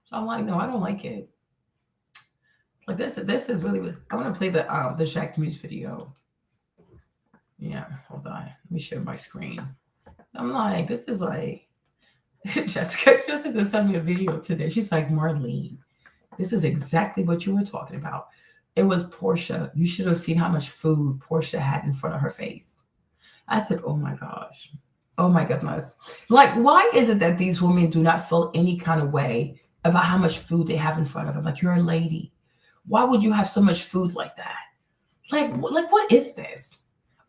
So I'm like, no, I don't like it. It's like this is really. I want to play the Shaq Muse video. Yeah, hold on. Let me share my screen. I'm like, this is like Jessica sent me a video today. She's like, Marlene, this is exactly what you were talking about. It was Portia. You should have seen how much food Portia had in front of her face. I said, oh my gosh. Oh my goodness. Like, why is it that these women do not feel any kind of way about how much food they have in front of them? Like, you're a lady. Why would you have so much food like that? Like what is this?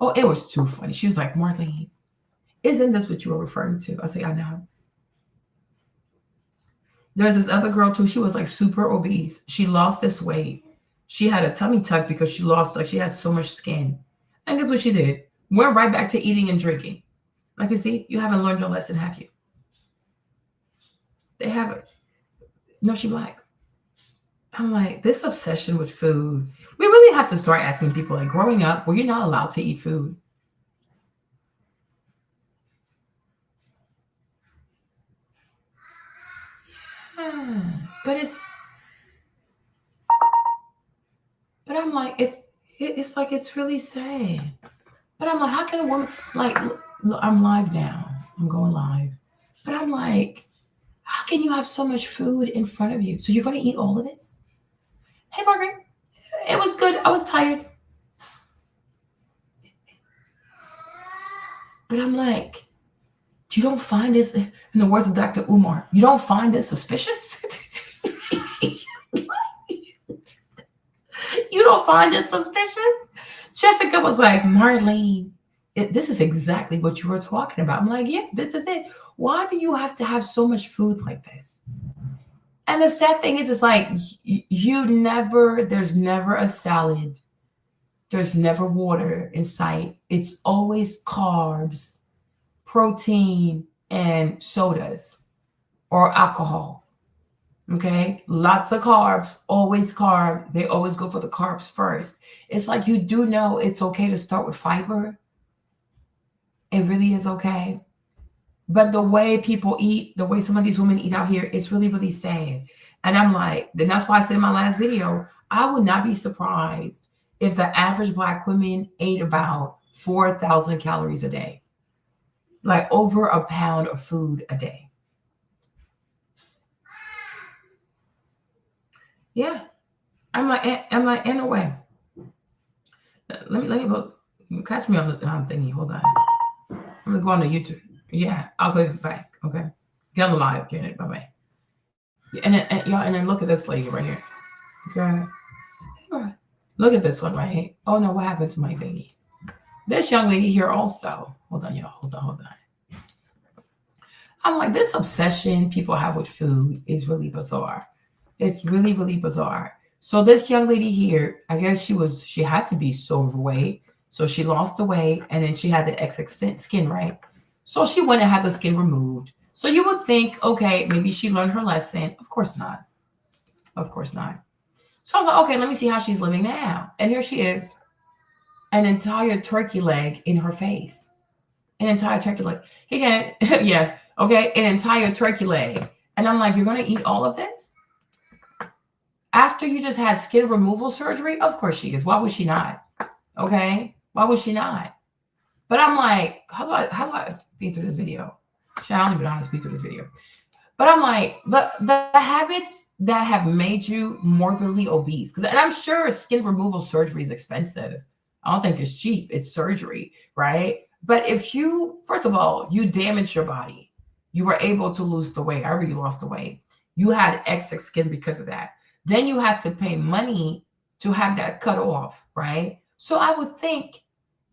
Oh, it was too funny. She was like, Marlene, isn't this what you were referring to? I said, I know. There's this other girl too. She was like super obese. She lost this weight. She had a tummy tuck because she lost, like, she had so much skin. And guess what she did? Went right back to eating and drinking. Like, you see, you haven't learned your lesson, have you? They haven't. No, she black. I'm like, this obsession with food. We really have to start asking people, like, growing up, were you not allowed to eat food? But I'm like, it's like, it's really sad. But I'm like, how can a woman, like, look, I'm live now. I'm going live. But I'm like, how can you have so much food in front of you? So you're going to eat all of this? Hey, Margaret, it was good. I was tired. But I'm like, you don't find this, in the words of Dr. Umar, you don't find this suspicious? You don't find it suspicious? Jessica was like, Marlene, this is exactly what you were talking about. I'm like, yeah, this is it. Why do you have to have so much food like this? And the sad thing is, it's like, there's never a salad. There's never water in sight. It's always carbs, protein, and sodas or alcohol. Okay, lots of carbs, always carb. They always go for the carbs first. It's like, you do know it's okay to start with fiber. It really is okay. But the way people eat, the way some of these women eat out here, it's really, really sad. And I'm like, then that's why I said in my last video, I would not be surprised if the average Black woman ate about 4,000 calories a day, like over a pound of food a day. Yeah. I'm like, in a way. Let me go. Catch me on the thingy. Hold on. I'm gonna go on the YouTube. Yeah, I'll go back. Okay. Get on the live. Get it. Bye bye. And then look at this lady right here. Okay. Look at this one right here. Oh no, what happened to my thingy? This young lady here also. Hold on, y'all. Hold on. I'm like, this obsession people have with food is really bizarre. It's really, really bizarre. So this young lady here, I guess she had to be so overweight. So she lost the weight, and then she had the excess skin, right? So she went and had the skin removed. So you would think, okay, maybe she learned her lesson. Of course not. Of course not. So I was like, okay, let me see how she's living now. And here she is, an entire turkey leg in her face. An entire turkey leg. He can, yeah, okay, an entire turkey leg. And I'm like, you're going to eat all of this? After you just had skin removal surgery? Of course she is. Why would she not? Okay? Why would she not? But I'm like, how do I speed through this video? I don't even know how to speed through this video. But I'm like, the habits that have made you morbidly obese, and I'm sure skin removal surgery is expensive. I don't think it's cheap. It's surgery, right? But if you, first of all, you damage your body, you were able to lose the weight. I already lost the weight. You had excess skin because of that. Then you had to pay money to have that cut off, right? So I would think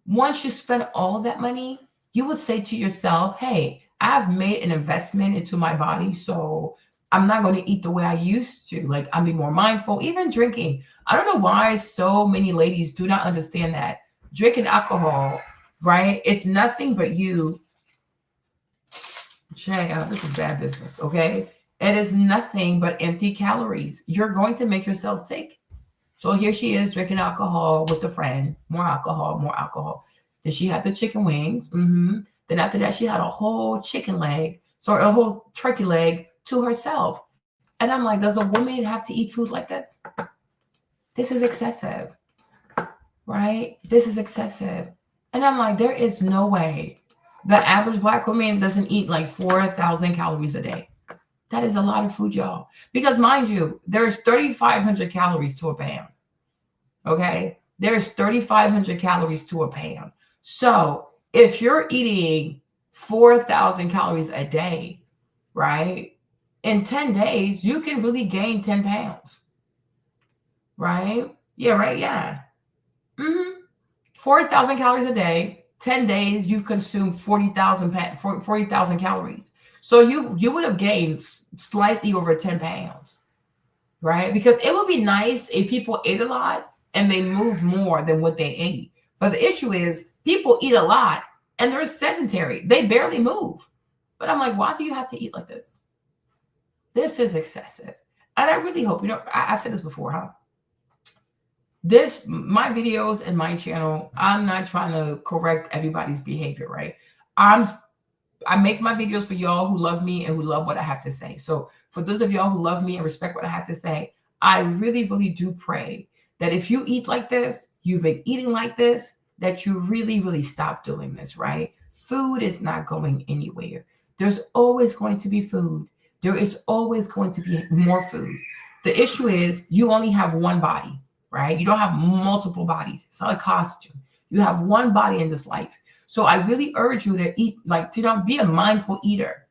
once you spend all that money, you would say to yourself, hey, I've made an investment into my body, so I'm not going to eat the way I used to. Like, I'm being more mindful, even drinking. I don't know why so many ladies do not understand that drinking alcohol, right? It's nothing but you. This is bad business, okay? It is nothing but empty calories. You're going to make yourself sick. So here she is drinking alcohol with a friend, more alcohol, more alcohol. Then she had the chicken wings. Then after that, she had a whole chicken leg, a whole turkey leg to herself. And I'm like, does a woman have to eat food like this? This is excessive, right? This is excessive. And I'm like, there is no way the average Black woman doesn't eat like 4,000 calories a day. That is a lot of food, y'all. Because mind you, there's 3,500 calories to a pound. Okay? There's 3,500 calories to a pound. So if you're eating 4,000 calories a day, right? In 10 days, you can really gain 10 pounds. Right? Yeah, right? Yeah. 4,000 calories a day, 10 days, you've consumed 40,000 calories. So you would have gained slightly over 10 pounds, right? Because it would be nice if people ate a lot and they moved more than what they ate. But the issue is people eat a lot and they're sedentary. They barely move. But I'm like, why do you have to eat like this? This is excessive. And I really hope, I've said this before, huh? My videos and my channel, I'm not trying to correct everybody's behavior, right? I make my videos for y'all who love me and who love what I have to say. So for those of y'all who love me and respect what I have to say, I really, really do pray that if you eat like this, you've been eating like this, that you really, really stop doing this, right? Food is not going anywhere. There's always going to be food. There is always going to be more food. The issue is you only have one body, right? You don't have multiple bodies. It's not a costume. You have one body in this life. So I really urge you to eat, be a mindful eater.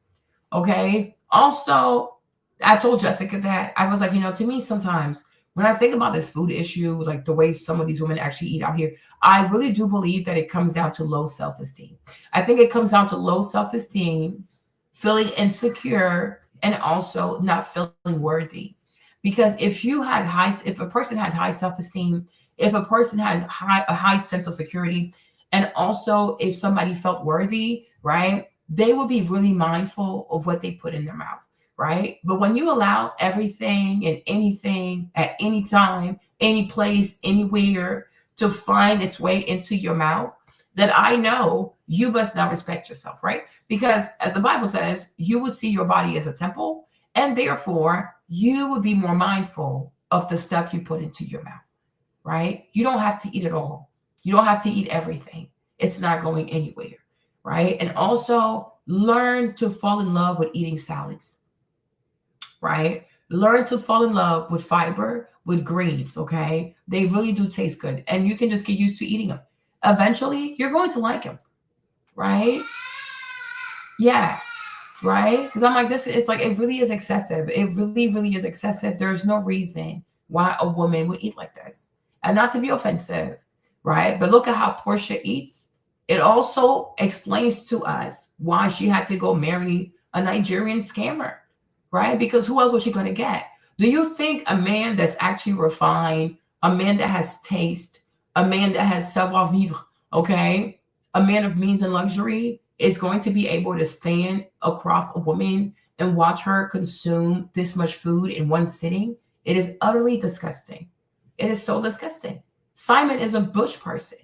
Okay. Also, I told Jessica that I was like, to me, sometimes when I think about this food issue, like the way some of these women actually eat out here, I really do believe that it comes down to low self-esteem. I think it comes down to low self-esteem, feeling insecure, and also not feeling worthy. Because if a person had high self-esteem, if a person had a high sense of security, and also if somebody felt worthy, right, they would be really mindful of what they put in their mouth, right? But when you allow everything and anything at any time, any place, anywhere to find its way into your mouth, then I know you must not respect yourself, right? Because as the Bible says, you would see your body as a temple, and therefore you would be more mindful of the stuff you put into your mouth, right? You don't have to eat it all. You don't have to eat everything. It's not going anywhere, right? And also learn to fall in love with eating salads, right? Learn to fall in love with fiber, with greens, okay? They really do taste good. And you can just get used to eating them. Eventually, you're going to like them, right? Yeah, right? Because I'm like, it's like, it really is excessive. It really, really is excessive. There's no reason why a woman would eat like this. And not to be offensive, right? But look at how Portia eats. It also explains to us why she had to go marry a Nigerian scammer, right? Because who else was she going to get? Do you think a man that's actually refined, a man that has taste, a man that has savoir-vivre, okay, a man of means and luxury is going to be able to stand across a woman and watch her consume this much food in one sitting? It is utterly disgusting. It is so disgusting. Simon is a bush person.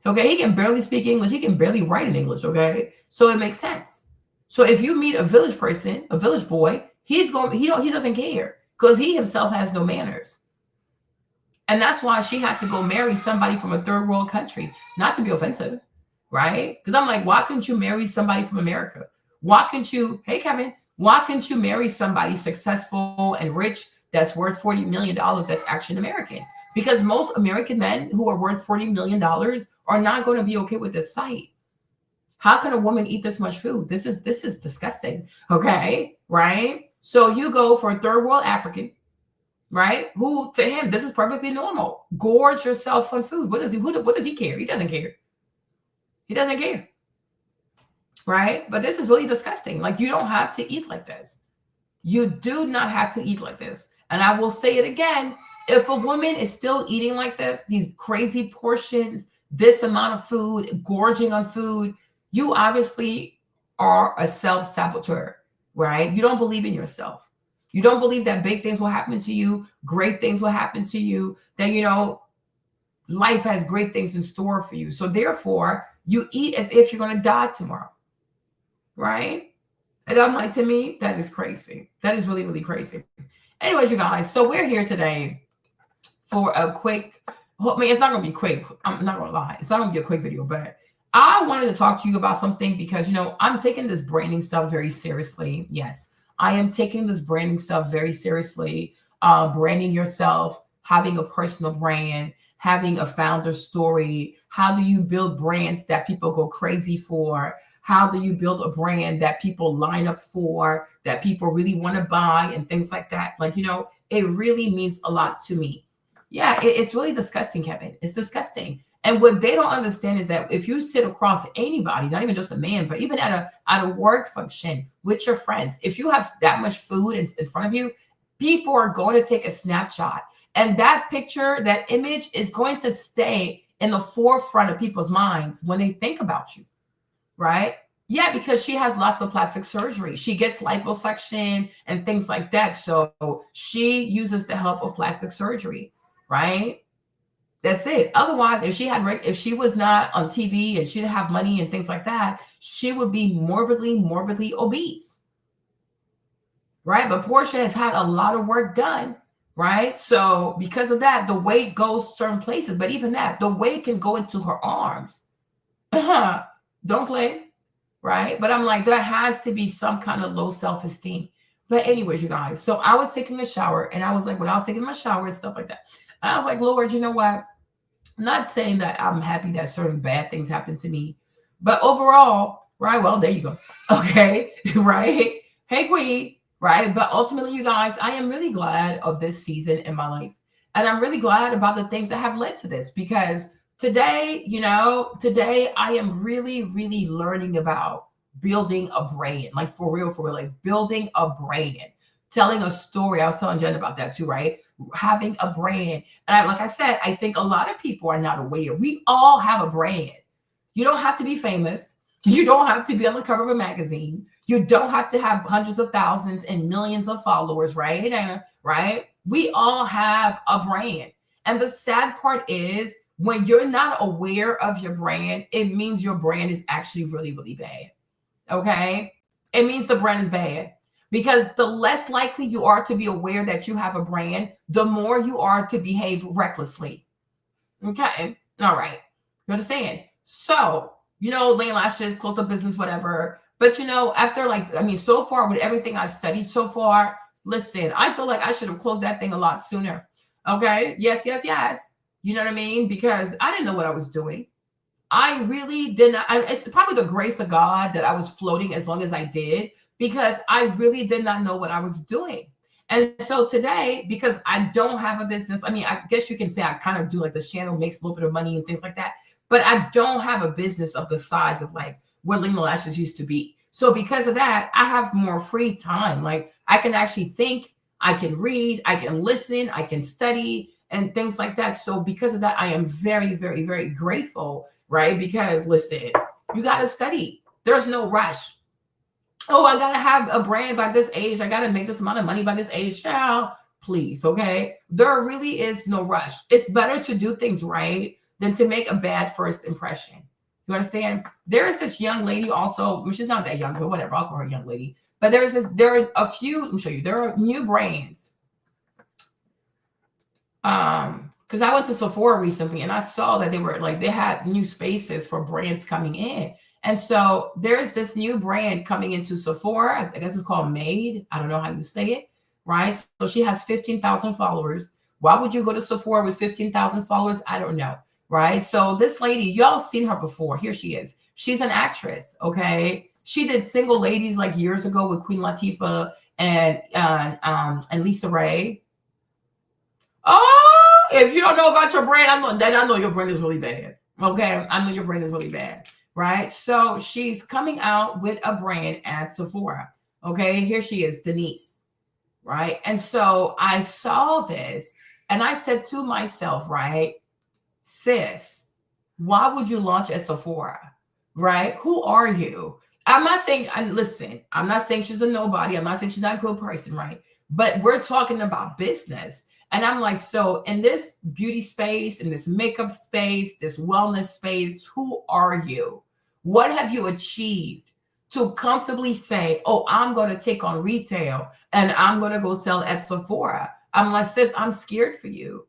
Okay, he can barely speak English. He can barely write in English. Okay, so it makes sense. So if you meet a village person, a village boy, he doesn't care because he himself has no manners. And that's why she had to go marry somebody from a third world country. Not to be offensive, right? Because I'm like, why couldn't you marry somebody from America? Why couldn't you, hey Kevin, why couldn't you marry somebody successful and rich that's worth $40 million that's actually an American? Because most American men who are worth $40 million are not going to be okay with this sight. How can a woman eat this much food? This is disgusting. Okay, right? So you go for a third world African, right? Who to him this is perfectly normal. Gorge yourself on food. What does he care? He doesn't care. He doesn't care. Right? But this is really disgusting. Like, you don't have to eat like this. You do not have to eat like this. And I will say it again. If a woman is still eating like this, these crazy portions, this amount of food, gorging on food, you obviously are a self-saboteur, right? You don't believe in yourself. You don't believe that big things will happen to you, great things will happen to you, that, life has great things in store for you. So therefore, you eat as if you're going to die tomorrow, right? And I'm like, to me, that is crazy. That is really, really crazy. Anyways, you guys, so we're here today for a quick, I mean, it's not going to be quick. I'm not going to lie. It's not going to be a quick video, but I wanted to talk to you about something because, I'm taking this branding stuff very seriously. Yes, I am taking this branding stuff very seriously. Branding yourself, having a personal brand, having a founder story. How do you build brands that people go crazy for? How do you build a brand that people line up for, that people really want to buy and things like that? Like, it really means a lot to me. Yeah, it's really disgusting, Kevin. It's disgusting. And what they don't understand is that if you sit across anybody, not even just a man, but even at a work function with your friends, if you have that much food in front of you, people are going to take a snapshot. And that picture, that image is going to stay in the forefront of people's minds when they think about you, right? Yeah, because she has lots of plastic surgery. She gets liposuction and things like that. So she uses the help of plastic surgery, right? That's it. Otherwise, if she was not on TV and she didn't have money and things like that, she would be morbidly obese, right? But Portia has had a lot of work done, right? So because of that, the weight goes certain places. But even that, the weight can go into her arms. Don't play, right? But I'm like, there has to be some kind of low self-esteem. But anyways, you guys, so I was taking a shower, and I was like, when I was taking my shower and stuff like that, and I was like, Lord, you know what? I'm not saying that I'm happy that certain bad things happen to me, but overall, right? Well, there you go. Okay, right? Hey, Queen, right? But ultimately, you guys, I am really glad of this season in my life. And I'm really glad about the things that have led to this because today, today I am really learning about building a brand, like for real, like building a brand, telling a story. I was telling Jen about that too, right? Having a brand. And like I said, I think a lot of people are not aware. We all have a brand. You don't have to be famous. You don't have to be on the cover of a magazine. You don't have to have hundreds of thousands and millions of followers, right? Right? We all have a brand. And the sad part is when you're not aware of your brand, it means your brand is actually really bad. Okay? It means the brand is bad. Because the less likely you are to be aware that you have a brand, the more you are to behave recklessly. Okay. All right. You understand? So, Lane Lashes, close the business, whatever. But, after so far with everything I've studied so far, listen, I feel like I should have closed that thing a lot sooner. Okay. Yes. You know what I mean? Because I didn't know what I was doing. I really did not. It's probably the grace of God that I was floating as long as I did because I really did not know what I was doing. And so today, because I don't have a business, I guess you can say I kind of do like the channel makes a little bit of money and things like that, but I don't have a business of the size of like where Lena Lashes used to be. So because of that, I have more free time. Like I can actually think, I can read, I can listen, I can study and things like that. So because of that, I am very grateful, right? Because listen, you got to study. There's no rush. Oh, I got to have a brand by this age. I got to make this amount of money by this age. Child, please, okay? There really is no rush. It's better to do things right than to make a bad first impression. You understand? There is this young lady also. She's not that young, but whatever. I'll call her a young lady. But there are a few, let me show you. There are new brands. Because I went to Sephora recently and I saw that they had new spaces for brands coming in. And so there's this new brand coming into Sephora. I guess it's called Made. I don't know how you say it, right? So she has 15,000 followers. Why would you go to Sephora with 15,000 followers? I don't know, right? So this lady, y'all seen her before. Here she is. She's an actress, okay? She did Single Ladies like years ago with Queen Latifah and Lisa Ray. Oh, if you don't know about your brand, I know your brand is really bad. Okay, I know your brand is really bad, right? So she's coming out with a brand at Sephora. Okay, here she is, Denise, right? And so I saw this and I said to myself, right, sis, why would you launch at Sephora, right? Who are you? I'm not saying, listen, I'm not saying she's a nobody. I'm not saying she's not a good person, right? But we're talking about business. And I'm like, so in this beauty space, in this makeup space, this wellness space, who are you? What have you achieved? to comfortably say, oh, I'm going to take on retail and I'm going to go sell at Sephora. I'm like, sis, I'm scared for you.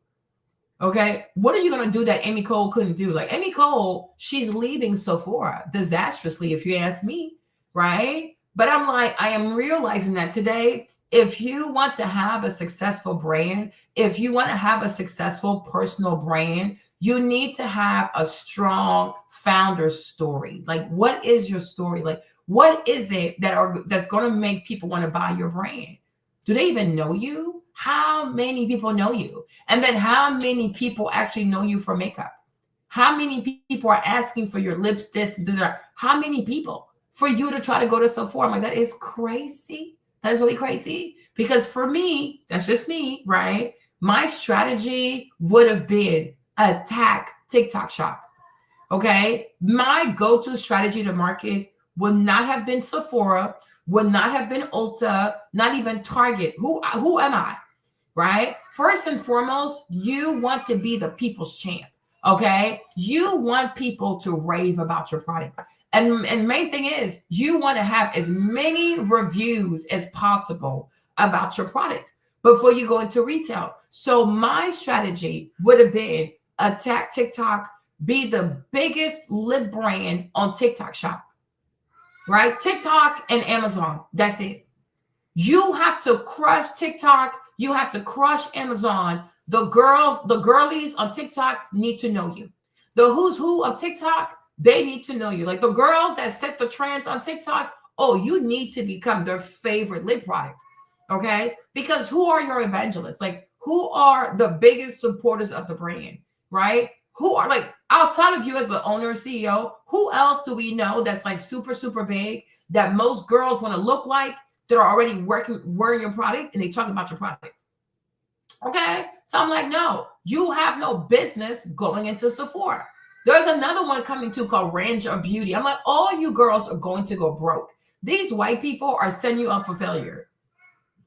Okay. What are you going to do that Amy Cole couldn't do? Like Amy Cole, she's leaving Sephora disastrously, if you ask me. Right. But I'm like, I am realizing that today, if you want to have a successful brand, if you want to have a successful personal brand, you need to have a strong founder story. Like, what is your story? Like, what is it that's going to make people want to buy your brand? Do they even know you? How many people know you? And then how many people actually know you for makeup? How many people are asking for your lips, this, how many people for you to try to go to Sephora? I'm like, that is crazy. That is really crazy. Because for me, that's just me, right? My strategy would have been attack TikTok shop. Okay. My go-to strategy to market would not have been Sephora, would not have been Ulta, not even Target. Who am I? Right? First and foremost, you want to be the people's champ. Okay. You want people to rave about your product. And main thing is you want to have as many reviews as possible about your product before you go into retail. So my strategy would have been attack TikTok, be the biggest lip brand on TikTok shop, right? TikTok and Amazon. That's it. You have to crush TikTok. You have to crush Amazon. The girlies on TikTok need to know you. The who's who of TikTok, they need to know you. Like the girls that set the trends on TikTok, oh, you need to become their favorite lip product. Okay? Because who are your evangelists? Like, who are the biggest supporters of the brand, right? Who are, like, outside of you as the owner or CEO, who else do we know that's like super, super big that most girls want to look like, that are already wearing your product and they talk about your product? Okay. So I'm like, no, you have no business going into Sephora. There's another one coming too called Range of Beauty. I'm like, all you girls are going to go broke. These white people are setting you up for failure.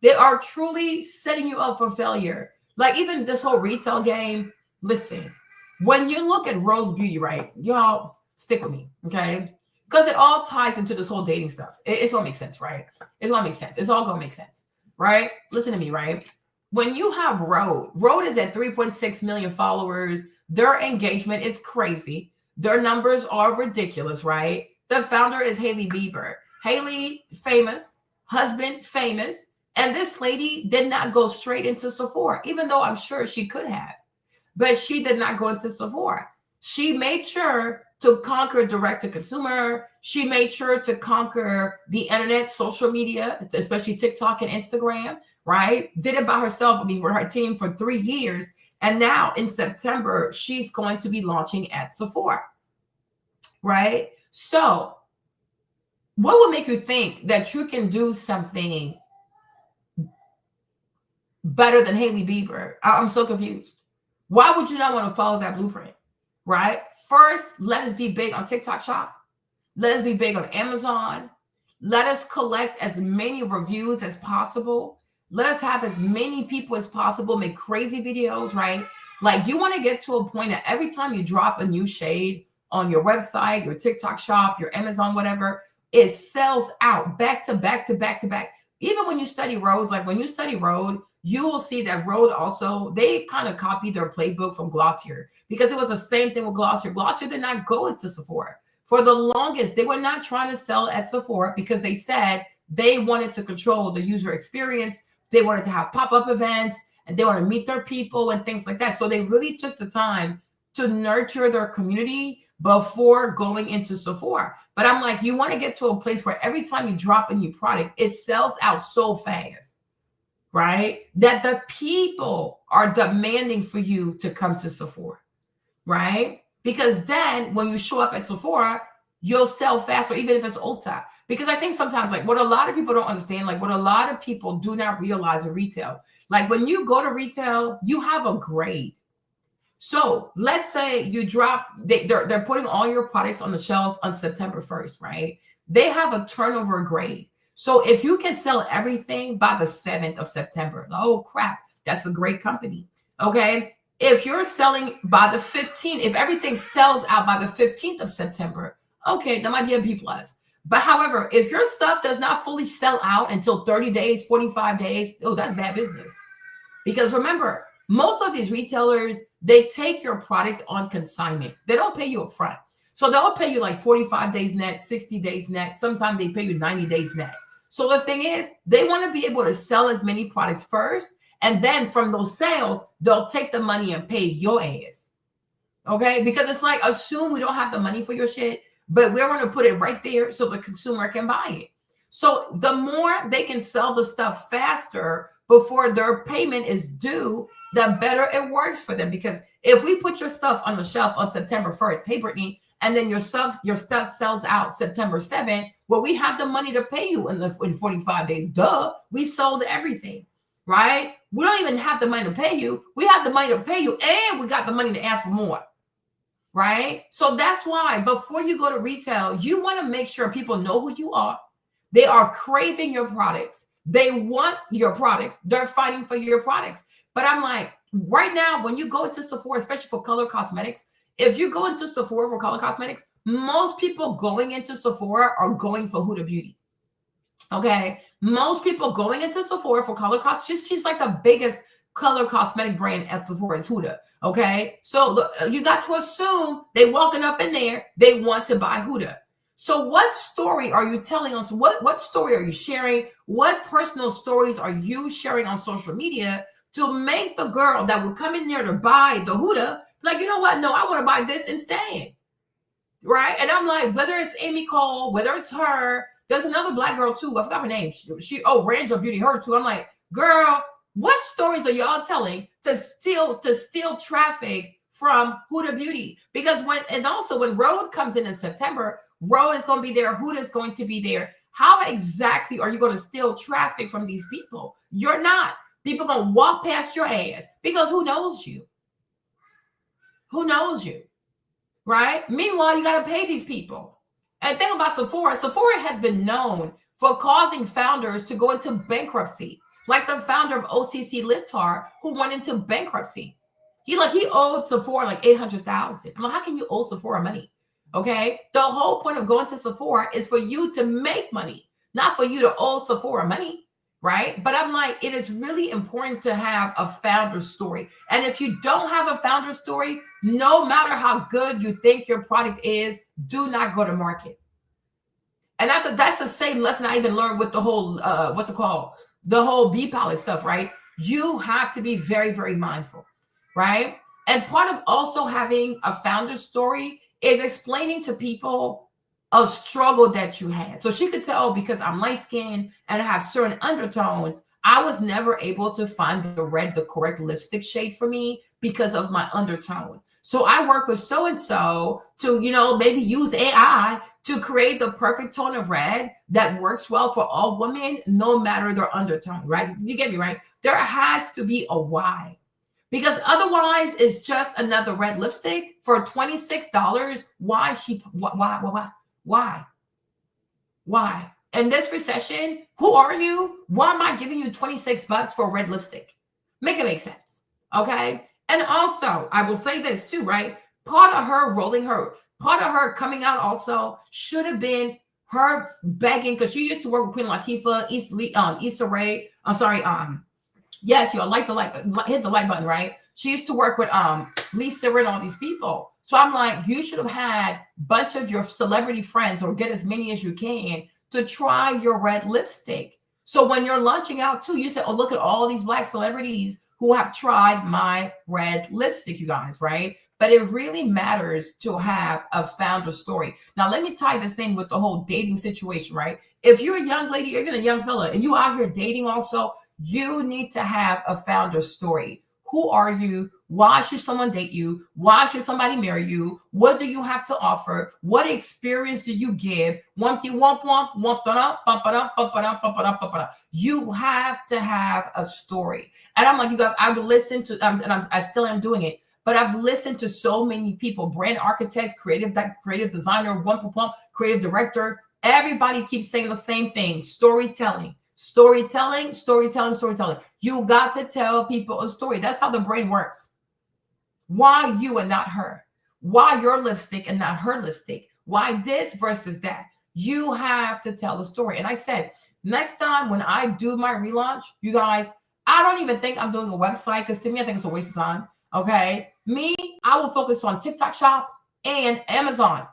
They are truly setting you up for failure. Like even this whole retail game, listen, when you look at Rose Beauty, right? Y'all stick with me, okay? Because it all ties into this whole dating stuff. It's gonna make sense, right? It's gonna make sense. It's all gonna make sense, right? Listen to me, right? When you have Rode is at 3.6 million followers. Their engagement is crazy. Their numbers are ridiculous, right? The founder is Hailey Bieber. Hailey, famous, husband, famous. And this lady did not go straight into Sephora, even though I'm sure she could have. But she did not go into Sephora. She made sure to conquer direct to consumer. She made sure to conquer the internet, social media, especially TikTok and Instagram, right? Did it by herself, with her team for 3 years. And now in September, she's going to be launching at Sephora, right? So what would make you think that you can do something better than Hailey Bieber? I'm so confused. Why would you not want to follow that blueprint, right? First, let us be big on TikTok shop. Let us be big on Amazon. Let us collect as many reviews as possible. Let us have as many people as possible make crazy videos, right? Like you want to get to a point that every time you drop a new shade on your website, your TikTok shop, your Amazon, whatever, it sells out back to back to back to back. Even when you study Rhodes, like when you study Rhode, you will see that Rhode also, they kind of copied their playbook from Glossier because it was the same thing with Glossier. Glossier did not go into Sephora. For the longest, they were not trying to sell at Sephora because they said they wanted to control the user experience. They wanted to have pop-up events and they want to meet their people and things like that. So they really took the time to nurture their community before going into Sephora. But I'm like, you want to get to a place where every time you drop a new product, it sells out so fast, right? That the people are demanding for you to come to Sephora, right? Because then when you show up at Sephora, you'll sell faster, even if it's Ulta. Because I think sometimes, like what a lot of people don't understand, like what a lot of people do not realize in retail, like when you go to retail, you have a grade. So let's say you drop, they're putting all your products on the shelf on September 1st, right? They have a turnover grade. So if you can sell everything by the 7th of September, oh crap, that's a great company. Okay. If you're selling by the 15th, if everything sells out by the 15th of September, okay, that might be a B plus. But however, if your stuff does not fully sell out until 30 days, 45 days, oh, that's bad business. Because remember, most of these retailers, they take your product on consignment. They don't pay you up front. So they'll pay you like 45 days net, 60 days net. Sometimes they pay you 90 days net. So the thing is, they want to be able to sell as many products first. And then from those sales, they'll take the money and pay your ass. Okay? Because it's like, assume we don't have the money for your shit, but we're going to put it right there so the consumer can buy it. So the more they can sell the stuff faster before their payment is due, the better it works for them. Because if we put your stuff on the shelf on September 1st, hey, Brittany, and then your stuff sells out September 7th, well, we have the money to pay you in 45 days. Duh, we sold everything, right? We don't even have the money to pay you. We have the money to pay you, and we got the money to ask for more, right? So that's why before you go to retail, you want to make sure people know who you are. They are craving your products. They want your products. They're fighting for your products. But I'm like, right now, when you go into Sephora, especially for color cosmetics, if you go into Sephora for color cosmetics, most people going into Sephora are going for Huda Beauty. Okay? Most people going into Sephora for color cosmetics, she's like the biggest color cosmetic brand at Sephora is Huda. Okay? So you got to assume they walking up in there, they want to buy Huda. So what story are you telling us? What story are you sharing? What personal stories are you sharing on social media to make the girl that will come in there to buy the Huda, like, you know what? No, I want to buy this instead. Right? And I'm like, whether it's Amy Cole, whether it's her, there's another black girl too. I forgot her name. She Rangel Beauty, her too. I'm like, girl, what stories are y'all telling to steal traffic from Huda Beauty? Because when Rhode comes in September, Rhode is going to be there. Huda is going to be there. How exactly are you going to steal traffic from these people? You're not. People are going to walk past your ass because who knows you? Who knows you? Right? Meanwhile, you got to pay these people. And think about Sephora. Sephora has been known for causing founders to go into bankruptcy. Like the founder of OCC Liptar, who went into bankruptcy. He owed Sephora like $800,000. I'm like, how can you owe Sephora money? Okay. The whole point of going to Sephora is for you to make money, not for you to owe Sephora money. Right. But I'm like, it is really important to have a founder story. And if you don't have a founder story, no matter how good you think your product is, do not go to market. And that's the same lesson I even learned with the whole, the whole Bee Pilot stuff, right? You have to be very, very mindful, right? And part of also having a founder story is explaining to people a struggle that you had. So she could tell, because I'm light-skinned and I have certain undertones, I was never able to find the correct lipstick shade for me because of my undertone. So I work with so-and-so to, maybe use AI to create the perfect tone of red that works well for all women, no matter their undertone, right? You get me, right? There has to be a why. Because otherwise, it's just another red lipstick for $26. Why? In this recession, who are you? Why am I giving you $26 for a red lipstick? Make it make sense. Okay. And also, I will say this too, right? Part of her coming out also should have been her begging, because she used to work with Queen Latifah, Issa Rae. I'm sorry. Yes, you'll hit the like button, right? She used to work with Lisa and all these people. So I'm like, you should have had a bunch of your celebrity friends, or get as many as you can, to try your red lipstick. So when you're launching out too, you say, oh, look at all these black celebrities who have tried my red lipstick, you guys, right? But it really matters to have a founder story. Now, let me tie this in with the whole dating situation, right? If you're a young lady, you're even a young fella, and you out here dating also, you need to have a founder story. Who are you? Why should someone date you? Why should somebody marry you? What do you have to offer? What experience do you give? You have to have a story. And I'm like, you guys, I've listened to, and I still am doing it, but I've listened to so many people, brand architects, creative designer, creative director. Everybody keeps saying the same thing: storytelling. Storytelling. You got to tell people a story. That's how the brain works. Why you and not her? Why your lipstick and not her lipstick? Why this versus that? You have to tell the story. And I said, next time when I do my relaunch, you guys, I don't even think I'm doing a website because to me, I think it's a waste of time. Okay. Me, I will focus on TikTok Shop and Amazon.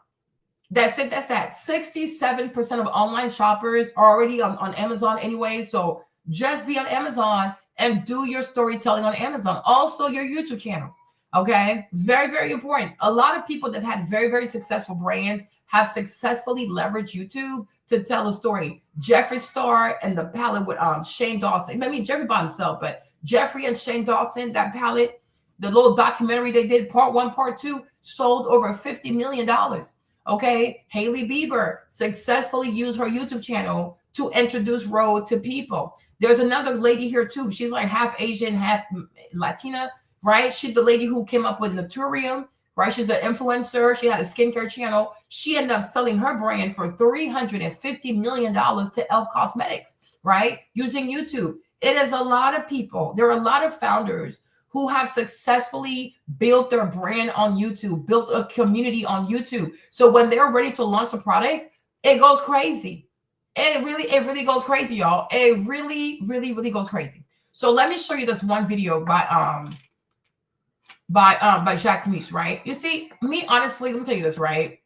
That's it. That's that. 67% of online shoppers are already on Amazon anyway. So just be on Amazon and do your storytelling on Amazon. Also, your YouTube channel. Okay. Very, very important. A lot of people that had very, very successful brands have successfully leveraged YouTube to tell a story. Jeffree Star and the palette with Shane Dawson. I mean, Jeffree by himself, but Jeffree and Shane Dawson, that palette, the little documentary they did, part 1, part 2, sold over $50 million. Okay, Hailey Bieber successfully used her YouTube channel to introduce Rhode to people. There's another lady here too. She's like half Asian, half Latina, right? She's the lady who came up with Naturium, right? She's an influencer. She had a skincare channel. She ended up selling her brand for $350 million to Elf Cosmetics, right? Using YouTube. It is a lot of people. There are a lot of founders who have successfully built their brand on YouTube, built a community on YouTube. So when they're ready to launch the product, it goes crazy. It really goes crazy, y'all. It really goes crazy. So let me show you this one video by Jacquemus, right? You see, me, honestly, let me tell you this, right?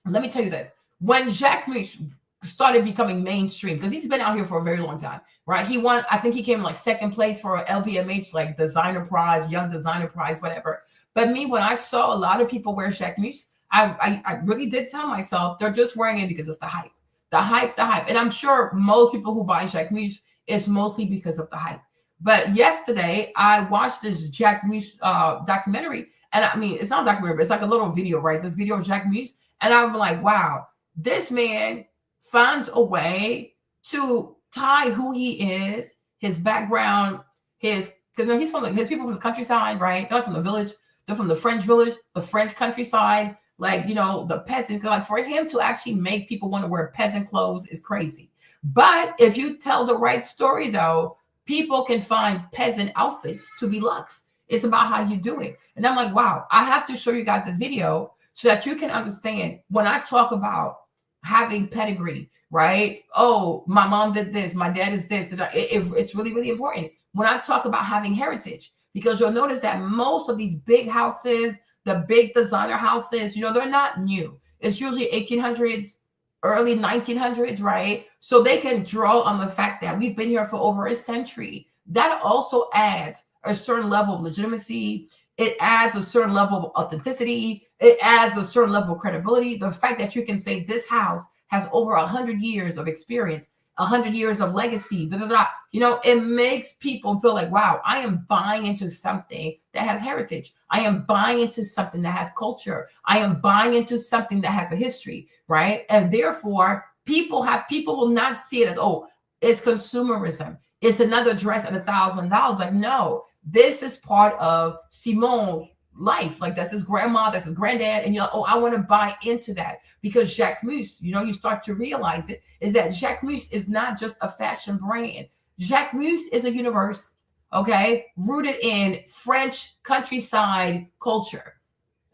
Let me tell you this. When Jacquemus started becoming mainstream, because he's been out here for a very long time, right? He won, I think he came in like second place for LVMH, like designer prize, young designer prize, whatever. But me, when I saw a lot of people wear Jacquemus, I really did tell myself they're just wearing it because it's the hype. The hype. And I'm sure most people who buy Jacquemus is mostly because of the hype. But yesterday, I watched this Jacquemus documentary. And I mean, it's not a documentary, but it's like a little video, right? This video of Jacquemus. And I'm like, wow, this man finds a way to tie who he is, his background, because he's from his people from the countryside, right? They're not from the village. They're from the French village, the French countryside, like, the peasant. Like for him to actually make people want to wear peasant clothes is crazy. But if you tell the right story, though, people can find peasant outfits to be luxe. It's about how you do it. And I'm like, wow, I have to show you guys this video so that you can understand when I talk about having pedigree, right? Oh, my mom did this, my dad is this. It's really important when I talk about having heritage, because you'll notice that most of these big houses, the big designer houses, they're not new. It's usually 1800s, early 1900s, right? So they can draw on the fact that we've been here for over a century. That also adds a certain level of legitimacy. It adds a certain level of authenticity. It adds a certain level of credibility. The fact that you can say this house has over 100 years of experience, 100 years of legacy, it makes people feel like, wow, I am buying into something that has heritage. I am buying into something that has culture. I am buying into something that has a history, right? And therefore, people will not see it as, oh, it's consumerism. It's another dress at $1,000. Like, no, this is part of Simon's life. Like that's his grandma, that's his granddad. And you're like, oh, I want to buy into that. Because Jacquemus, you start to realize it, is that Jacquemus is not just a fashion brand. Jacquemus is a universe, okay, rooted in French countryside culture,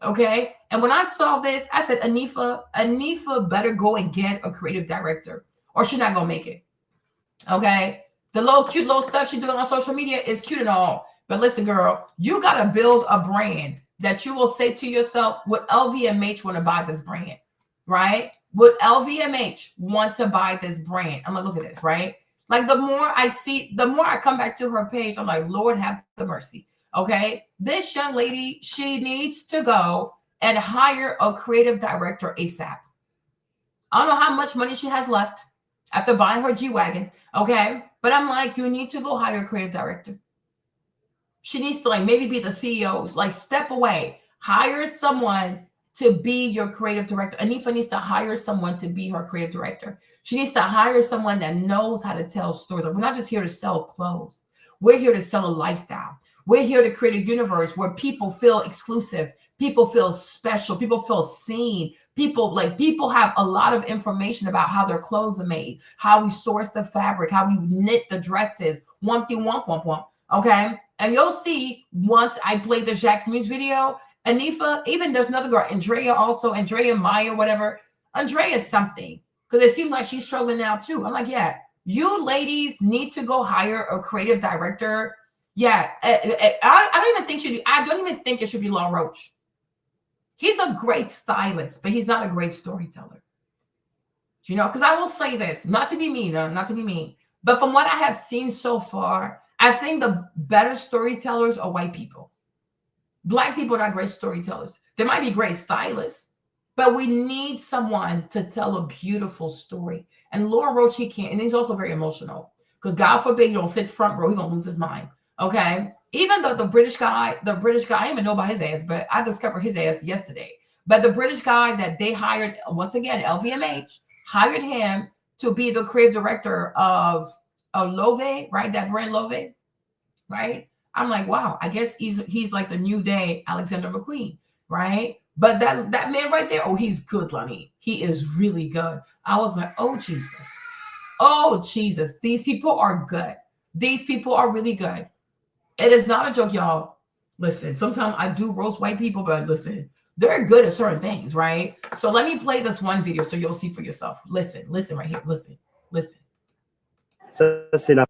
okay? And when I saw this, I said, Anifa better go and get a creative director or she's not going to make it, okay? The cute little stuff she's doing on social media is cute and all. But listen, girl, you got to build a brand that you will say to yourself, would LVMH want to buy this brand, right? Would LVMH want to buy this brand? I'm going to look at this, right? Like the more I come back to her page, I'm like, Lord have the mercy, okay? This young lady, she needs to go and hire a creative director ASAP. I don't know how much money she has left after buying her G-Wagon, okay? But I'm like, you need to go hire a creative director. She needs to maybe be the CEO, step away, hire someone to be your creative director. Anifa needs to hire someone to be her creative director. She needs to hire someone that knows how to tell stories. We're not just here to sell clothes. We're here to sell a lifestyle. We're here to create a universe where people feel exclusive. People feel special. People feel seen. People have a lot of information about how their clothes are made, how we source the fabric, how we knit the dresses, womp. Okay. And you'll see once I play the Jacquemus video, Anifa, even there's another girl, Andrea Maya, whatever. Andrea is something because it seems like she's struggling now too. I'm like, yeah, you ladies need to go hire a creative director. Yeah, I don't even think I don't even think it should be Law Roach. He's a great stylist, but he's not a great storyteller. You know, because I will say this, not to be mean, but from what I have seen so far, I think the better storytellers are white people. Black people are not great storytellers. They might be great stylists, but we need someone to tell a beautiful story. And Law Roach, he can't, and he's also very emotional. Because God forbid you don't sit front row, he's gonna lose his mind. Okay. Even though the British guy, I didn't even know about his ass, but I discovered his ass yesterday. But the British guy that they hired, once again, LVMH, hired him to be the creative director of Loewe, right? That brand Loewe, right? I'm like, wow, I guess he's like the new day Alexander McQueen, right? But that man right there, oh, he's good, Lonnie. He is really good. I was like, oh, Jesus. Oh, Jesus. These people are good. These people are really good. It is not a joke, y'all. Listen, sometimes I do roast white people, but listen, they're good at certain things, right? So let me play this one video so you'll see for yourself. Listen right here. Listen. Ça, c'est la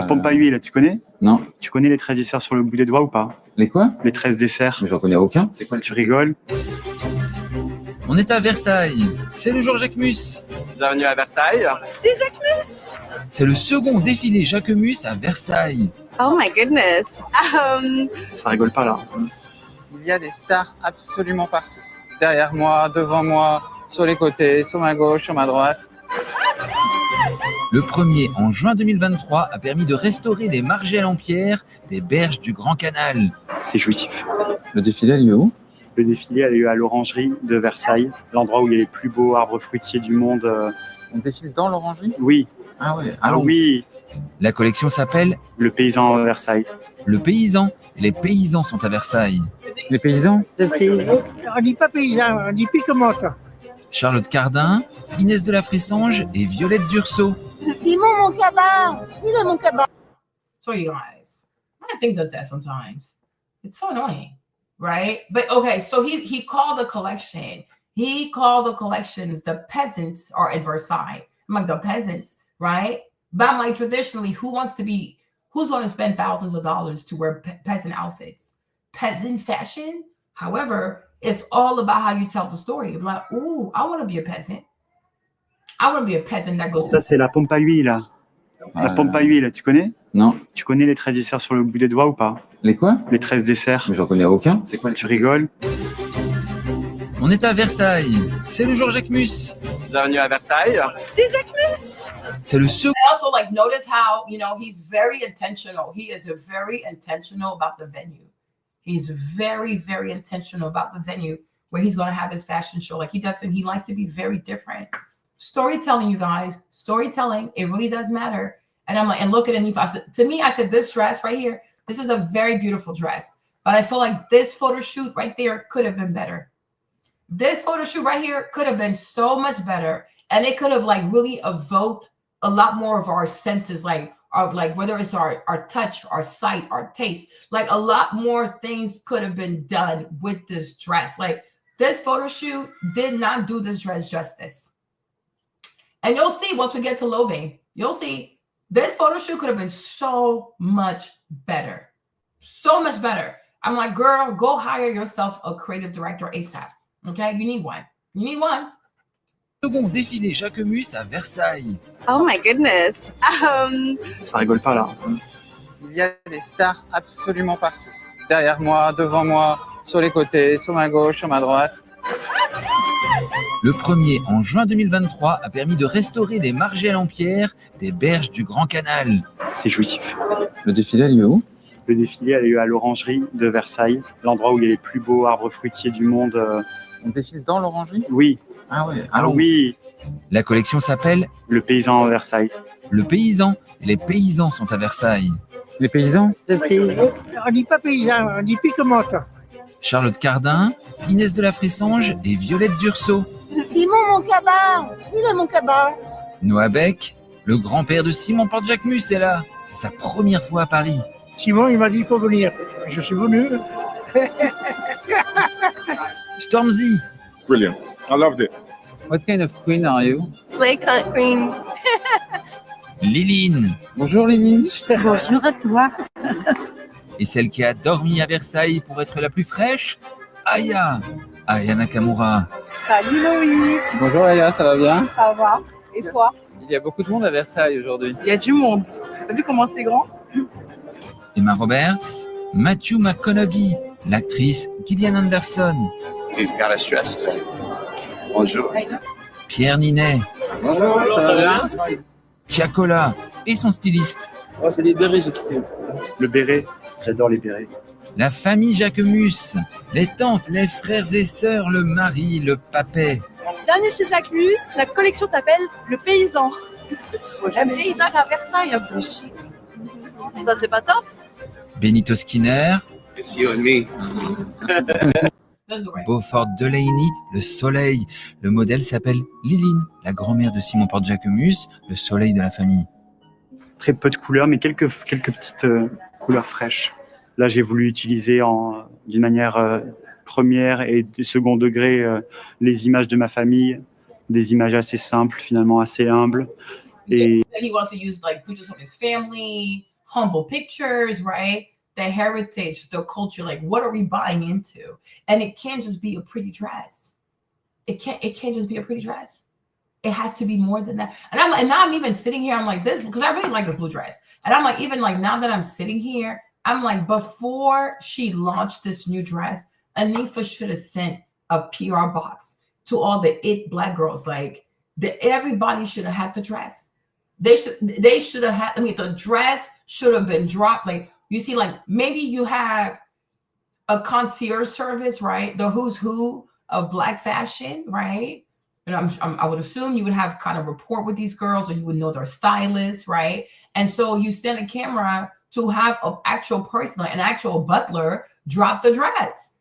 pompe à huile, tu connais? Non. Tu connais les 13 desserts sur le bout des doigts ou pas? Les quoi? Les 13 desserts. Mais j'en connais aucun. C'est quoi? Tu rigoles? On est à Versailles. C'est le Jean-Jacques Mus. Bienvenue à Versailles. C'est Jacques Mus. C'est le second défilé Jacques Mus à Versailles. Oh my goodness. Ça rigole pas là. Il y a des stars absolument partout. Derrière moi, devant moi, sur les côtés, sur ma gauche, sur ma droite. Le premier, en juin 2023, a permis de restaurer les margelles en pierre des berges du Grand Canal. C'est jouissif. Le défilé a lieu où? Le défilé a lieu à l'Orangerie de Versailles, l'endroit où il y a les plus beaux arbres fruitiers du monde. On défile dans l'Orangerie? Oui. Ah ouais, Ah allons. oui. La collection s'appelle Le paysan à Versailles. Le Paysan. Les paysans sont à Versailles. Les paysans? On dit pas paysan, on dit pique-monte. Charlotte Cardin, Inès de la Fressange et Violette Dursault. Simon, mon cabas. Il est mon cabas. So you guys, I think does that sometimes. It's so annoying, right? But okay, so he called the collection. He called the collections the peasants are at Versailles. I'm like, the peasants, right? But I'm like, traditionally, who's going to spend thousands of dollars to wear peasant outfits? Peasant fashion? However, it's all about how you tell the story. I'm like, ooh, I want to be a peasant. I want to be a peasant that goes. Ça, c'est la pompe à huile. La pompe à huile, tu connais? Non. Tu connais les 13 desserts sur le bout des doigts ou pas? Les quoi? Les 13 desserts. Mais j'en connais aucun. C'est quoi? Tu rigoles? On est à Versailles. C'est le Jean-Jacques Mus. Bienvenue à Versailles. C'est Jacques Mus. C'est le second. I also like notice how, he's very intentional. He is very intentional about the venue. He's very, very intentional about the venue where he's going to have his fashion show. Like he likes to be very different. Storytelling, you guys, storytelling, it really does matter. And I'm like, and look at Anifa. To me, I said, this dress right here, this is a very beautiful dress. But I feel like this photo shoot right there could have been better. This photo shoot right here could have been so much better. And it could have like really evoked a lot more of our senses, like whether it's our touch, our sight, our taste, like a lot more things could have been done with this dress. Like this photo shoot did not do this dress justice. And you'll see once we get to Loewe, you'll see this photo shoot could have been so much better. So much better. I'm like, girl, go hire yourself a creative director ASAP. Okay, you need one. You need one. Second défilé Jacques Mus à Versailles. Oh my goodness. Ça rigole pas là. Il y a des stars absolument partout. Derrière moi, devant moi, sur les côtés, sur ma gauche, sur ma droite. Le premier, en juin 2023, a permis de restaurer les margelles en pierre des berges du Grand Canal. C'est jouissif. Le défilé a lieu où? Le défilé a lieu à l'Orangerie de Versailles, l'endroit où il y a les plus beaux arbres fruitiers du monde. On défile dans l'Orangerie? Oui. Ah ouais, Ah allons. oui. La collection s'appelle Le paysan à Versailles. Le Paysan. Les paysans sont à Versailles. Les paysans? On dit pas paysan, on dit pique-monte. Charlotte Cardin, Inès de la Fressange et Violette Dursault. Simon, mon cabas. Il est mon cabas. Noah Beck, le grand-père de Simon Porte-Jacques Mus est là. C'est sa première fois à Paris. Simon, il m'a dit, il faut venir. Je suis venu. Stormzy, Brilliant. I loved it. What kind of queen are you? Slay cut queen. Liline. Bonjour Lily. Bonjour à toi. Et celle qui a dormi à Versailles pour être la plus fraîche, Aya. Aya Nakamura. Salut Loïc, Bonjour Aya, ça va bien? ça va? Et toi? Il y a beaucoup de monde à Versailles aujourd'hui. Il y a du monde. T'as vu comment c'est grand? Emma Roberts. Matthew McConaughey. L'actrice Gillian Anderson. He's got a stress. Bonjour. Pierre Ninet. Bonjour, ça va bien? Tiakola. Et son styliste. Oh, c'est les bérets, j'ai trouvé. Le béret, j'adore les bérets. La famille Jacquemus. Les tantes, les frères et sœurs, le mari, le papet. Bienvenue chez Jacquemus, la collection s'appelle Le Paysan. Un paysan à Versailles en plus. Ça, c'est pas top. Benito Skinner. It's you and me. Let's go right. Beaufort Delaney, le soleil. Le modèle s'appelle Liline, la grand-mère de Simon Porte Jacquemus, le soleil de la famille. Très peu de couleurs, mais quelques petites couleurs fraîches. Là, j'ai voulu utiliser d'une manière première et de second degré les images de ma famille, des images assez simples, finalement assez humbles. Et He wants to use like pictures from his family, humble pictures, right? The heritage, the culture, like what are we buying into? And it can't just be a pretty dress. It can't just be a pretty dress. It has to be more than that. And now I'm even sitting here, I'm like this, because I really like this blue dress. And I'm like, even like now that I'm sitting here, I'm like, before she launched this new dress, Anifa should have sent a PR box to all the Black girls. Like everybody should have had the dress. They should have had, the dress should have been dropped. Like, you see, like maybe you have a concierge service, right? The who's who of Black fashion, right? And I would assume you would have kind of rapport with these girls, or you would know their stylists, right? And so you send a camera to have an actual person, like an actual butler, drop the dress,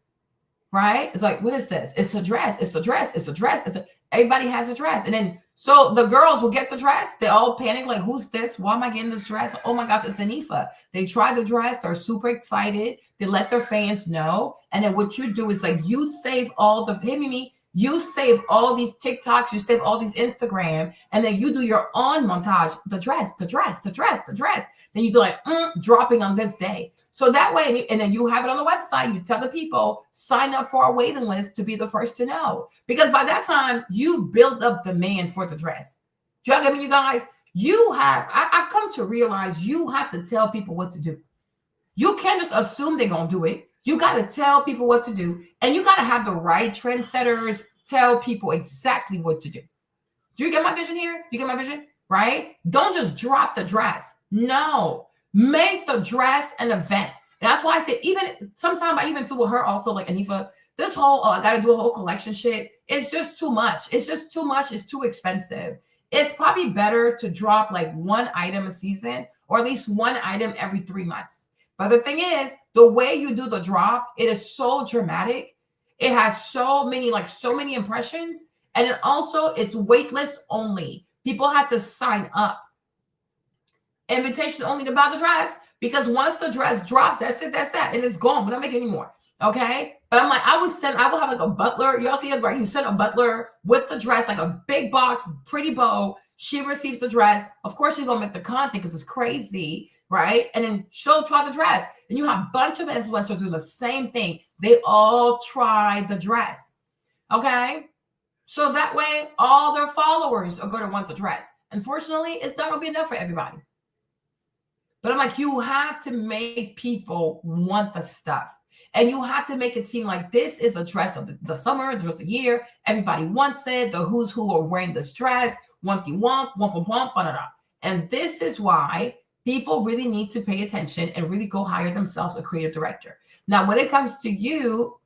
right? It's like, what is this? It's a dress. It's a dress. It's a dress. Everybody has a dress. And then, so the girls will get the dress. They all panic, like, who's this? Why am I getting this dress? Oh my gosh, it's Anifa. They try the dress. They're super excited. They let their fans know. And then what you do is like, you save all the, hey, Mimi, you save all these TikToks, you save all these Instagram, and then you do your own montage, the dress. Then you do like, dropping on this day. So that way, and then you have it on the website, you tell the people, sign up for our waiting list to be the first to know. Because by that time, you've built up demand for the dress. Do y'all get me, you guys? I've come to realize you have to tell people what to do. You can't just assume they're going to do it. You got to tell people what to do, and you got to have the right trendsetters tell people exactly what to do. Do you get my vision here? You get my vision, right? Don't just drop the dress. No, make the dress an event. And that's why I say, even sometimes I even feel with her also, like Anifa, this whole, I got to do a whole collection shit. It's just too much. It's just too much. It's too expensive. It's probably better to drop like one item a season, or at least one item every 3 months. But the thing is, the way you do the drop, it is so dramatic. It has so many impressions. And then also it's waitlist only. People have to sign up. Invitation only to buy the dress, because once the dress drops, that's it, that's that. And it's gone. We're not making it anymore. Okay. But I'm like, I will have like a butler. Y'all see it, right? You send a butler with the dress, like a big box, pretty bow. She receives the dress. Of course, she's going to make the content because it's crazy. Right? And then she'll try the dress. And you have a bunch of influencers doing the same thing. They all try the dress. Okay? So that way, all their followers are going to want the dress. Unfortunately, it's not going to be enough for everybody. But I'm like, you have to make people want the stuff. And you have to make it seem like this is a dress of the summer, the dress of the year. Everybody wants it. The who's who are wearing this dress. Wonky womp, womp, womp, womp. And this is why people really need to pay attention and really go hire themselves a creative director. Now, when it comes to you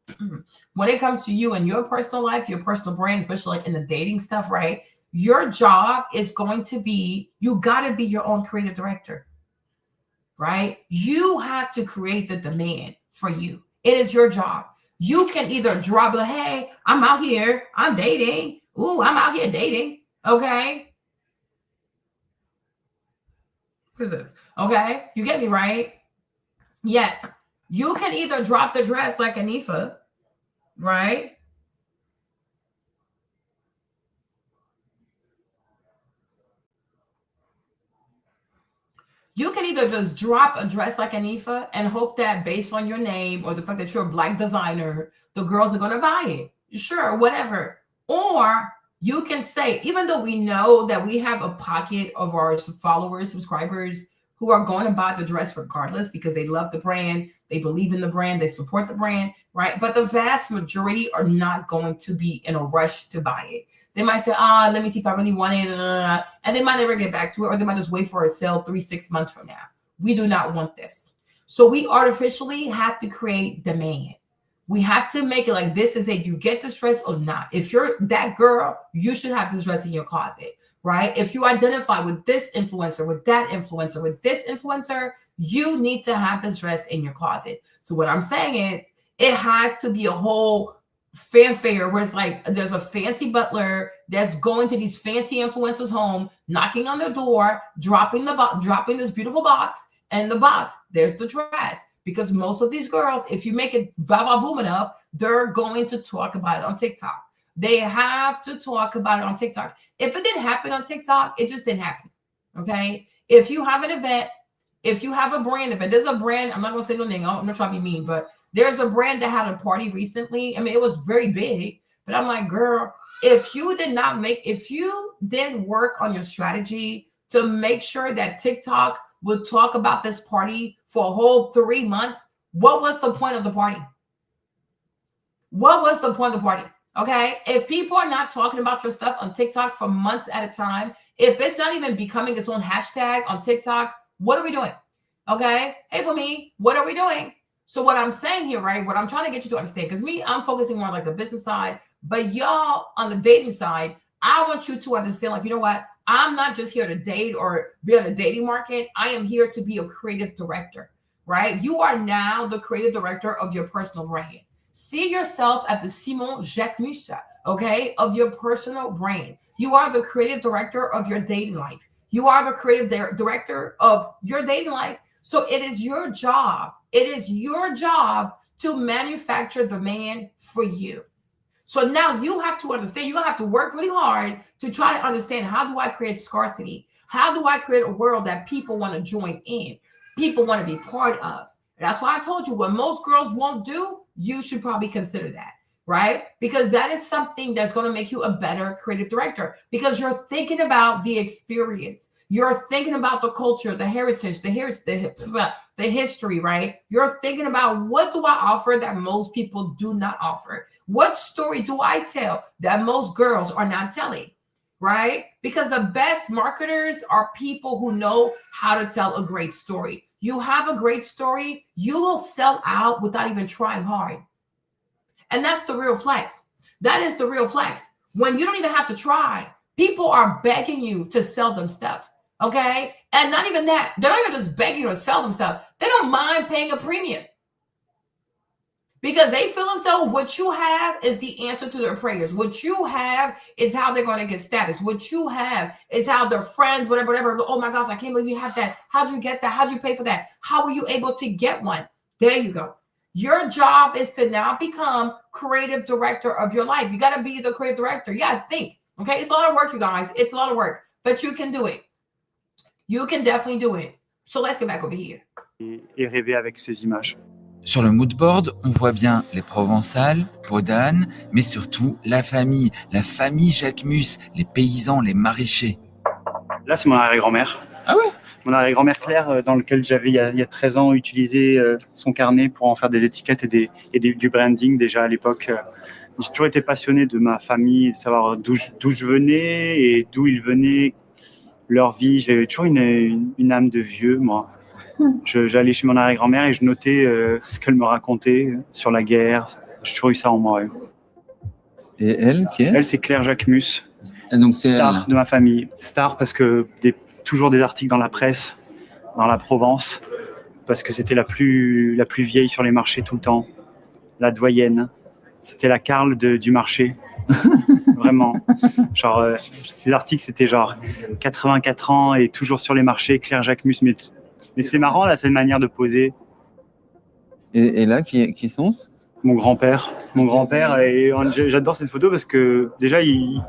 and your personal life, your personal brand, especially like in the dating stuff, right? Your job is going to be, you got to be your own creative director, right? You have to create the demand for you. It is your job. You can either drop like, hey, I'm out here, I'm dating. Ooh, I'm out here dating. Okay. What is this? Okay. You get me, right? Yes. You can either drop the dress like Anifa, right? You can either just drop a dress like Anifa and hope that based on your name or the fact that you're a Black designer, the girls are going to buy it. Sure, whatever. Or you can say, even though we know that we have a pocket of our followers, subscribers who are going to buy the dress regardless because they love the brand, they believe in the brand, they support the brand, right? But the vast majority are not going to be in a rush to buy it. They might say, let me see if I really want it, and they might never get back to it, or they might just wait for a sale 3-6 months from now. We do not want this. So we artificially have to create demand. We have to make it like this is it. You get this dress or not. If you're that girl, you should have this dress in your closet, right? If you identify with this influencer, with that influencer, with this influencer, you need to have this dress in your closet. So what I'm saying is it has to be a whole fanfare where it's like there's a fancy butler that's going to these fancy influencers' home, knocking on their door, dropping this beautiful box, and in the box there's the dress. Because most of these girls, if you make it va-va-voom enough, they're going to talk about it on TikTok. They have to talk about it on TikTok. If it didn't happen on TikTok, it just didn't happen. Okay. If you have an event, if you have a brand event, there's a brand, I'm not going to say no name, I'm not trying to be mean, but there's a brand that had a party recently. I mean, it was very big, but I'm like, girl, if you didn't work on your strategy to make sure that TikTok would talk about this party for a whole 3 months, what was the point of the party? What was the point of the party? Okay. If people are not talking about your stuff on TikTok for months at a time, if it's not even becoming its own hashtag on TikTok, what are we doing? Okay. Hey, for me, what are we doing? So what I'm saying here, right? What I'm trying to get you to understand, because me, I'm focusing more on like the business side, but y'all on the dating side, I want you to understand, like, you know what? I'm not just here to date or be on the dating market. I am here to be a creative director, right? You are now the creative director of your personal brand. See yourself as the Simon Jacquemus, okay, of your personal brand. You are the creative director of your dating life. You are the creative director of your dating life. So it is your job. It is your job to manufacture the man for you. So now you have to understand, you're going to have to work really hard to try to understand, how do I create scarcity? How do I create a world that people want to join in? People want to be part of. That's why I told you what most girls won't do, you should probably consider that, right? Because that is something that's going to make you a better creative director, because you're thinking about the experience. You're thinking about the culture, the heritage, the history, right? You're thinking about, what do I offer that most people do not offer? What story do I tell that most girls are not telling, right? Because the best marketers are people who know how to tell a great story. You have a great story, you will sell out without even trying hard. And that's the real flex. That is the real flex. When you don't even have to try, people are begging you to sell them stuff. Okay. And not even that. They're not even just begging you to sell them stuff. They don't mind paying a premium, because they feel as though what you have is the answer to their prayers. What you have is how they're going to get status. What you have is how their friends, whatever. Oh my gosh, I can't believe you have that. How'd you get that? How'd you pay for that? How were you able to get one? There you go. Your job is to now become creative director of your life. You got to be the creative director. Yeah, think. Okay. It's a lot of work, you guys. It's a lot of work, but you can do it. You can definitely do it. So let's get back over here. Et rêver avec ces images. Sur le mood board, on voit bien les Provençales, Podane, mais surtout la famille Jacquemus, les paysans, les maraîchers. Là, c'est mon arrière-grand-mère. Ah ouais? Mon arrière-grand-mère Claire, dans lequel j'avais, il y a 13 ans, utilisé son carnet pour en faire des étiquettes et du branding déjà à l'époque. J'ai toujours été passionné de ma famille, de savoir d'où je venais et d'où ils venaient, leur vie. J'avais toujours une âme de vieux, moi. J'allais chez mon arrière-grand-mère et je notais ce qu'elle me racontait sur la guerre. J'ai toujours eu ça en moi. Ouais. Et elle, qui est? Elle, c'est Claire Jacquemus, donc c'est star de ma famille. Star parce que toujours des articles dans la presse, dans la Provence, parce que c'était la plus vieille sur les marchés tout le temps, la doyenne. C'était la Carle du marché. Vraiment. Genre, ces articles, c'était genre 84 ans et toujours sur les marchés, Claire Jacquemus. Mais c'est marrant, là, cette manière de poser. Et là, qui sont-ce? Mon grand-père. Et j'adore cette photo parce que déjà, ils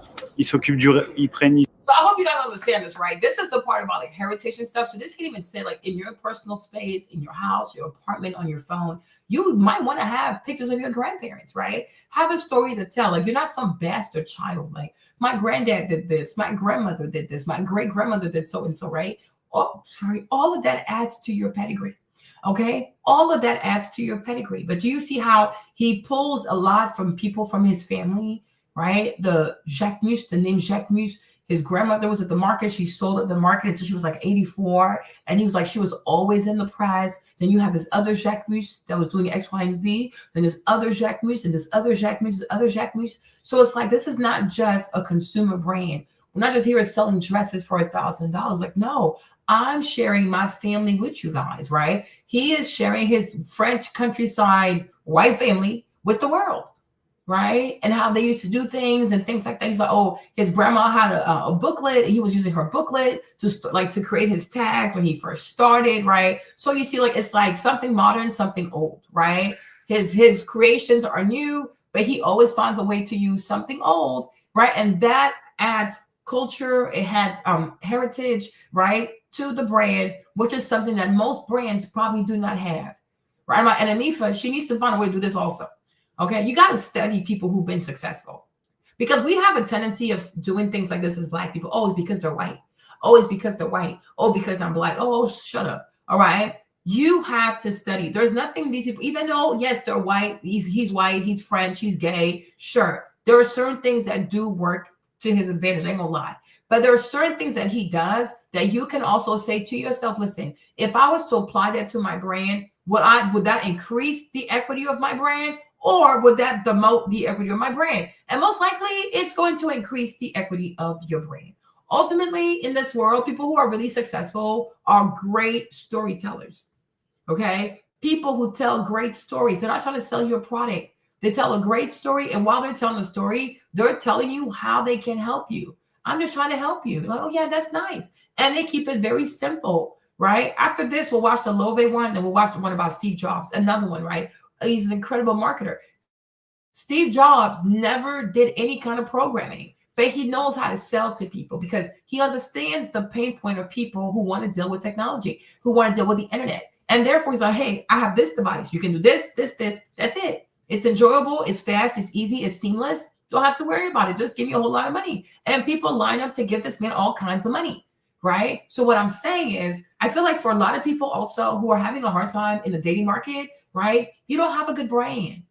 s'occupent ils prennent. I hope you guys understand this, right? This is the part about like heritage and stuff. So this can even say like in your personal space, in your house, your apartment, on your phone, you might want to have pictures of your grandparents, right? Have a story to tell. Like you're not some bastard child. Like my granddad did this, my grandmother did this, my great grandmother did so and so, right? Oh, sorry. All of that adds to your pedigree. Okay. All of that adds to your pedigree. But do you see how he pulls a lot from people from his family, right? The Jacquemus, the name Jacquemus, his grandmother was at the market. She sold at the market until she was like 84. And he was like, she was always in the press. Then you have this other Jacquemus that was doing X, Y, and Z. Then this other Jacquemus and this other Jacquemus, this other Jacquemus. So it's like, this is not just a consumer brand. We're not just here selling dresses for $1,000. Like, no, I'm sharing my family with you guys, right? He is sharing his French countryside white family with the world, right? And how they used to do things and things like that. He's like, oh, his grandma had a booklet. And he was using her booklet to create his tag when he first started, right? So you see, like, it's like something modern, something old, right? His creations are new, but he always finds a way to use something old, right? And that adds culture. It has heritage, right, to the brand, which is something that most brands probably do not have, right? And Anifa, she needs to find a way to do this also. Okay, you got to study people who've been successful, because we have a tendency of doing things like this as Black people. Oh, it's because they're white. Oh, it's because they're white. Oh, because I'm Black. Oh, shut up. All right. You have to study. There's nothing these people, even though, yes, they're white. He's white. He's French. He's gay. Sure. There are certain things that do work to his advantage. I ain't gonna lie. But there are certain things that he does that you can also say to yourself, listen, if I was to apply that to my brand, would that increase the equity of my brand? Or would that demote the equity of my brand? And most likely, it's going to increase the equity of your brand. Ultimately, in this world, people who are really successful are great storytellers, okay? People who tell great stories. They're not trying to sell you a product. They tell a great story, and while they're telling the story, they're telling you how they can help you. I'm just trying to help you. Like, oh, yeah, that's nice. And they keep it very simple, right? After this, we'll watch the Loewe one, and we'll watch the one about Steve Jobs, another one, right? He's an incredible marketer. Steve Jobs never did any kind of programming, but he knows how to sell to people because he understands the pain point of people who want to deal with technology, who want to deal with the internet. And therefore, he's like, hey, I have this device. You can do this, this, this. That's it. It's enjoyable. It's fast. It's easy. It's seamless. Don't have to worry about it. Just give me a whole lot of money. And people line up to give this man all kinds of money, right? So what I'm saying is, I feel like for a lot of people also who are having a hard time in the dating market, right? You don't have a good brand.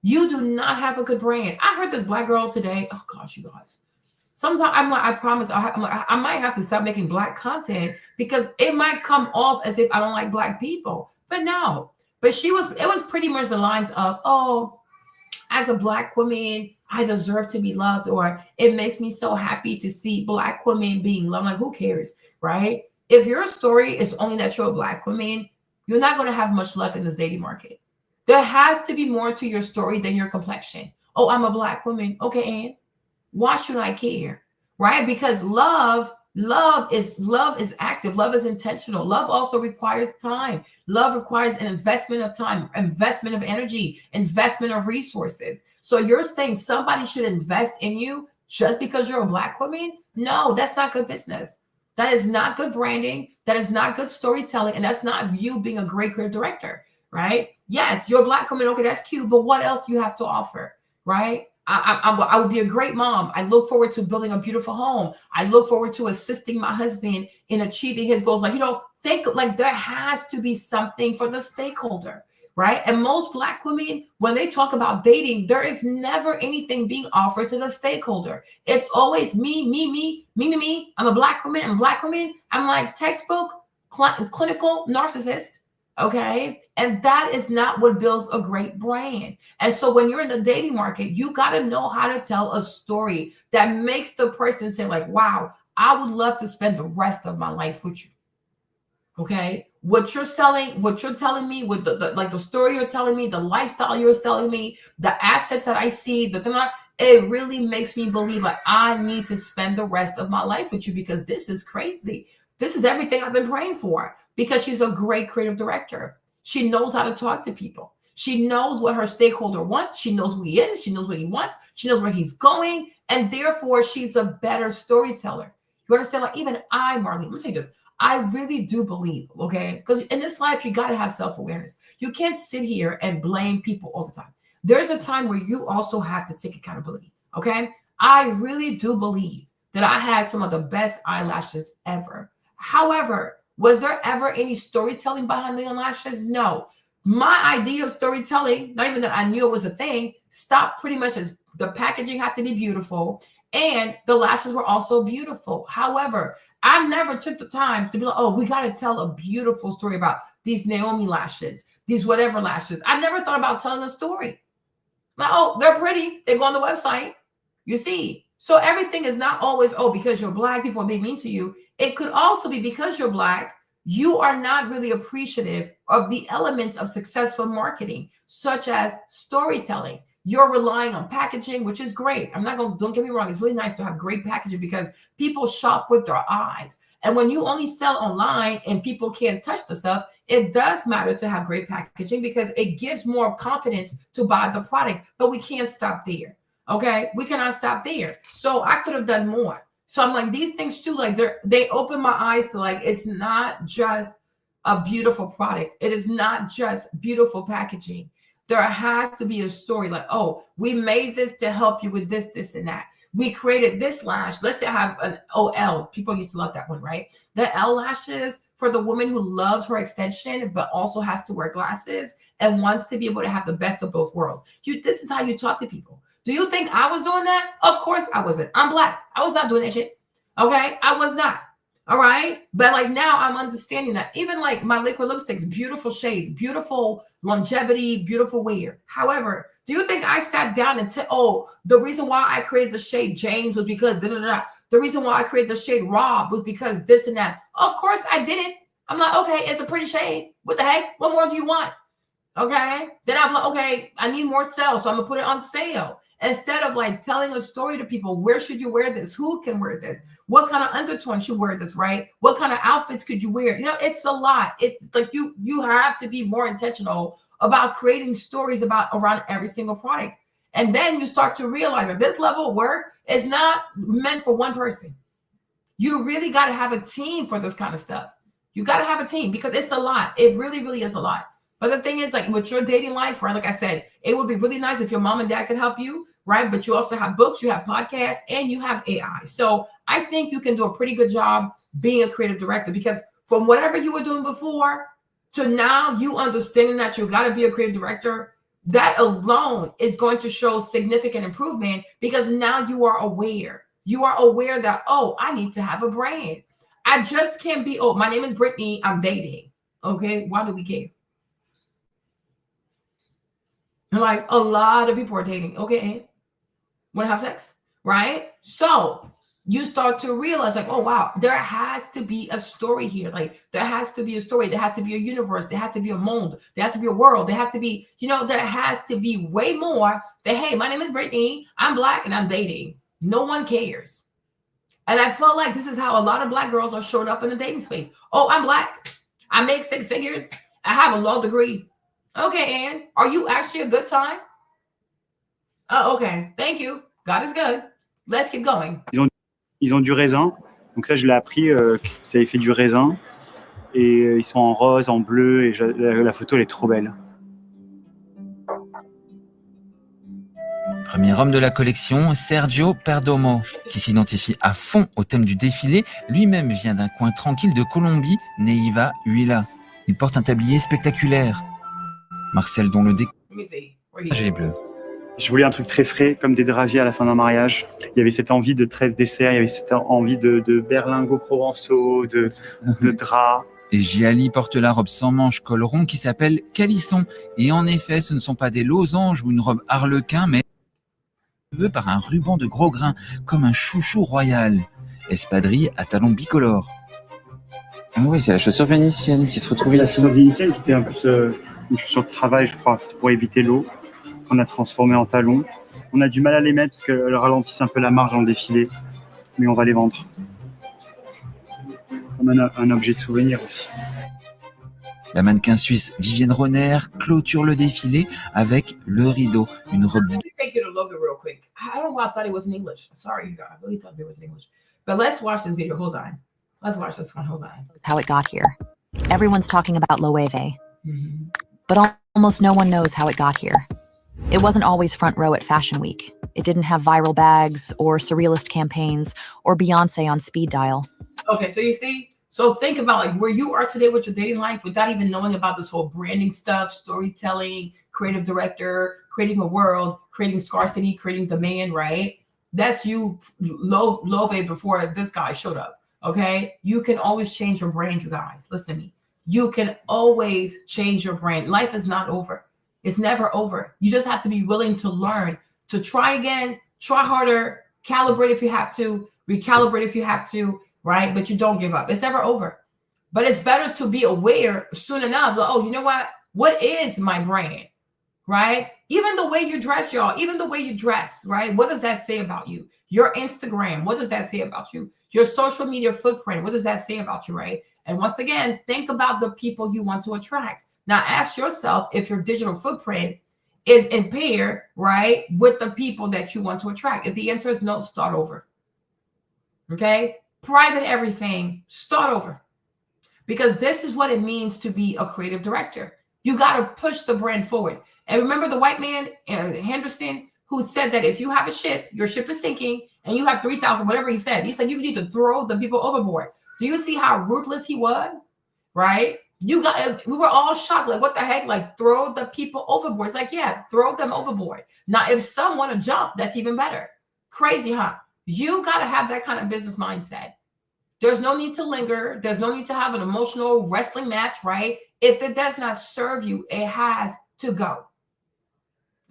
You do not have a good brand. I heard this Black girl today. Oh gosh, you guys. Sometimes I'm like, I promise I might have to stop making Black content because it might come off as if I don't like Black people. But no. But it was pretty much the lines of, oh, as a Black woman, I deserve to be loved, or it makes me so happy to see Black women being loved. Like, who cares, right? If your story is only that you're a Black woman, you're not going to have much luck in this dating market. There has to be more to your story than your complexion. Oh, I'm a Black woman. Okay, and why should I care? Right? Because love is active. Love is intentional. Love also requires time. Love requires an investment of time, investment of energy, investment of resources. So you're saying somebody should invest in you just because you're a Black woman? No, that's not good business. That is not good branding. That is not good storytelling. And that's not you being a great creative director, right? Yes, you're a Black woman. Okay, that's cute. But what else do you have to offer, right? I would be a great mom. I look forward to building a beautiful home. I look forward to assisting my husband in achieving his goals. Like, think like there has to be something for the stakeholder, right? And most Black women, when they talk about dating, there is never anything being offered to the stakeholder. It's always me. I'm a Black woman. I'm like textbook clinical narcissist. Okay. And that is not what builds a great brand. And so when you're in the dating market, you got to know how to tell a story that makes the person say like, wow, I would love to spend the rest of my life with you. Okay. What you're selling, what you're telling me, with the story you're telling me, the lifestyle you're telling me, the assets that I see, it really makes me believe like I need to spend the rest of my life with you because this is crazy. This is everything I've been praying for. Because she's a great creative director. She knows how to talk to people. She knows what her stakeholder wants. She knows who he is. She knows what he wants. She knows where he's going. And therefore, she's a better storyteller. You understand? Like even I, Marlene, let me tell you this. I really do believe, okay? Because in this life, you got to have self-awareness. You can't sit here and blame people all the time. There's a time where you also have to take accountability, okay? I really do believe that I had some of the best eyelashes ever. However, was there ever any storytelling behind the eyelashes? No. My idea of storytelling, not even that I knew it was a thing, stopped pretty much as the packaging had to be beautiful and the lashes were also beautiful. However, I never took the time to be like, oh, we got to tell a beautiful story about these Naomi lashes, these whatever lashes. I never thought about telling a story. Like, oh, they're pretty. They go on the website. You see. So everything is not always, oh, because you're Black, people are being mean to you. It could also be because you're Black, you are not really appreciative of the elements of successful marketing, such as storytelling. You're relying on packaging, which is great. Don't get me wrong. It's really nice to have great packaging because people shop with their eyes. And when you only sell online and people can't touch the stuff, it does matter to have great packaging because it gives more confidence to buy the product, but we can't stop there. Okay. We cannot stop there. So I could have done more. So I'm like, these things too, like they open my eyes to like, it's not just a beautiful product. It is not just beautiful packaging. There has to be a story like, oh, we made this to help you with this, this, and that. We created this lash. Let's say I have an OL. People used to love that one, right? The L lashes for the woman who loves her extension, but also has to wear glasses and wants to be able to have the best of both worlds. This is how you talk to people. Do you think I was doing that? Of course I wasn't. I'm Black. I was not doing that shit. Okay? I was not. All right? But like now I'm understanding that even like my liquid lipsticks, beautiful shade, beautiful longevity, beautiful wear. However, do you think I sat down and the reason why I created the shade James was because the reason why I created the shade Rob was because this and that. Of course I didn't. I'm like, okay, it's a pretty shade. What the heck? What more do you want? Okay. Then I'm like, okay, I need more sales. So I'm gonna put it on sale. Instead of like telling a story to people, where should you wear this? Who can wear this? What kind of undertone should wear this, right? What kind of outfits could you wear? You know, it's a lot. It's like you have to be more intentional about creating stories around every single product. And then you start to realize that this level of work is not meant for one person. You really got to have a team for this kind of stuff. You got to have a team because it's a lot. It really, really is a lot. But the thing is, like with your dating life, right? Like I said, it would be really nice if your mom and dad could help you, right? But you also have books, you have podcasts, and you have AI. So I think you can do a pretty good job being a creative director because from whatever you were doing before to now you understanding that you got to be a creative director, that alone is going to show significant improvement because now you are aware. You are aware that, oh, I need to have a brand. I just can't be, oh, my name is Brittany, I'm dating. Okay, why do we care? Like a lot of people are dating. Okay. Want to have sex, right? So you start to realize like, oh, wow, there has to be a story here. Like there has to be a story. There has to be a universe. There has to be a monde. There has to be a world. There has to be, there has to be way more that, hey, my name is Brittany. I'm Black and I'm dating. No one cares. And I feel like this is how a lot of Black girls are showing up in the dating space. Oh, I'm Black. I make 6 figures. I have a law degree. Okay, Anne, are you actually a good time? Oh, okay. Thank you. God is good. Let's keep going. Ils ont du raisin. Donc ça, je l'ai appris qu'ils avaient fait du raisin. Et ils sont en rose, en bleu. Et la photo, elle est trop belle. Premier homme de la collection, Sergio Perdomo, qui s'identifie à fond au thème du défilé. Lui-même vient d'un coin tranquille de Colombie, Neiva, Huila. Il porte un tablier spectaculaire. Marcel, dont le décollage est bleu. Je voulais un truc très frais, comme des dragées à la fin d'un mariage. Il y avait cette envie de 13 desserts, il y avait cette envie de berlingots provençaux, de draps. Et Giali porte la robe sans manches col rond qui s'appelle calisson. Et en effet, ce ne sont pas des losanges ou une robe harlequin, mais par un ruban de gros grains, comme un chouchou royal. Espadrille à talons bicolores. Ah oui, c'est la chaussure vénitienne qui se retrouve ici. La chaussure vénitienne qui était un peu une chaussure de travail, je crois, c'était pour éviter l'eau. On a transformé en talons. On a du mal à les mettre parce qu'elles ralentissent un peu la marge en défilé, mais on va les vendre. Comme un objet de souvenir aussi. La mannequin suisse Vivienne Ronner clôture le défilé avec le rideau, une robe. Let me take you to love it real quick. I don't know why I thought it was in English. Sorry, you guys. I really thought it was in English. But let's watch this video. Hold on. Let's watch this one. Hold on. How it got here. Everyone's talking about Loewe, Mhm. but almost no one knows how it got here. It wasn't always front row at Fashion Week. It didn't have viral bags or surrealist campaigns or Beyonce on speed dial. Okay, so you see, so think about like where you are today with your dating life without even knowing about this whole branding stuff, storytelling, creative director, creating a world, creating scarcity, creating demand, right? That's you, Loewe, before this guy showed up. Okay, you can always change your brand, you guys. Listen to me. You can always change your brand. Life is not over. It's never over. You just have to be willing to learn, to try again, try harder, calibrate if you have to, recalibrate if you have to, right? But you don't give up. It's never over. But it's better to be aware soon enough. Like, oh, you know what? What is my brand, right? Even the way you dress, y'all, even the way you dress, right? What does that say about you? Your Instagram, what does that say about you? Your social media footprint, what does that say about you, right? And once again, think about the people you want to attract. Now ask yourself if your digital footprint is in pair, right, with the people that you want to attract. If the answer is no, start over. Okay? Private everything, start over. Because this is what it means to be a creative director. You got to push the brand forward. And remember the white man, Henderson, who said that if you have a ship, your ship is sinking, and you have 3,000, whatever he said you need to throw the people overboard. Do you see how ruthless he was? Right? We were all shocked. Like, what the heck? Like, throw the people overboard. It's like, yeah, throw them overboard. Now, if some want to jump, that's even better. Crazy, huh? You got to have that kind of business mindset. There's no need to linger. There's no need to have an emotional wrestling match, right? If it does not serve you, it has to go.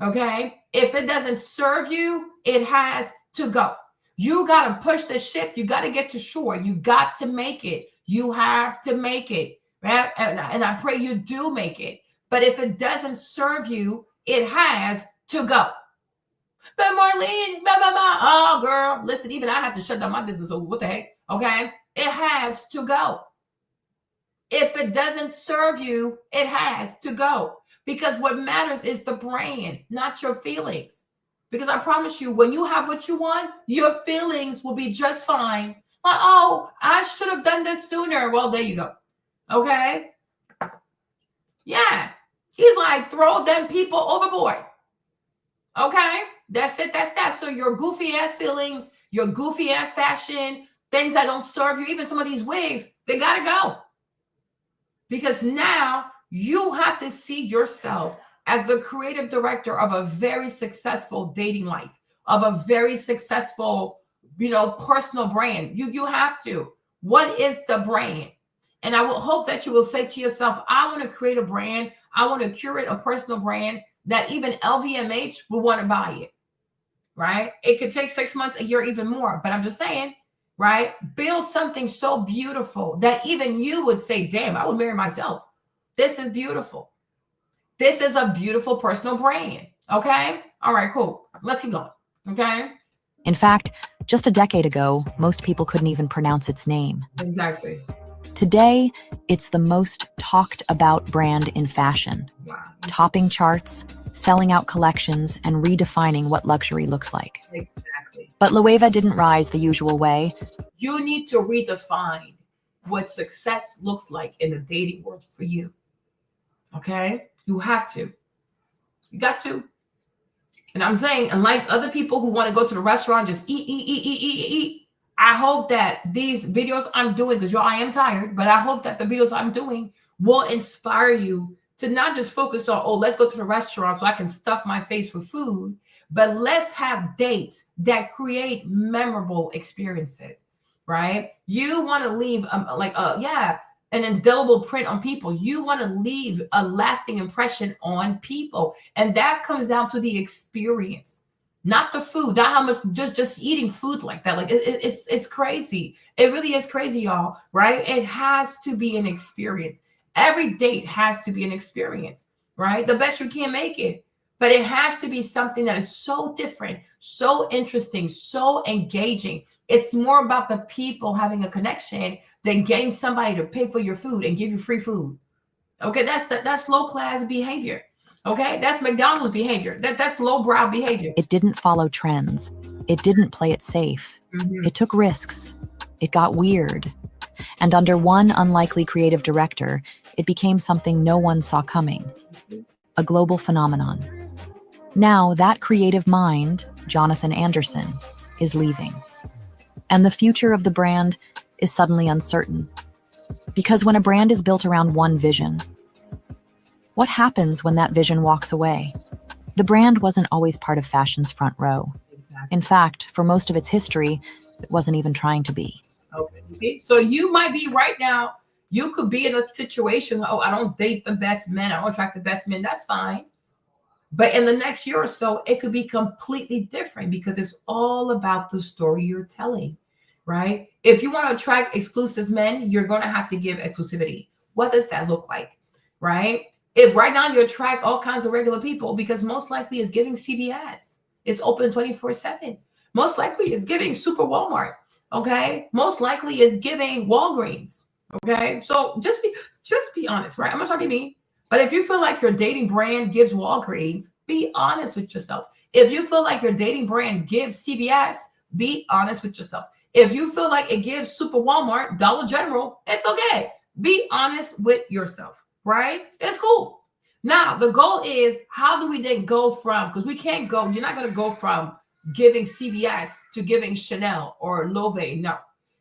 Okay? If it doesn't serve you, it has to go. You got to push the ship. You got to get to shore. You got to make it. You have to make it. Right? And I pray you do make it. But if it doesn't serve you, it has to go. But Marlene, blah, blah, blah. Oh, girl, listen, even I have to shut down my business. So what the heck? Okay? It has to go. If it doesn't serve you, it has to go. Because what matters is the brand, not your feelings. Because I promise you, when you have what you want, your feelings will be just fine. Like, oh, I should have done this sooner. Well, there you go. Okay? Yeah. He's like, throw them people overboard. Okay? That's it. That's that. So your goofy ass feelings, your goofy ass fashion, things that don't serve you, even some of these wigs, they got to go. Because now you have to see yourself as the creative director of a very successful dating life, of a very successful, personal brand. You have to. What is the brand? And I will hope that you will say to yourself, I want to create a brand. I want to curate a personal brand that even LVMH will want to buy it, right? It could take 6 months, a year, even more. But I'm just saying, right? Build something so beautiful that even you would say, damn, I would marry myself. This is beautiful. This is a beautiful personal brand. Okay? All right, cool. Let's keep going. Okay? In fact, just a decade ago, most people couldn't even pronounce its name. Exactly. Today, it's the most talked about brand in fashion, topping charts, selling out collections, and redefining what luxury looks like. Exactly. But Loewe didn't rise the usual way. You need to redefine what success looks like in the dating world for you. Okay? You have to. You got to. And I'm saying, unlike other people who want to go to the restaurant, just eat. I hope that these videos I'm doing, because I am tired, but I hope that the videos I'm doing will inspire you to not just focus on, oh, let's go to the restaurant so I can stuff my face with food, but let's have dates that create memorable experiences, right? You want to leave an indelible print on people. You want to leave a lasting impression on people. And that comes down to the experience. Not the food, not how much, just eating food like that. Like it's crazy. It really is crazy, y'all, right? It has to be an experience. Every date has to be an experience, right? The best you can make it. But it has to be something that is so different, so interesting, so engaging. It's more about the people having a connection than getting somebody to pay for your food and give you free food. Okay, that's low class behavior. Okay, that's McDonald's behavior. That's lowbrow behavior. It didn't follow trends. It didn't play it safe. It took risks. It got weird. And under one unlikely creative director, it became something no one saw coming. A global phenomenon. Now, that creative mind, Jonathan Anderson, is leaving. And the future of the brand is suddenly uncertain. Because when a brand is built around one vision, what happens when that vision walks away? The brand wasn't always part of fashion's front row. In fact, for most of its history, it wasn't even trying to be. Okay. So you might be right now, you could be in a situation, oh, I don't date the best men, I don't attract the best men, that's fine. But in the next year or so, it could be completely different because it's all about the story you're telling, right? If you want to attract exclusive men, you're going to have to give exclusivity. What does that look like, right? If right now you attract all kinds of regular people, because most likely it's giving CVS. It's open 24/7. Most likely it's giving Super Walmart, okay? Most likely it's giving Walgreens, okay? So just be honest, right? I'm not trying to be mean. But if you feel like your dating brand gives Walgreens, be honest with yourself. If you feel like your dating brand gives CVS, be honest with yourself. If you feel like it gives Super Walmart, Dollar General, it's okay. Be honest with yourself, right? It's cool. Now, the goal is, how do we then go from, because we can't go, you're not going to go from giving CVS to giving Chanel or Loewe. No.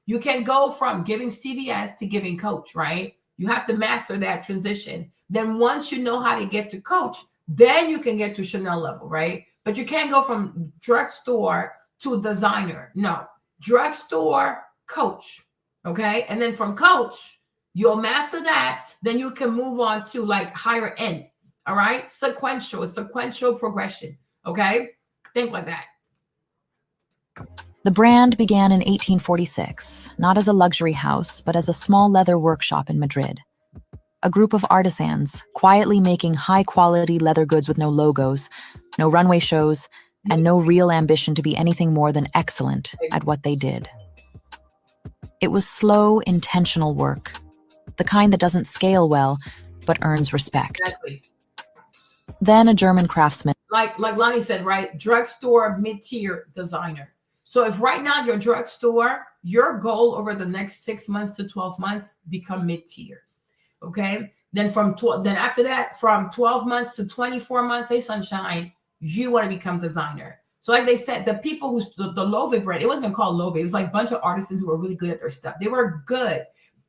You can go from giving CVS to giving Coach, right? You have to master that transition. Then once you know how to get to Coach, then you can get to Chanel level, right? But you can't go from drugstore to designer. No, drugstore, Coach, okay? And then from Coach, you'll master that. Then you can move on to like higher end, all right? Sequential progression, okay? Think like that. The brand began in 1846, not as a luxury house, but as a small leather workshop in Madrid. A group of artisans quietly making high-quality leather goods with no logos, no runway shows, and no real ambition to be anything more than excellent at what they did. It was slow, intentional work, the kind that doesn't scale well, but earns respect. Exactly. Then a German craftsman. Like Lonnie said, right? Drugstore, mid-tier designer. So if right now your drugstore, your goal over the next 6 months to 12 months, become mid-tier. Okay. Then then after that, from 12 months to 24 months, hey sunshine, you want to become designer. So like they said, the people who the Loewe brand, it wasn't even called Loewe. It was like a bunch of artisans who were really good at their stuff. They were good,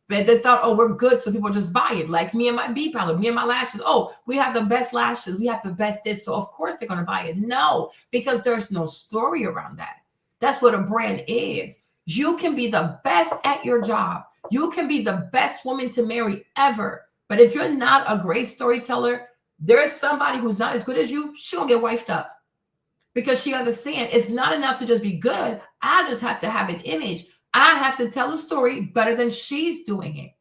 but they thought, oh, we're good, so people just buy it. Like me and my bee powder, me and my lashes. Oh, we have the best lashes. We have the best this. So of course they're going to buy it. No, because there's no story around that. That's what a brand is. You can be the best at your job. You can be the best woman to marry ever. But if you're not a great storyteller, there's somebody who's not as good as you, she won't get wifed up. Because she understands it's not enough to just be good. I just have to have an image. I have to tell a story better than she's doing it.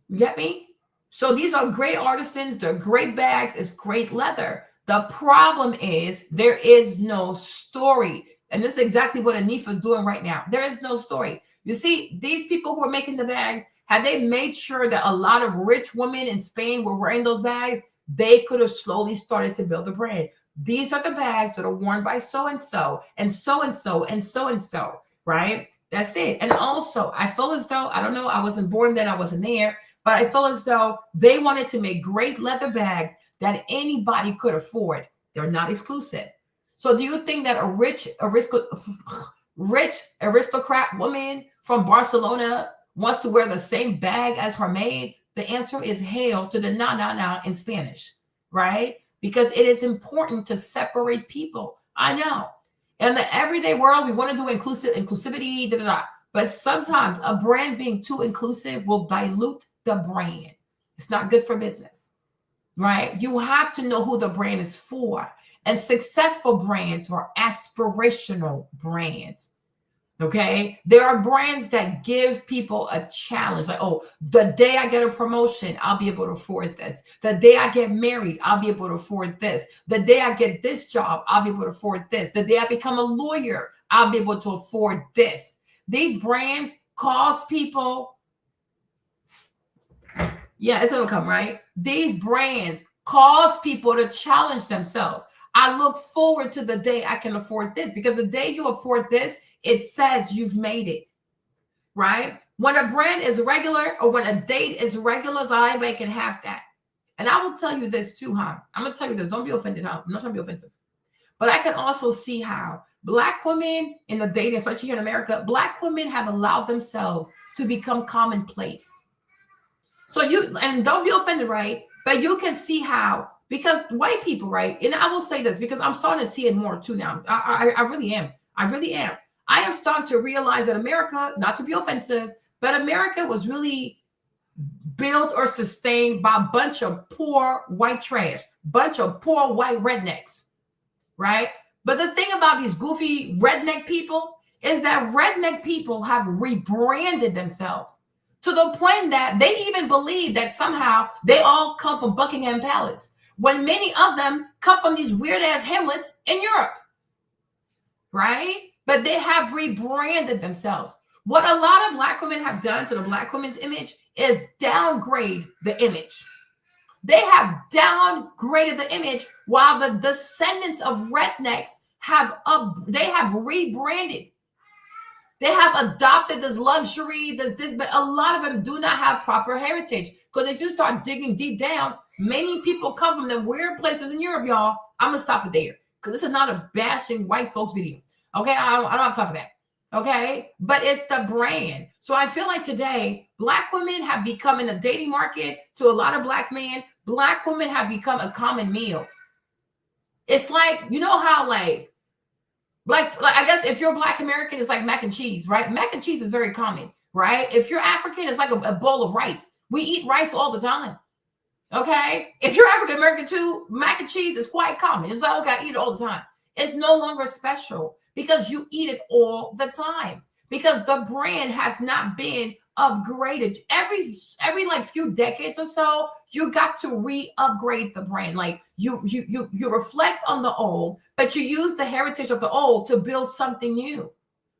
You get me? So these are great artisans. They're great bags. It's great leather. The problem is there is no story. And this is exactly what Anifa is doing right now. There is no story. You see, these people who are making the bags, had they made sure that a lot of rich women in Spain were wearing those bags, they could have slowly started to build a brand. These are the bags that are worn by so-and-so and so-and-so and so-and-so, right? That's it. And also, I feel as though, I don't know, I wasn't born then, I wasn't there, but I feel as though they wanted to make great leather bags that anybody could afford. They're not exclusive. So do you think that a rich aristocrat woman from Barcelona wants to wear the same bag as her maids? The answer is hail to the na in Spanish, right? Because it is important to separate people. I know. In the everyday world, we want to do inclusivity, but sometimes a brand being too inclusive will dilute the brand. It's not good for business, right? You have to know who the brand is for. And successful brands are aspirational brands. Okay. There are brands that give people a challenge. Like, oh, the day I get a promotion, I'll be able to afford this. The day I get married, I'll be able to afford this. The day I get this job, I'll be able to afford this. The day I become a lawyer, I'll be able to afford this. These brands cause people. Yeah, it's going to come, right? These brands cause people to challenge themselves. I look forward to the day I can afford this, because the day you afford this it says you've made it, right? When a brand is regular or when a date is regular, so anybody can have that. And I will tell you this too, huh? I'm going to tell you this. Don't be offended, huh? I'm not trying to be offensive. But I can also see how Black women in the dating, especially here in America, Black women have allowed themselves to become commonplace. So and don't be offended, right? But you can see how, because white people, right? And I will say this because I'm starting to see it more too now. I really am. I really am. I am starting to realize that America, not to be offensive, but America was really built or sustained by a bunch of poor white trash, bunch of poor white rednecks, right? But the thing about these goofy redneck people is that redneck people have rebranded themselves to the point that they even believe that somehow they all come from Buckingham Palace, when many of them come from these weird-ass hamlets in Europe, right? But they have rebranded themselves. What a lot of Black women have done to the Black women's image is downgrade the image. They have downgraded the image while the descendants of rednecks have rebranded. They have adopted this luxury, but a lot of them do not have proper heritage. Because if you start digging deep down, many people come from the weird places in Europe, y'all. I'm going to stop it there. Because this is not a bashing white folks video. Okay? I don't have time for that. Okay? But it's the brand. So I feel like today, Black women have become in the dating market to a lot of Black men. Black women have become a common meal. It's like, you know how like I guess if you're Black American, it's like mac and cheese, right? Mac and cheese is very common, right? If you're African, it's like a bowl of rice. We eat rice all the time. Okay? If you're African American too, mac and cheese is quite common. It's like, okay, I eat it all the time. It's no longer special because you eat it all the time. Because the brand has not been upgraded. Every like few decades or so, you got to re-upgrade the brand. Like you reflect on the old, but you use the heritage of the old to build something new,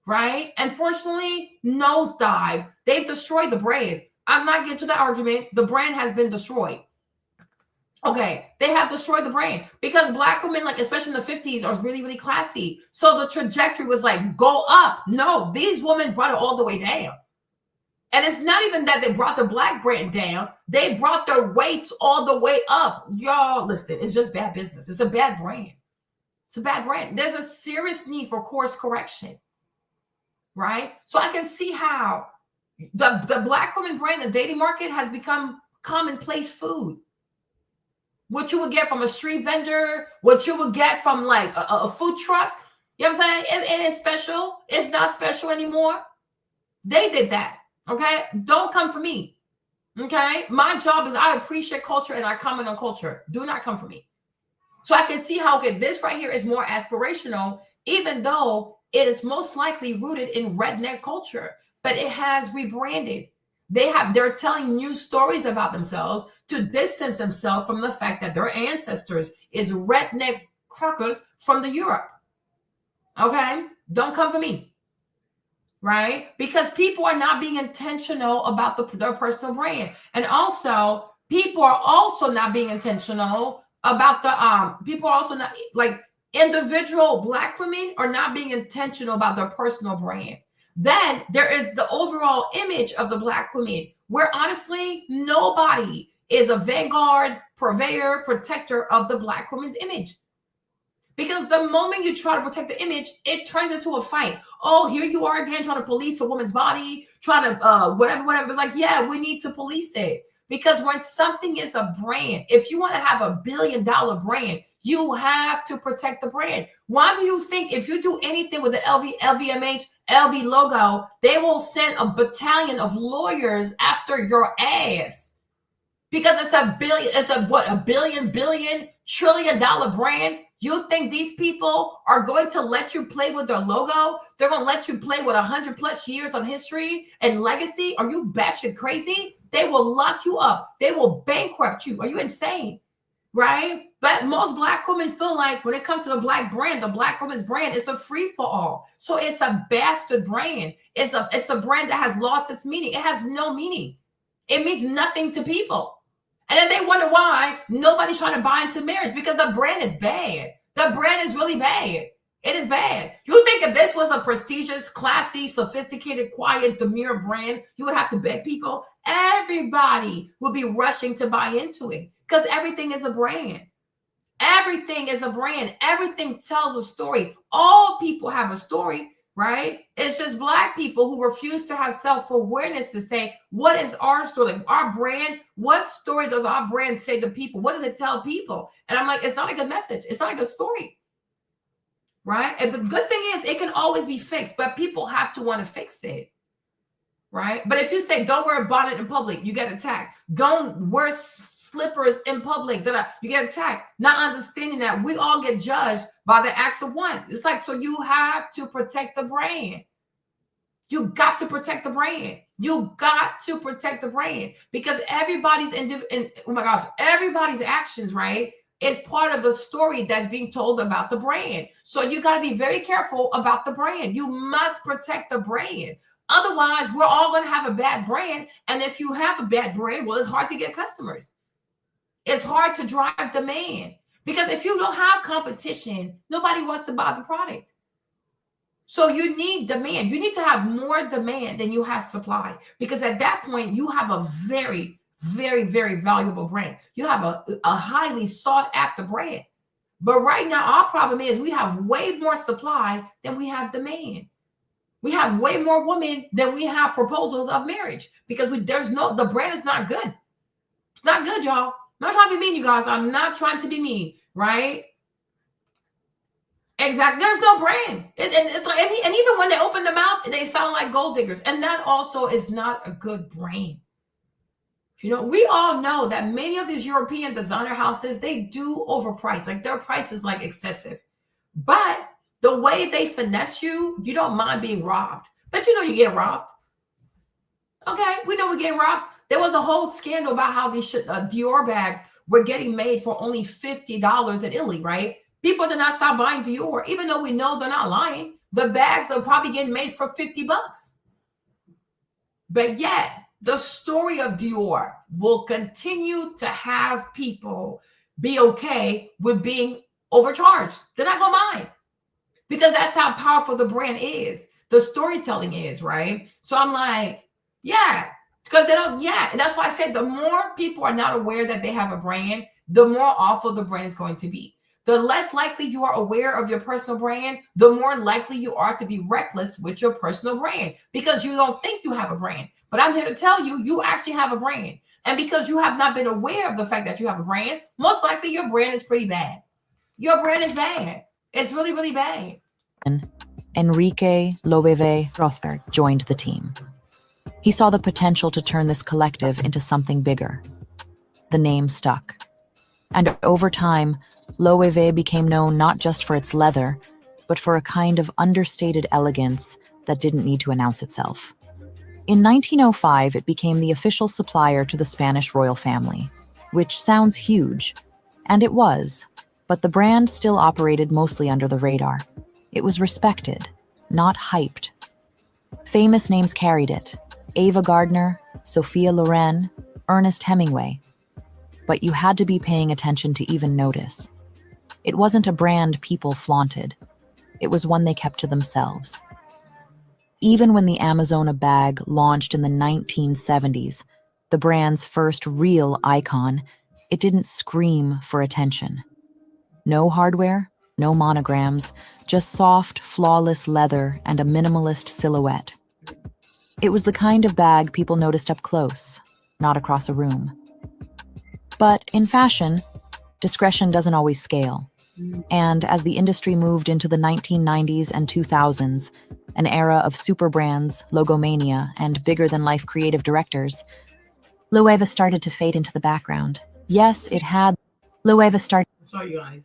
right? Unfortunately, nosedive. They've destroyed the brand. I'm not getting to the argument. The brand has been destroyed. Okay, they have destroyed the brand because Black women, like especially in the 50s, are really, really classy. So the trajectory was like, go up. No, these women brought it all the way down. And it's not even that they brought the Black brand down. They brought their weights all the way up. Y'all, listen, it's just bad business. It's a bad brand. It's a bad brand. There's a serious need for course correction, right? So I can see how the Black woman brand, the dating market has become commonplace food. What you would get from a street vendor, what you would get from like a food truck. You know what I'm saying? It is special. It's not special anymore. They did that. Okay? Don't come for me. Okay? My job is I appreciate culture and I comment on culture. Do not come for me. So I can see how, okay, this right here is more aspirational, even though it is most likely rooted in redneck culture, but it has rebranded. They're telling new stories about themselves to distance themselves from the fact that their ancestors is redneck crackers from the Europe. Okay? Don't come for me. Right? Because people are not being intentional about their personal brand. And also, people are also not being intentional about people are also not, like, individual Black women are not being intentional about their personal brand. Then there is the overall image of the Black women, where honestly, nobody is a vanguard, purveyor, protector of the Black woman's image. Because the moment you try to protect the image, it turns into a fight. Oh, here you are again trying to police a woman's body, trying to whatever. Like, yeah, we need to police it. Because when something is a brand, if you want to have $1 billion brand, you have to protect the brand. Why do you think if you do anything with the LVMH, LV logo, they will send a battalion of lawyers after your ass? Because it's a billion, trillion dollar brand. You think these people are going to let you play with their logo? They're going to let you play with 100+ years of history and legacy? Are you batshit crazy? They will lock you up. They will bankrupt you. Are you insane? Right? But most Black women feel like when it comes to the Black brand, the Black woman's brand, it's a free-for-all. So it's a bastard brand. It's a brand that has lost its meaning. It has no meaning. It means nothing to people. And then they wonder why nobody's trying to buy into marriage, because the brand is bad. The brand is really bad. It is bad. You think if this was a prestigious, classy, sophisticated, quiet, demure brand, you would have to beg people? Everybody would be rushing to buy into it because everything is a brand. Everything is a brand. Everything tells a story. All people have a story, right? It's just Black people who refuse to have self-awareness to say, what is our story? Like our brand, what story does our brand say to people? What does it tell people? And I'm like, it's not a good message. It's not a good story. Right? And the good thing is it can always be fixed, but people have to want to fix it. Right? But if you say, don't wear a bonnet in public, you get attacked. Don't wear slippers in public, you get attacked. Not understanding that we all get judged by the acts of one. It's like, so you have to protect the brand. You got to protect the brand. You got to protect the brand because everybody's everybody's actions, right, is part of the story that's being told about the brand. So you got to be very careful about the brand. You must protect the brand. Otherwise, we're all going to have a bad brand. And if you have a bad brand, well, it's hard to get customers. It's hard to drive demand because if you don't have competition, nobody wants to buy the product. So you need demand. You need to have more demand than you have supply because at that point, you have a very, very, very valuable brand. You have a highly sought after brand. But right now, our problem is we have way more supply than we have demand. We have way more women than we have proposals of marriage because the brand is not good. It's not good, y'all. I'm not trying to be mean, you guys. I'm not trying to be mean, right? Exactly. There's no brand. And even when they open their mouth, they sound like gold diggers. And that also is not a good brand. You know, we all know that many of these European designer houses, they do overprice. Like their price is like excessive. But the way they finesse you, you don't mind being robbed. But you know you get robbed. Okay, we know we get robbed. There was a whole scandal about how these Dior bags were getting made for only $50 in Italy, right? People did not stop buying Dior, even though we know they're not lying. The bags are probably getting made for $50. But yet, the story of Dior will continue to have people be okay with being overcharged. They're not going to mind because that's how powerful the brand is. The storytelling is, right? So I'm like, yeah, because they don't, yeah. And that's why I said the more people are not aware that they have a brand, the more awful the brand is going to be. The less likely you are aware of your personal brand, the more likely you are to be reckless with your personal brand because you don't think you have a brand. But I'm here to tell you, you actually have a brand. And because you have not been aware of the fact that you have a brand, most likely your brand is pretty bad. Your brand is bad. It's really, really bad. Enrique Loewe Rosberg joined the team. He saw the potential to turn this collective into something bigger. The name stuck. And over time, Loewe became known not just for its leather, but for a kind of understated elegance that didn't need to announce itself. In 1905, it became the official supplier to the Spanish royal family, which sounds huge, and it was, but the brand still operated mostly under the radar. It was respected, not hyped. Famous names carried it: Ava Gardner, Sophia Loren, Ernest Hemingway. But you had to be paying attention to even notice. It wasn't a brand people flaunted. It was one they kept to themselves. Even when the Amazona bag launched in the 1970s, the brand's first real icon, it didn't scream for attention. No hardware, no monograms, just soft, flawless leather and a minimalist silhouette. It was the kind of bag people noticed up close, not across a room. But in fashion, discretion doesn't always scale. And as the industry moved into the 1990s and 2000s, an era of super brands, logomania, and bigger-than-life creative directors, Loewe started to fade into the background. Yes, it had Loewe started Sorry, you guys.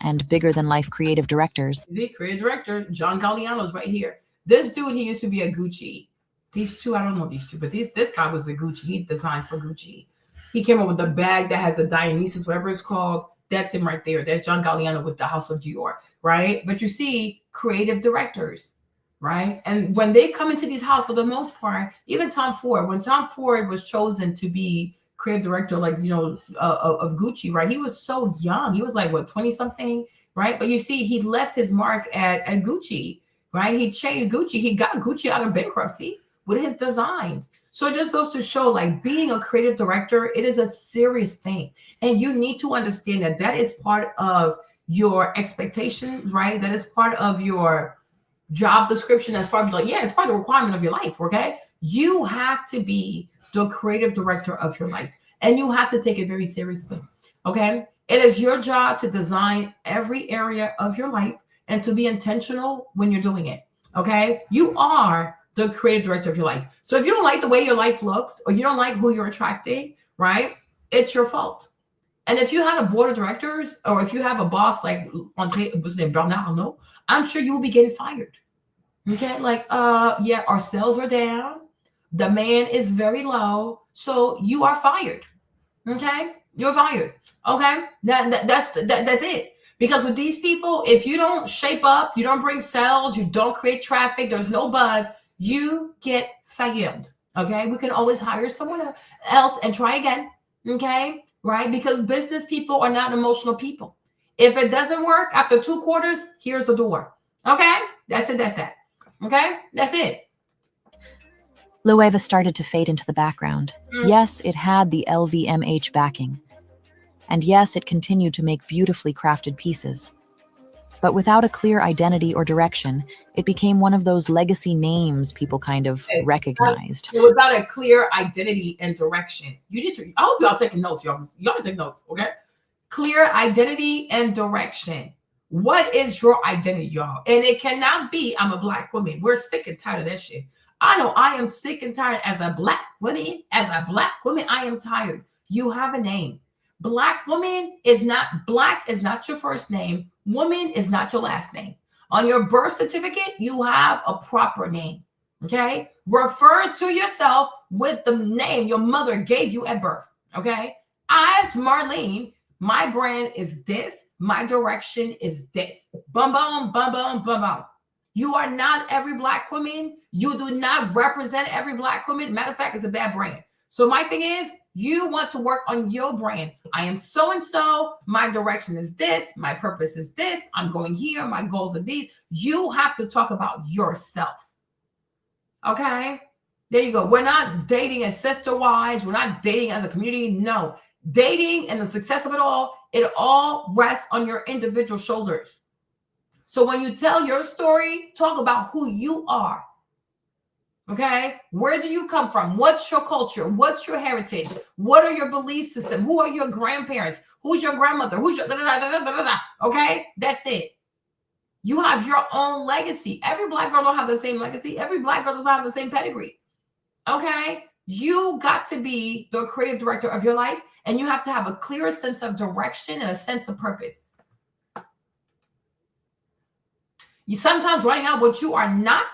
and bigger-than-life creative directors. The creative director, John Galliano's right here. This dude, he used to be a Gucci. These two, I don't know these two, but this guy was a Gucci. He designed for Gucci. He came up with the bag that has the Dionysus, whatever it's called. That's him right there. That's John Galliano with the House of Dior, right? But you see creative directors, right? And when they come into these houses, for the most part, even Tom Ford, when Tom Ford was chosen to be creative director, like, of Gucci, right? He was so young. He was like, what, 20 something? right? But you see, he left his mark at Gucci, right? He changed Gucci. He got Gucci out of bankruptcy with his designs. So it just goes to show, like, being a creative director, it is a serious thing. And you need to understand that that is part of your expectation, right? That is part of your job description. That's part of, like, yeah, it's part of the requirement of your life, okay? You have to be the creative director of your life. And you have to take it very seriously, okay? It is your job to design every area of your life and to be intentional when you're doing it, okay? You are the creative director of your life. So if you don't like the way your life looks, or you don't like who you're attracting, right? It's your fault. And if you had a board of directors, or if you have a boss like what's his name, Bernard Arnault, I'm sure you will be getting fired. Okay, like, yeah, our sales are down, demand is very low, so you are fired. Okay, you're fired. Okay, that's it. Because with these people, if you don't shape up, you don't bring sales, you don't create traffic, there's no buzz, you get fired. Okay, we can always hire someone else and try again. Okay, right? Because business people are not emotional people. If it doesn't work after 2 quarters, here's the door. Okay, that's it. That's that. Okay, that's it. Loewe started to fade into the background. Yes, it had the LVMH backing. And yes, it continued to make beautifully crafted pieces. But without a clear identity or direction, it became one of those legacy names people kind of recognized. Without a clear identity and direction. You need to, I hope y'all taking notes, y'all. Y'all take notes, okay? Clear identity and direction. What is your identity, y'all? And it cannot be, I'm a Black woman. We're sick and tired of that shit. I know I am sick and tired as a Black woman. As a Black woman, I am tired. You have a name. Black woman is not, Black is not your first name. Woman is not your last name. On your birth certificate, you have a proper name, okay? Refer to yourself with the name your mother gave you at birth, okay? As Marlene, my brand is this. My direction is this. Bum, bum, bum, bum, bum, bum. You are not every Black woman. You do not represent every Black woman. Matter of fact, it's a bad brand. So my thing is, you want to work on your brand. I am so-and-so. My direction is this. My purpose is this. I'm going here. My goals are these. You have to talk about yourself. Okay? There you go. We're not dating as sister-wise. We're not dating as a community. No. Dating and the success of it all rests on your individual shoulders. So when you tell your story, talk about who you are. Okay, where do you come from? What's your culture? What's your heritage? What are your belief system? Who are your grandparents? Who's your grandmother? Who's your okay? That's it. You have your own legacy. Every Black girl don't have the same legacy. Every Black girl doesn't have the same pedigree. Okay, you got to be the creative director of your life, and you have to have a clear sense of direction and a sense of purpose. You sometimes writing out what you are not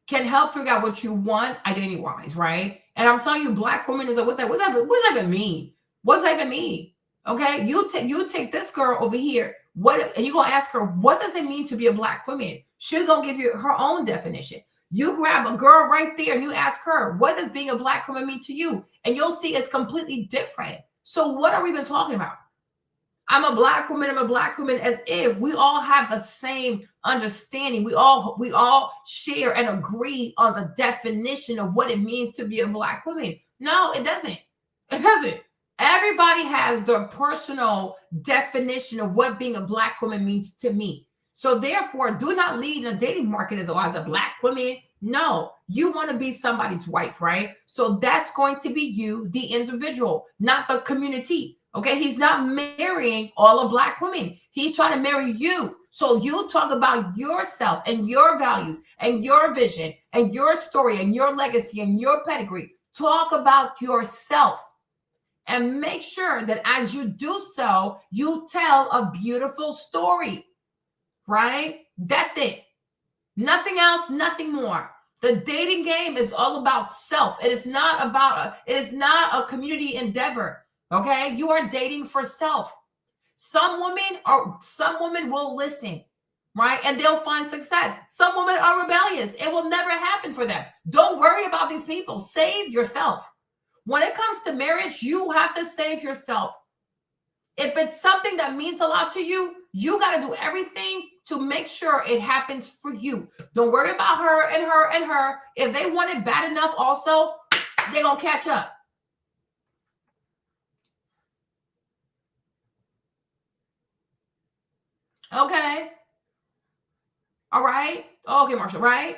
can help figure out what you want identity-wise, right? And I'm telling you, Black woman is like, what does that even mean? What does that even mean? Okay, you take this girl over here, and you're gonna ask her, what does it mean to be a Black woman? She's gonna give you her own definition. You grab a girl right there and you ask her, what does being a Black woman mean to you? And you'll see it's completely different. So what are we even talking about? I'm a Black woman, as if we all have the same understanding. We all share and agree on the definition of what it means to be a Black woman. No, it doesn't. It doesn't. Everybody has their personal definition of what being a Black woman means to me. So therefore, do not lead in a dating market as a Black woman. No, you want to be somebody's wife, right? So that's going to be you, the individual, not the community. Okay, he's not marrying all of Black women. He's trying to marry you. So you talk about yourself and your values and your vision and your story and your legacy and your pedigree. Talk about yourself and make sure that as you do so, you tell a beautiful story, right? That's it. Nothing else, nothing more. The dating game is all about self. It is not a community endeavor. Okay, you are dating for self. Some women will listen, right? And they'll find success. Some women are rebellious. It will never happen for them. Don't worry about these people. Save yourself. When it comes to marriage, you have to save yourself. If it's something that means a lot to you, you got to do everything to make sure it happens for you. Don't worry about her and her and her. If they want it bad enough also, they're going to catch up. Okay. All right. Okay, Marshall, right?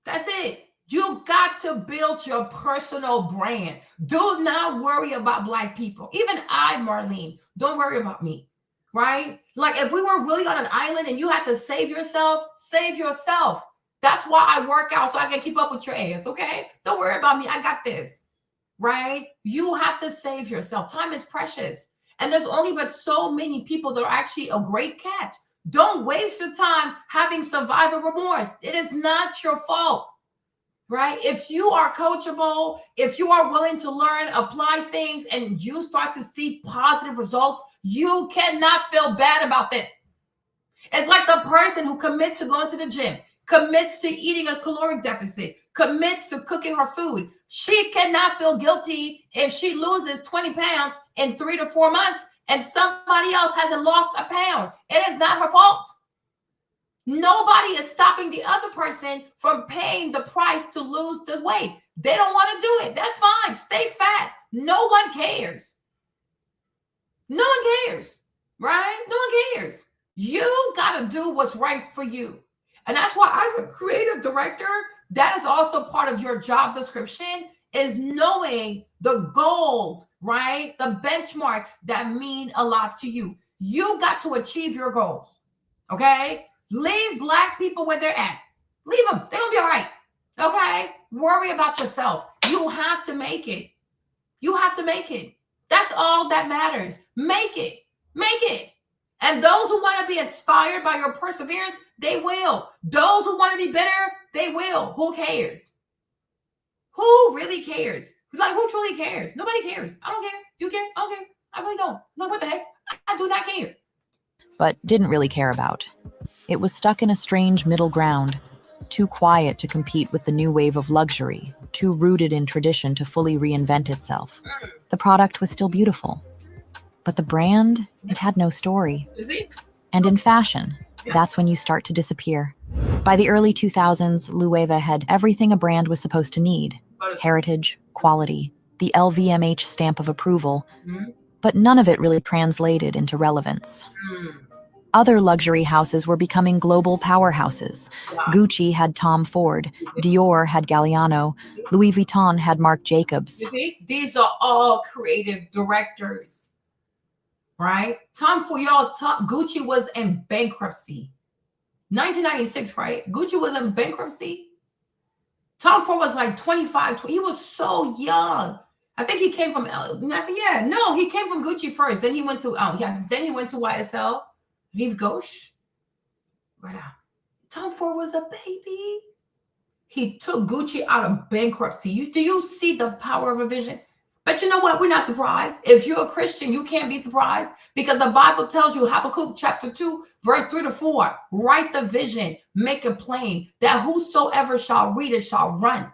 That's it. You got to build your personal brand. Do not worry about Black people. Even I, Marlene, don't worry about me, right? Like if we were really on an island and you had to save yourself, save yourself. That's why I work out so I can keep up with your ass, okay? Don't worry about me. I got this, right? You have to save yourself. Time is precious. And there's only but so many people that are actually a great catch. Don't waste your time having survivor remorse. It is not your fault. Right? If you are coachable, if you are willing to learn, apply things, and you start to see positive results, you cannot feel bad about this. It's like the person who commits to going to the gym, commits to eating a caloric deficit, commits to cooking her food. She cannot feel guilty if she loses 20 pounds in 3 to 4 months and somebody else hasn't lost a pound. It is not her fault. Nobody is stopping the other person from paying the price to lose the weight. They don't want to do it. That's fine. Stay fat. No one cares. No one cares, right? No one cares. You got to do what's right for you. And that's why as a creative director, that is also part of your job description, is knowing the goals, right? The benchmarks that mean a lot to you. You got to achieve your goals, okay? Leave Black people where they're at. Leave them. They're going to be all right. Okay? Worry about yourself. You have to make it. You have to make it. That's all that matters. Make it. Make it. And those who want to be inspired by your perseverance, they will. Those who want to be bitter, they will. Who cares? Who really cares? Like, who truly cares? Nobody cares. I don't care. You care? I don't care. I really don't. Like, what the heck? I do not care. But didn't really care about. It was stuck in a strange middle ground, too quiet to compete with the new wave of luxury, too rooted in tradition to fully reinvent itself. The product was still beautiful, but the brand, it had no story. And in fashion, that's when you start to disappear. By the early 2000s, Loewe had everything a brand was supposed to need: heritage, quality, the LVMH stamp of approval, but none of it really translated into relevance. Other luxury houses were becoming global powerhouses. Gucci had Tom Ford, Dior had Galliano, Louis Vuitton had Marc Jacobs. These are all creative directors, right? Tom Ford, Gucci was in bankruptcy. 1996, right? Gucci was in bankruptcy. Tom Ford was like 25. He was so young. I think he came from, he came from Gucci first. Then he went to, YSL. Yves Gauche. Voilà. Tom Ford was a baby. He took Gucci out of bankruptcy. Do you see the power of a vision? But you know what? We're not surprised. If you're a Christian, you can't be surprised because the Bible tells you, Habakkuk chapter 2, verse 3 to 4, write the vision, make it plain, that whosoever shall read it shall run.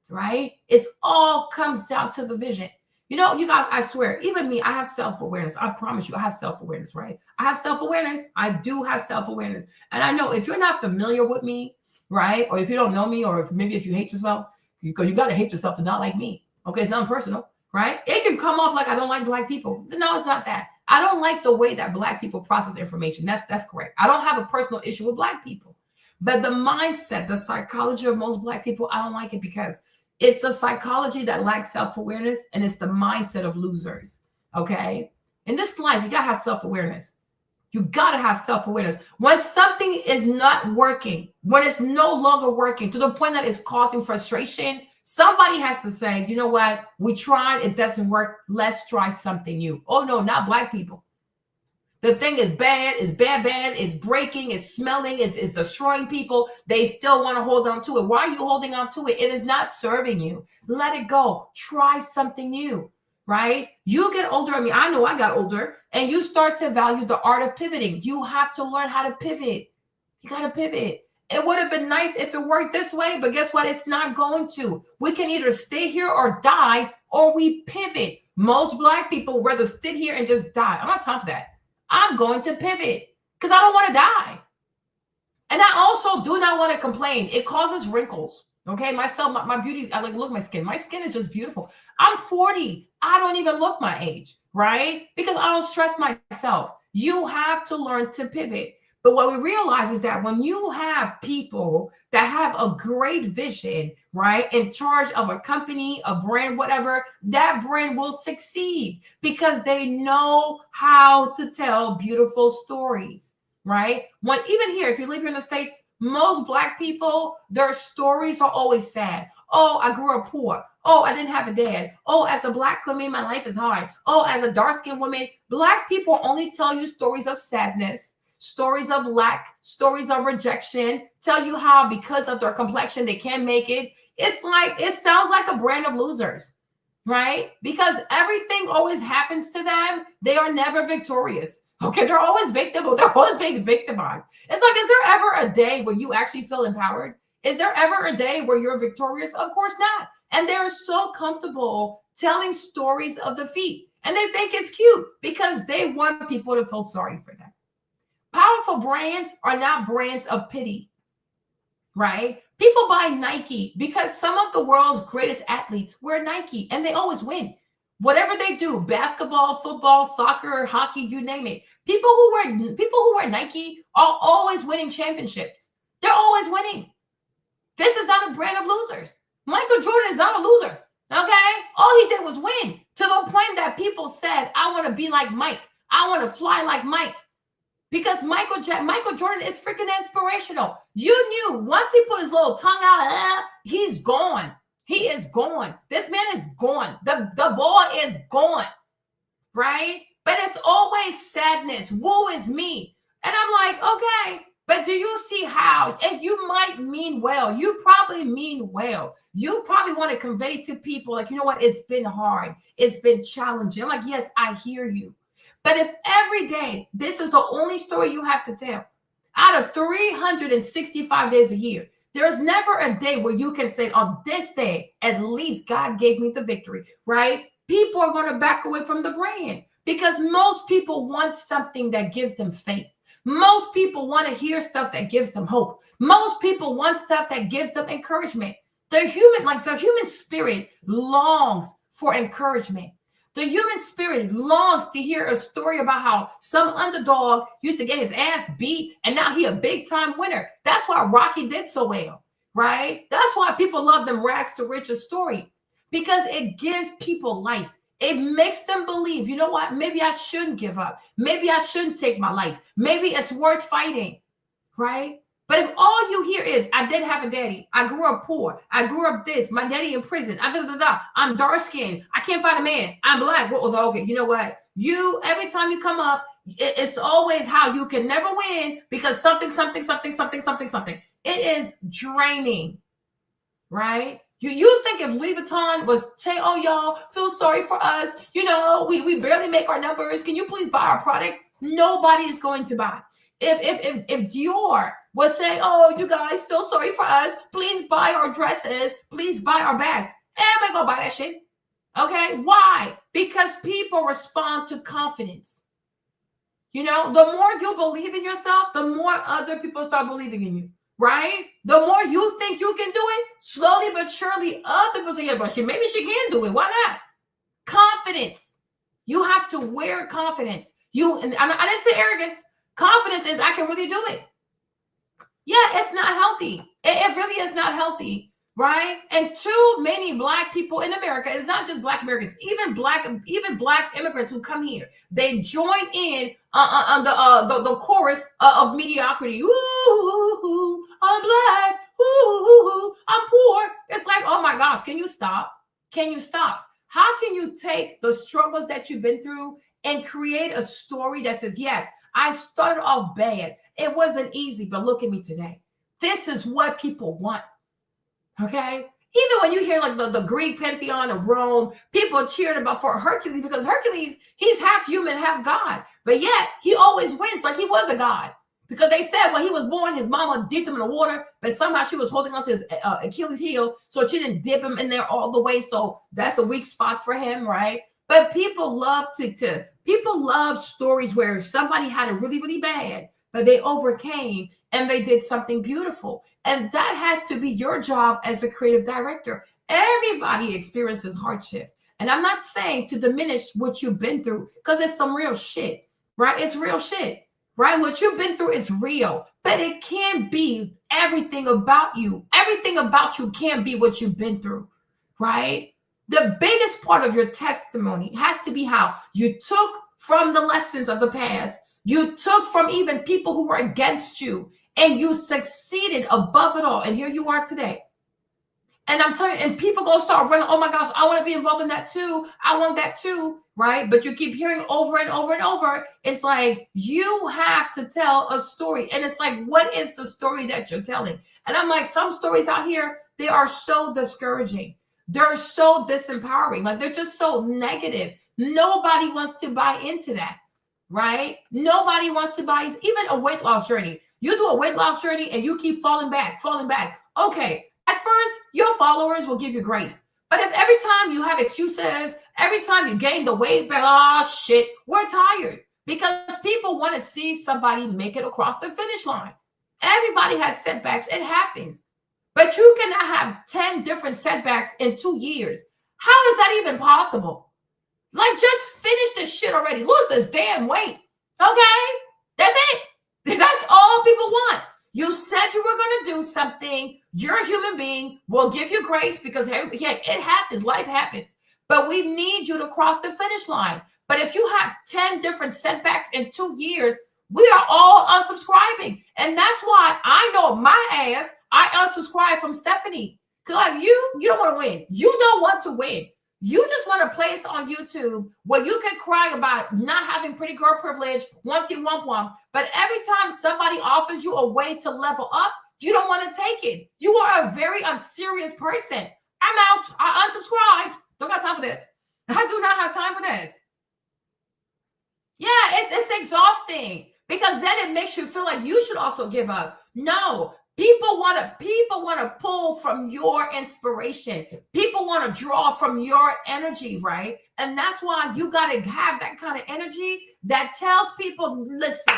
Right? It all comes down to the vision. You know, you guys, I swear, even me, I have self-awareness. I promise you, I have self-awareness, right? I have self-awareness. I do have self-awareness. And I know if you're not familiar with me, right? Or if you don't know me, or if you hate yourself, because you got to hate yourself to not like me. Okay, it's not personal, right? It can come off like I don't like Black people. No, it's not that. I don't like the way that Black people process information. That's correct. I don't have a personal issue with Black people. But the mindset, the psychology of most Black people, I don't like it because it's a psychology that lacks self-awareness, and it's the mindset of losers, okay? In this life, you got to have self-awareness. You got to have self-awareness. When something is not working, when it's no longer working to the point that it's causing frustration, somebody has to say, you know what? We tried. It doesn't work. Let's try something new. Oh, no, not Black people. The thing is bad, it's breaking, it's smelling, it's destroying people. They still want to hold on to it. Why are you holding on to it? It is not serving you. Let it go. Try something new, right? You get older. I mean, I know I got older, and you start to value the art of pivoting. You have to learn how to pivot. You got to pivot. It would have been nice if it worked this way, but guess what? It's not going to. We can either stay here or die, or we pivot. Most Black people rather sit here and just die. I'm not time for that. I'm going to pivot because I don't want to die. And I also do not want to complain. It causes wrinkles. Okay, my beauty, I like look at my skin. My skin is just beautiful. I'm 40. I don't even look my age, right? Because I don't stress myself. You have to learn to pivot. But what we realize is that when you have people that have a great vision, right, in charge of a company, a brand, whatever, that brand will succeed because they know how to tell beautiful stories, right? When even here, if you live here in the States, most Black people, their stories are always sad. Oh, I grew up poor. Oh, I didn't have a dad. Oh, as a Black woman, my life is hard. Oh, as a dark-skinned woman, Black people only tell you stories of sadness, stories of lack, stories of rejection, tell you how because of their complexion, they can't make it. It's like, it sounds like a brand of losers, right? Because everything always happens to them. They are never victorious. Okay, they're always victim. They're always being victimized. It's like, is there ever a day where you actually feel empowered? Is there ever a day where you're victorious? Of course not. And they're so comfortable telling stories of defeat. And they think it's cute because they want people to feel sorry for them. Powerful brands are not brands of pity, right? People buy Nike because some of the world's greatest athletes wear Nike and they always win. Whatever they do, basketball, football, soccer, hockey, you name it. People who wear Nike are always winning championships. They're always winning. This is not a brand of losers. Michael Jordan is not a loser, okay? All he did was win to the point that people said, I want to be like Mike. I want to fly like Mike. Because Michael Jordan is freaking inspirational. You knew once he put his little tongue out, he's gone. He is gone. This man is gone. The ball is gone, right? But it's always sadness. Woe is me. And I'm like, okay, but do you see how? And you might mean well. You probably mean well. You probably want to convey to people like, you know what? It's been hard. It's been challenging. I'm like, yes, I hear you. But if every day this is the only story you have to tell, out of 365 days a year, there's never a day where you can say, on this day, at least God gave me the victory, right? People are going to back away from the brand because most people want something that gives them faith. Most people want to hear stuff that gives them hope. Most people want stuff that gives them encouragement. The human spirit longs for encouragement. The human spirit longs to hear a story about how some underdog used to get his ass beat and now he a big time winner. That's why Rocky did so well, right? That's why people love them rags to riches story because it gives people life. It makes them believe, you know what? Maybe I shouldn't give up. Maybe I shouldn't take my life. Maybe it's worth fighting, right? But if all you hear is, I didn't have a daddy. I grew up poor. I grew up this. My daddy in prison. I'm dark skinned. I can't find a man. I'm Black. Well, okay, you know what? Every time you come up, it's always how you can never win because something. It is draining, right? You think if Louis Vuitton was say, oh, y'all, feel sorry for us. You know, we barely make our numbers. Can you please buy our product? Nobody is going to buy. If Dior was saying, oh, you guys feel sorry for us, please buy our dresses, please buy our bags, everybody gonna buy that shit. Okay, why? Because people respond to confidence. You know, the more you believe in yourself, the more other people start believing in you, right? The more you think you can do it, slowly but surely other people say, yeah, but maybe she can do it. Why not? Confidence. You have to wear confidence. And I didn't say arrogance. Confidence is I can really do it. Yeah, it's not healthy. It really is not healthy, right? And too many Black people in America, it's not just Black Americans, even Black immigrants who come here, they join in on the chorus of mediocrity. Ooh, I'm Black. Ooh, I'm poor. It's like, oh my gosh, can you stop? Can you stop? How can you take the struggles that you've been through and create a story that says, yes, I started off bad. It wasn't easy, but look at me today. This is what people want. Okay? Even when you hear like the Greek pantheon of Rome, people cheered about for Hercules because Hercules, he's half human, half God. But yet he always wins like he was a god. Because they said when he was born, his mama dipped him in the water, but somehow she was holding onto his Achilles heel, so she didn't dip him in there all the way. So that's a weak spot for him, right? But people love people love stories where somebody had it really, really bad, but they overcame and they did something beautiful. And that has to be your job as a creative director. Everybody experiences hardship. And I'm not saying to diminish what you've been through, because it's some real shit, right? It's real shit, right? What you've been through is real, but it can't be everything about you. Everything about you can't be what you've been through, right? The biggest part of your testimony has to be how you took from the lessons of the past. You took from even people who were against you, and you succeeded above it all. And here you are today. And I'm telling you, and people gonna start running, oh my gosh, I want to be involved in that too. I want that too, right? But you keep hearing over and over and over. It's like you have to tell a story. And it's like, what is the story that you're telling? And I'm like, some stories out here, they are so discouraging. They're so disempowering. Like, they're just so negative. Nobody wants to buy into that, right? Nobody wants to buy into even a weight loss journey. You do a weight loss journey and you keep falling back. Okay. At first, your followers will give you grace. But if every time you have excuses, every time you gain the weight back, oh shit, we're tired. Because people want to see somebody make it across the finish line. Everybody has setbacks. It happens. But you cannot have 10 different setbacks in 2 years. How is that even possible? Like, just finish this shit already. Lose this damn weight. Okay? That's it. That's all people want. You said you were going to do something. You're a human being. We'll give you grace because it happens. Life happens. But we need you to cross the finish line. But if you have 10 different setbacks in 2 years, we are all unsubscribing. And that's why I know my ass, I unsubscribed from Stephanie. Because like you don't want to win. You don't want to win. You just want to place on YouTube where you can cry about not having pretty girl privilege, womp. But every time somebody offers you a way to level up, you don't want to take it. You are a very unserious person. I'm out. I unsubscribed. Don't got time for this. I do not have time for this. Yeah, it's exhausting because then it makes you feel like you should also give up. No. People want to pull from your inspiration. People want to draw from your energy, right? And that's why you got to have that kind of energy that tells people, listen,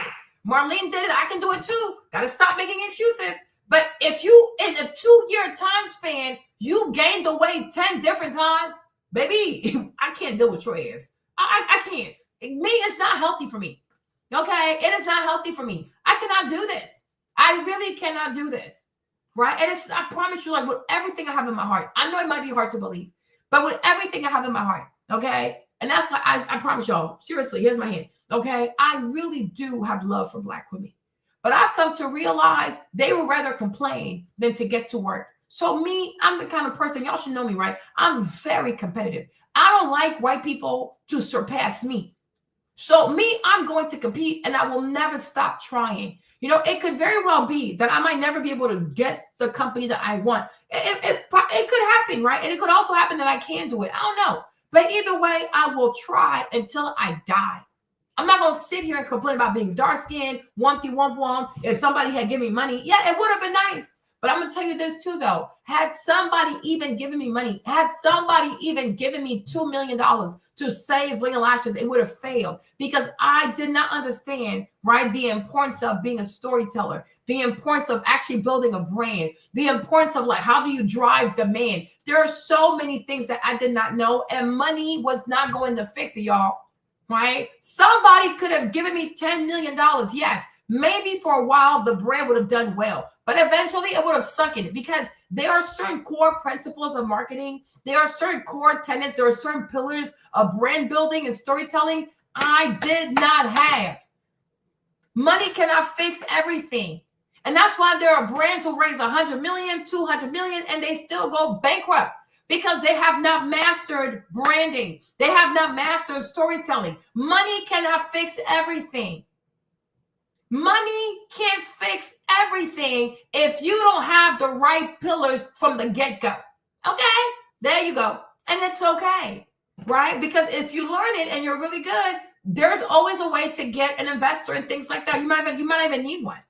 Marlene did it. I can do it too. Got to stop making excuses. But if you, in a 2-year time span, you gained the weight 10 different times, baby, I can't deal with your ass. I can't. It's not healthy for me. Okay? It is not healthy for me. I cannot do this. I really cannot do this, right? And I promise you, like, with everything I have in my heart, I know it might be hard to believe, but with everything I have in my heart, okay? And that's why I promise y'all, seriously, here's my hand, okay? I really do have love for Black women, but I've come to realize they would rather complain than to get to work. So me, I'm the kind of person, y'all should know me, right? I'm very competitive. I don't like white people to surpass me. So me, I'm going to compete and I will never stop trying. You know, it could very well be that I might never be able to get the company that I want. It could happen, right? And it could also happen that I can do it. I don't know. But either way, I will try until I die. I'm not going to sit here and complain about being dark-skinned, womp. If somebody had given me money, yeah, it would have been nice. But I'm going to tell you this too, though. Had somebody even given me money, had somebody even given me $2 million to save Ling & Lashes, it would have failed because I did not understand, right, the importance of being a storyteller, the importance of actually building a brand, the importance of, like, how do you drive demand? There are so many things that I did not know, and money was not going to fix it, y'all, right? Somebody could have given me $10 million, yes. Maybe for a while the brand would have done well, but eventually it would have sunk in because there are certain core principles of marketing. There are certain core tenets. There are certain pillars of brand building and storytelling I did not have. Money cannot fix everything. And that's why there are brands who raise 100 million, 200 million, and they still go bankrupt because they have not mastered branding. They have not mastered storytelling. Money cannot fix everything. Money can't fix everything if you don't have the right pillars from the get-go. Okay? There you go. And it's okay, right? Because if you learn it and you're really good, there's always a way to get an investor and things like that. You might not even need one.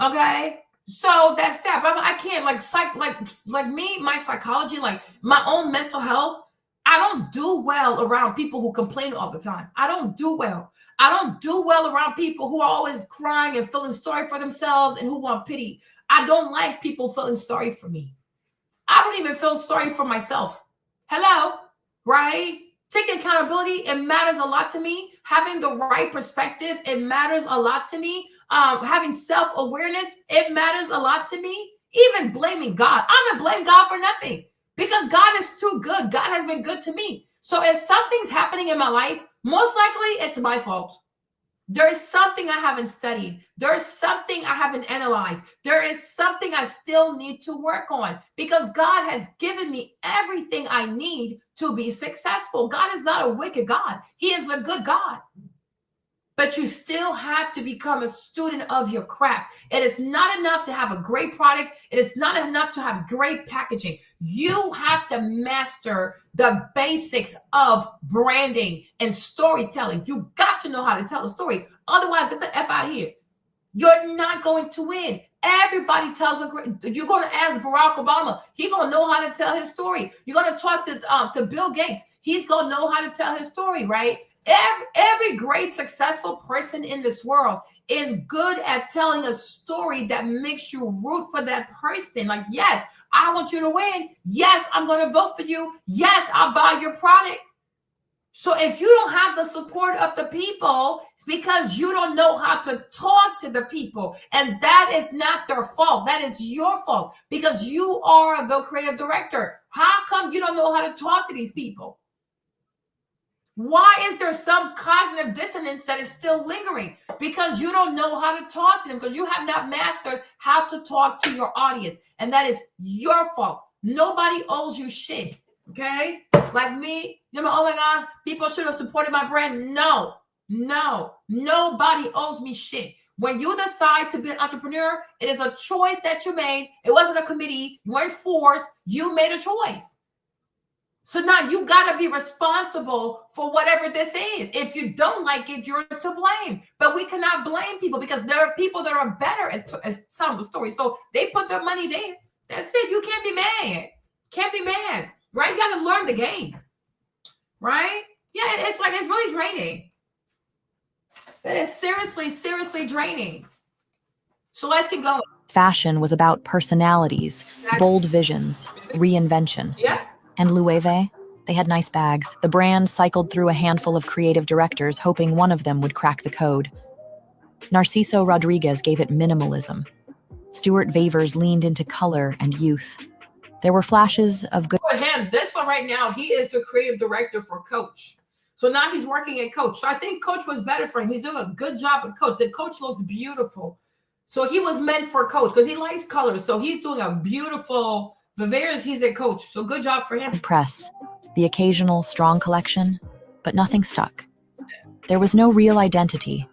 Okay? So that's that. But I can't, like me, my psychology, like my own mental health, I don't do well around people who complain all the time. I don't do well. I don't do well around people who are always crying and feeling sorry for themselves and who want pity. I don't like people feeling sorry for me. I don't even feel sorry for myself. Hello, right? Taking accountability, it matters a lot to me. Having the right perspective, it matters a lot to me. Having self-awareness, it matters a lot to me. Even blaming God. I'm going to blame God for nothing because God is too good. God has been good to me. So if something's happening in my life, most likely it's my fault. There is something I haven't studied. There is something I haven't analyzed. There is something I still need to work on because God has given me everything I need to be successful. God is not a wicked God. He is a good God. But you still have to become a student of your craft. It is not enough to have a great product. It is not enough to have great packaging. You have to master the basics of branding and storytelling. You got to know how to tell a story. Otherwise, get the F out of here. You're not going to win. Everybody tells a great. You're going to ask Barack Obama. He's going to know how to tell his story. You're going to talk to Bill Gates. He's going to know how to tell his story, right? Every great successful person in this world is good at telling a story that makes you root for that person. Like, yes, I want you to win. Yes, I'm going to vote for you. Yes, I'll buy your product. So if you don't have the support of the people, it's because you don't know how to talk to the people. And that is not their fault. That is your fault because you are the creative director. How come you don't know how to talk to these people? Why is there some cognitive dissonance that is still lingering? Because you don't know how to talk to them, because you have not mastered how to talk to your audience. And that is your fault. Nobody owes you shit. Okay? Like me, you know, oh my gosh, people should have supported my brand. No, nobody owes me shit. When you decide to be an entrepreneur, it is a choice that you made. It wasn't a committee. You weren't forced. You made a choice. So now you got to be responsible for whatever this is. If you don't like it, you're to blame. But we cannot blame people because there are people that are better at telling the story. So they put their money there. That's it. You can't be mad. Can't be mad, right? You got to learn the game, right? Yeah, it's like, it's really draining. It is seriously draining. So let's keep going. Fashion was about personalities, bold visions, reinvention. Yeah. And Loewe, they had nice bags. The brand cycled through a handful of creative directors, hoping one of them would crack the code. Narciso Rodriguez gave it minimalism. Stuart Vevers leaned into color and youth. There were flashes of good. For him, this one right now, he is the creative director for Coach. So now he's working at Coach. So I think Coach was better for him. He's doing a good job at Coach. The Coach looks beautiful. So he was meant for Coach because he likes colors. So he's doing a beautiful. Vivers, he's a Coach, so good job for him. Press, the occasional strong collection, but nothing stuck. There was no real identity,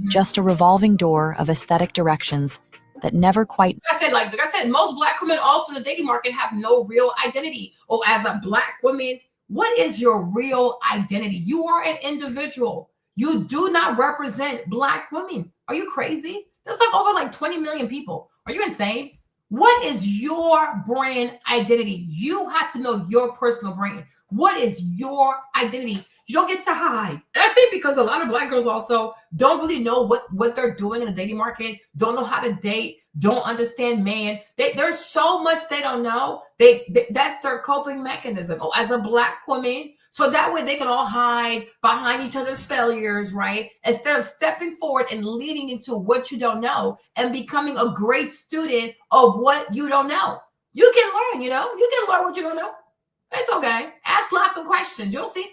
just a revolving door of aesthetic directions that never quite. Like I said, most Black women also in the dating market have no real identity. Oh, as a Black woman, what is your real identity? You are an individual. You do not represent Black women. Are you crazy? That's like over like 20 million people. Are you insane? What is your brand identity? You have to know your personal brand. What is your identity? You don't get to hide. And I think because a lot of Black girls also don't really know what they're doing in the dating market, don't know how to date, don't understand man. There's so much they don't know. That's their coping mechanism. Oh, as a Black woman, so that way they can all hide behind each other's failures, right? Instead of stepping forward and leading into what you don't know and becoming a great student of what you don't know. You can learn, you can learn what you don't know. It's okay. Ask lots of questions. You'll see.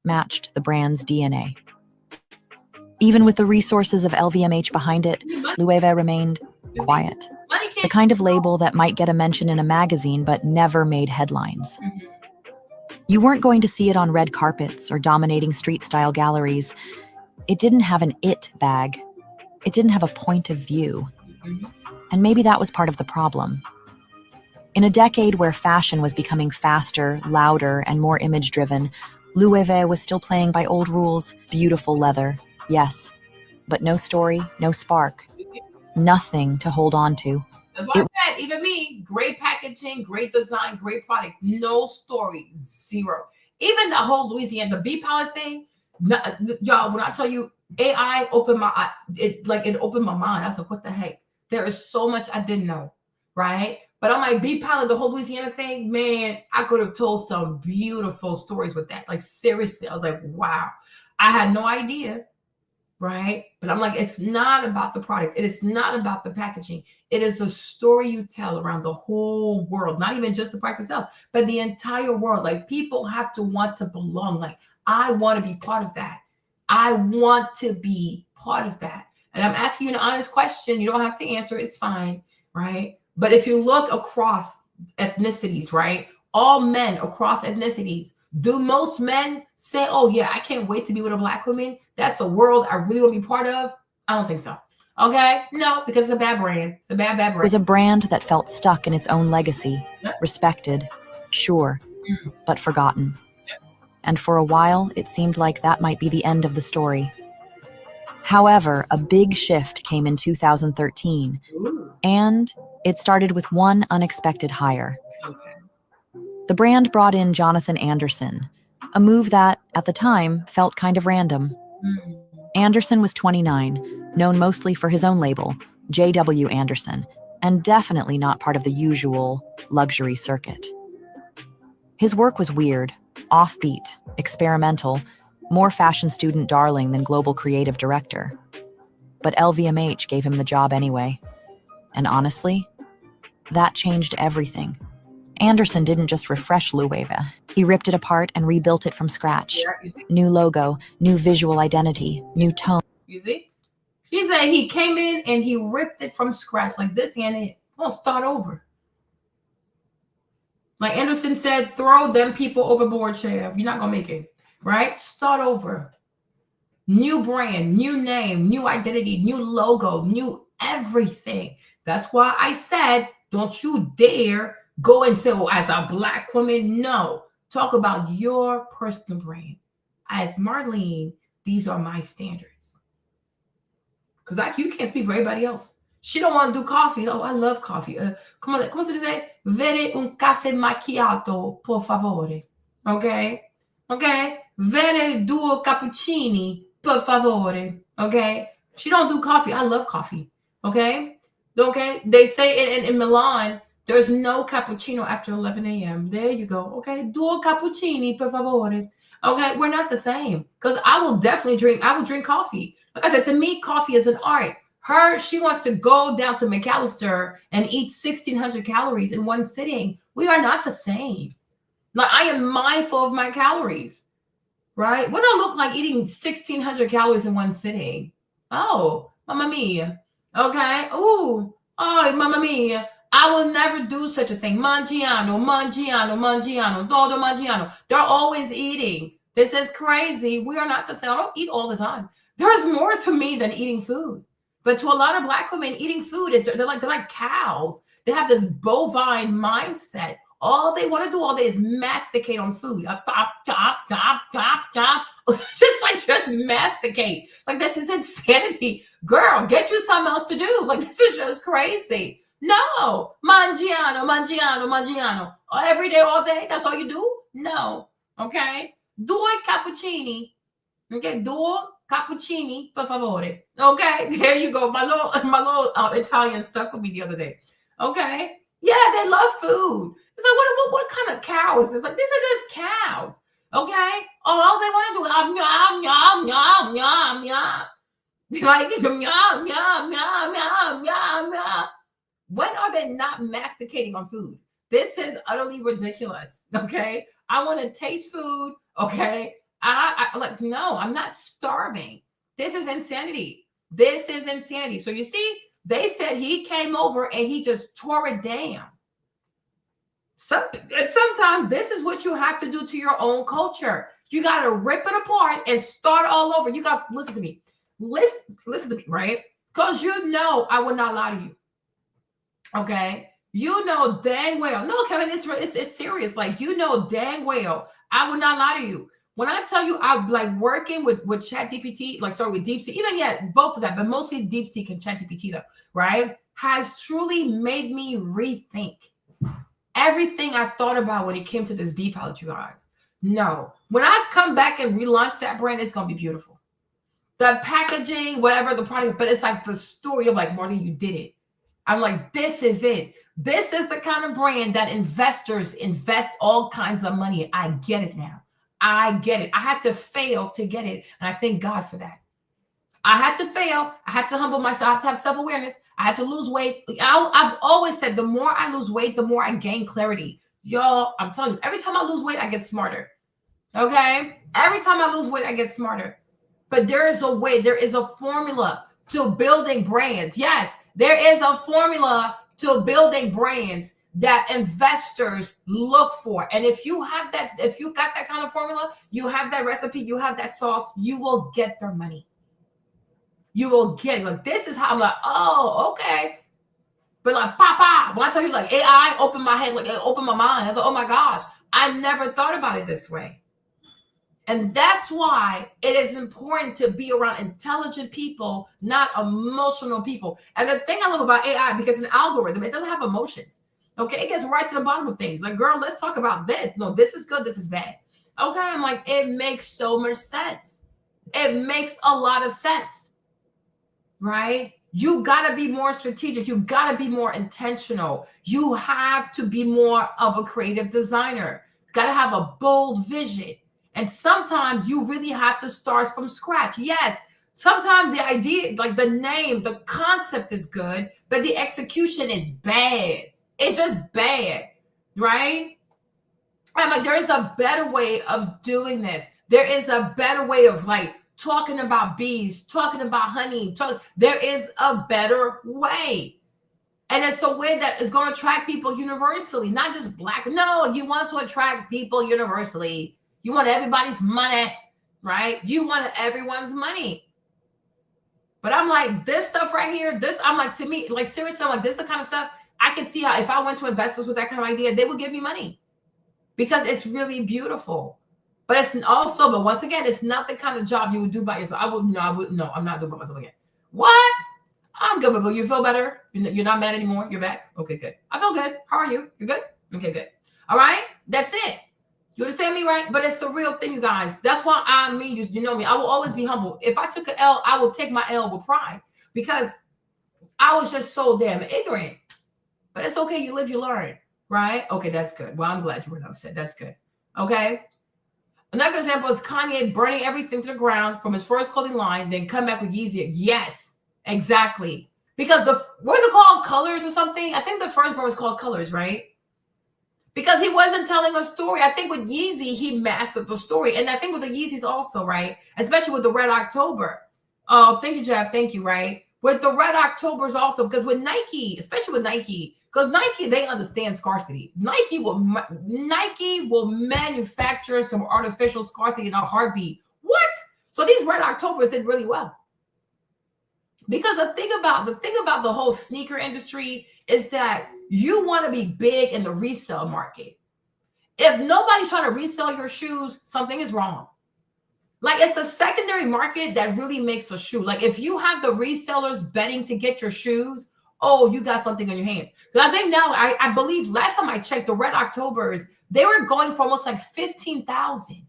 Matched the brand's DNA. Even with the resources of LVMH behind it, Loewe remained quiet. The kind of label that might get a mention in a magazine but never made headlines. You weren't going to see it on red carpets or dominating street-style galleries. It didn't have an it bag. It didn't have a point of view. And maybe that was part of the problem. In a decade where fashion was becoming faster, louder, and more image-driven, Loewe was still playing by old rules. Beautiful leather, yes, but no story, no spark. Nothing to hold on to. That's why I said had, even me, great packaging, great design, great product, no story, zero. Even the whole Louisiana, the bee pilot thing, y'all, when I tell you AI opened my, it opened my mind. I was like, what the heck? There is so much I didn't know, right? But I'm like, bee pilot, the whole Louisiana thing, man, I could have told some beautiful stories with that. Like, seriously, I was like, wow. I had no idea, right? But I'm like, it's not about the product. It is not about the packaging. It is the story you tell around the whole world, not even just the product itself, but the entire world. Like, people have to want to belong. Like, I want to be part of that. I want to be part of that. And I'm asking you an honest question. You don't have to answer. It's fine, right? But if you look across ethnicities, right? All men across ethnicities, do most men say, oh, yeah, I can't wait to be with a Black woman? That's a world I really want to be part of? I don't think so. Okay? No, because it's a bad brand. It's a bad brand. It was a brand that felt stuck in its own legacy, respected, sure, but forgotten. And for a while, it seemed like that might be the end of the story. However, a big shift came in 2013, and it started with one unexpected hire. The brand brought in Jonathan Anderson, a move that, at the time, felt kind of random. Anderson was 29, known mostly for his own label, J.W. Anderson, and definitely not part of the usual luxury circuit. His work was weird, offbeat, experimental, more fashion student darling than global creative director. But LVMH gave him the job anyway. And honestly, that changed everything. Anderson didn't just refresh Loewe. He ripped it apart and rebuilt it from scratch. New logo, new visual identity, new tone. You see? She said he came in and he ripped it from scratch. Like, this ain't it. We'll start over. Like Anderson said, throw them people overboard, Chev. You're not going to make it. Right? Start over. New brand, new name, new identity, new logo, new everything. That's why I said, don't you dare go and say, oh, as a Black woman. No. Talk about your personal brand. As Marlene, these are my standards. Because you can't speak for everybody else. She don't want to do coffee. Oh, I love coffee. Come se dice? Vere un caffè macchiato, por favore. Okay? Okay? Vere due cappuccini, per favore. Okay? She don't do coffee. I love coffee. Okay? Okay? They say in Milan, there's no cappuccino after 11 a.m. There you go. Okay? Due cappuccini, per favore. Okay? We're not the same. Because I will drink coffee. Like I said, to me, coffee is an art. She wants to go down to McAllister and eat 1,600 calories in one sitting. We are not the same. Like, I am mindful of my calories, right? What do I look like eating 1,600 calories in one sitting? Oh, mamma mia. Okay. Oh, mamma mia. I will never do such a thing. Mangiano, todo mangiano. They're always eating. This is crazy. We are not the same. I don't eat all the time. There's more to me than eating food. But to a lot of Black women, eating food is they're like cows. They have this bovine mindset. All they want to do all day is masticate on food. Just masticate. Like, this is insanity. Girl, get you something else to do. Like, this is just crazy. No. Mangiano. Every day, all day. That's all you do? No. Okay. Due cappuccini. Okay. Due cappuccini, per favore. Okay, there you go. My little Italian stuck with me the other day. Okay, yeah, they love food. It's like, what kind of cow is this? Like, these are just cows. Okay, all they want to do is yum yum yum yum. Like yum yum yum yum yum. When are they not masticating on food? This is utterly ridiculous. Okay, I want to taste food. Okay. No, I'm not starving. This is insanity. So you see, they said he came over and he just tore it down. Sometimes this is what you have to do to your own culture. You got to rip it apart and start all over. You guys, listen to me. Listen to me, right? Because you know I will not lie to you. Okay? You know dang well. No, Kevin, it's serious. Like, you know dang well I will not lie to you. When I tell you I'm like working with ChatGPT, with DeepSeek, even both of that, but mostly DeepSeek and ChatGPT though, right? has truly made me rethink everything I thought about when it came to this bee palette, you guys. No, when I come back and relaunch that brand, it's going to be beautiful. The packaging, whatever the product, but it's like the story of like, Marty, you did it. I'm like, this is it. This is the kind of brand that investors invest all kinds of money. I get it now. I get it. I had to fail to get it. And I thank God for that. I had to fail. I had to humble myself. I had to have self-awareness. I had to lose weight. I've always said the more I lose weight, the more I gain clarity. Y'all, I'm telling you, every time I lose weight, I get smarter. Okay? Every time I lose weight, I get smarter. But there is a way, there is a formula to building brands. Yes, there is a formula to building brands that investors look for. And if you have that, if you got that kind of formula, you have that recipe, you have that sauce, you will get their money. You will get it. Like, this is how I'm like, oh, okay. But like, papa, when I tell you, like, AI opened my head, like, it opened my mind. I thought, oh my gosh, I never thought about it this way. And that's why it is important to be around intelligent people, not emotional people. And the thing I love about AI, because an algorithm, it doesn't have emotions. Okay, it gets right to the bottom of things. Like, girl, let's talk about this. No, this is good, this is bad. Okay, I'm like, it makes so much sense. It makes a lot of sense, right? You got to be more strategic. You got to be more intentional. You have to be more of a creative designer. You got to have a bold vision. And sometimes you really have to start from scratch. Yes, sometimes the idea, like the name, the concept is good, but the execution is bad. It's just bad, right? I'm like, there is a better way of doing this. There is a better way of like talking about bees, talking about honey. There is a better way. And it's a way that is going to attract people universally, not just Black. No, you want to attract people universally. You want everybody's money, right? You want everyone's money. But I'm like, this stuff right here, this, I'm like, to me, like, seriously, I'm like, this is the kind of stuff I can see how if I went to investors with that kind of idea, they would give me money because it's really beautiful. But it's also, but once again, it's not the kind of job you would do by yourself. I'm not doing by myself again. What? I'm good, but you feel better? You're not mad anymore? You're back? Okay, good. I feel good. How are you? You're good? Okay, good. All right? That's it. You understand me, right? But it's the real thing, you guys. That's why I mean, you know me. I will always be humble. If I took an L, I will take my L with pride because I was just so damn ignorant. But it's okay. You live, you learn, right? Okay, that's good. Well, I'm glad you were upset. That's good. Okay. Another example is Kanye burning everything to the ground from his first clothing line, then come back with Yeezy. Yes, exactly. Because what is it called? Colors or something? I think the first one was called Colors, right? Because he wasn't telling a story. I think with Yeezy, he mastered the story. And I think with the Yeezys also, right? Especially with the Red October. Oh, thank you, Jeff. Thank you, right? With the Red Octobers also, because with Nike, especially with Nike, because Nike, they understand scarcity. Nike will manufacture some artificial scarcity in a heartbeat. What? So these Red Octobers did really well. Because the thing about the whole sneaker industry is that you want to be big in the resale market. If nobody's trying to resell your shoes, something is wrong. Like, it's the secondary market that really makes a shoe. Like, if you have the resellers betting to get your shoes, oh, you got something on your hands. Because I think now, I believe last time I checked, the Red Octobers, they were going for almost like 15,000.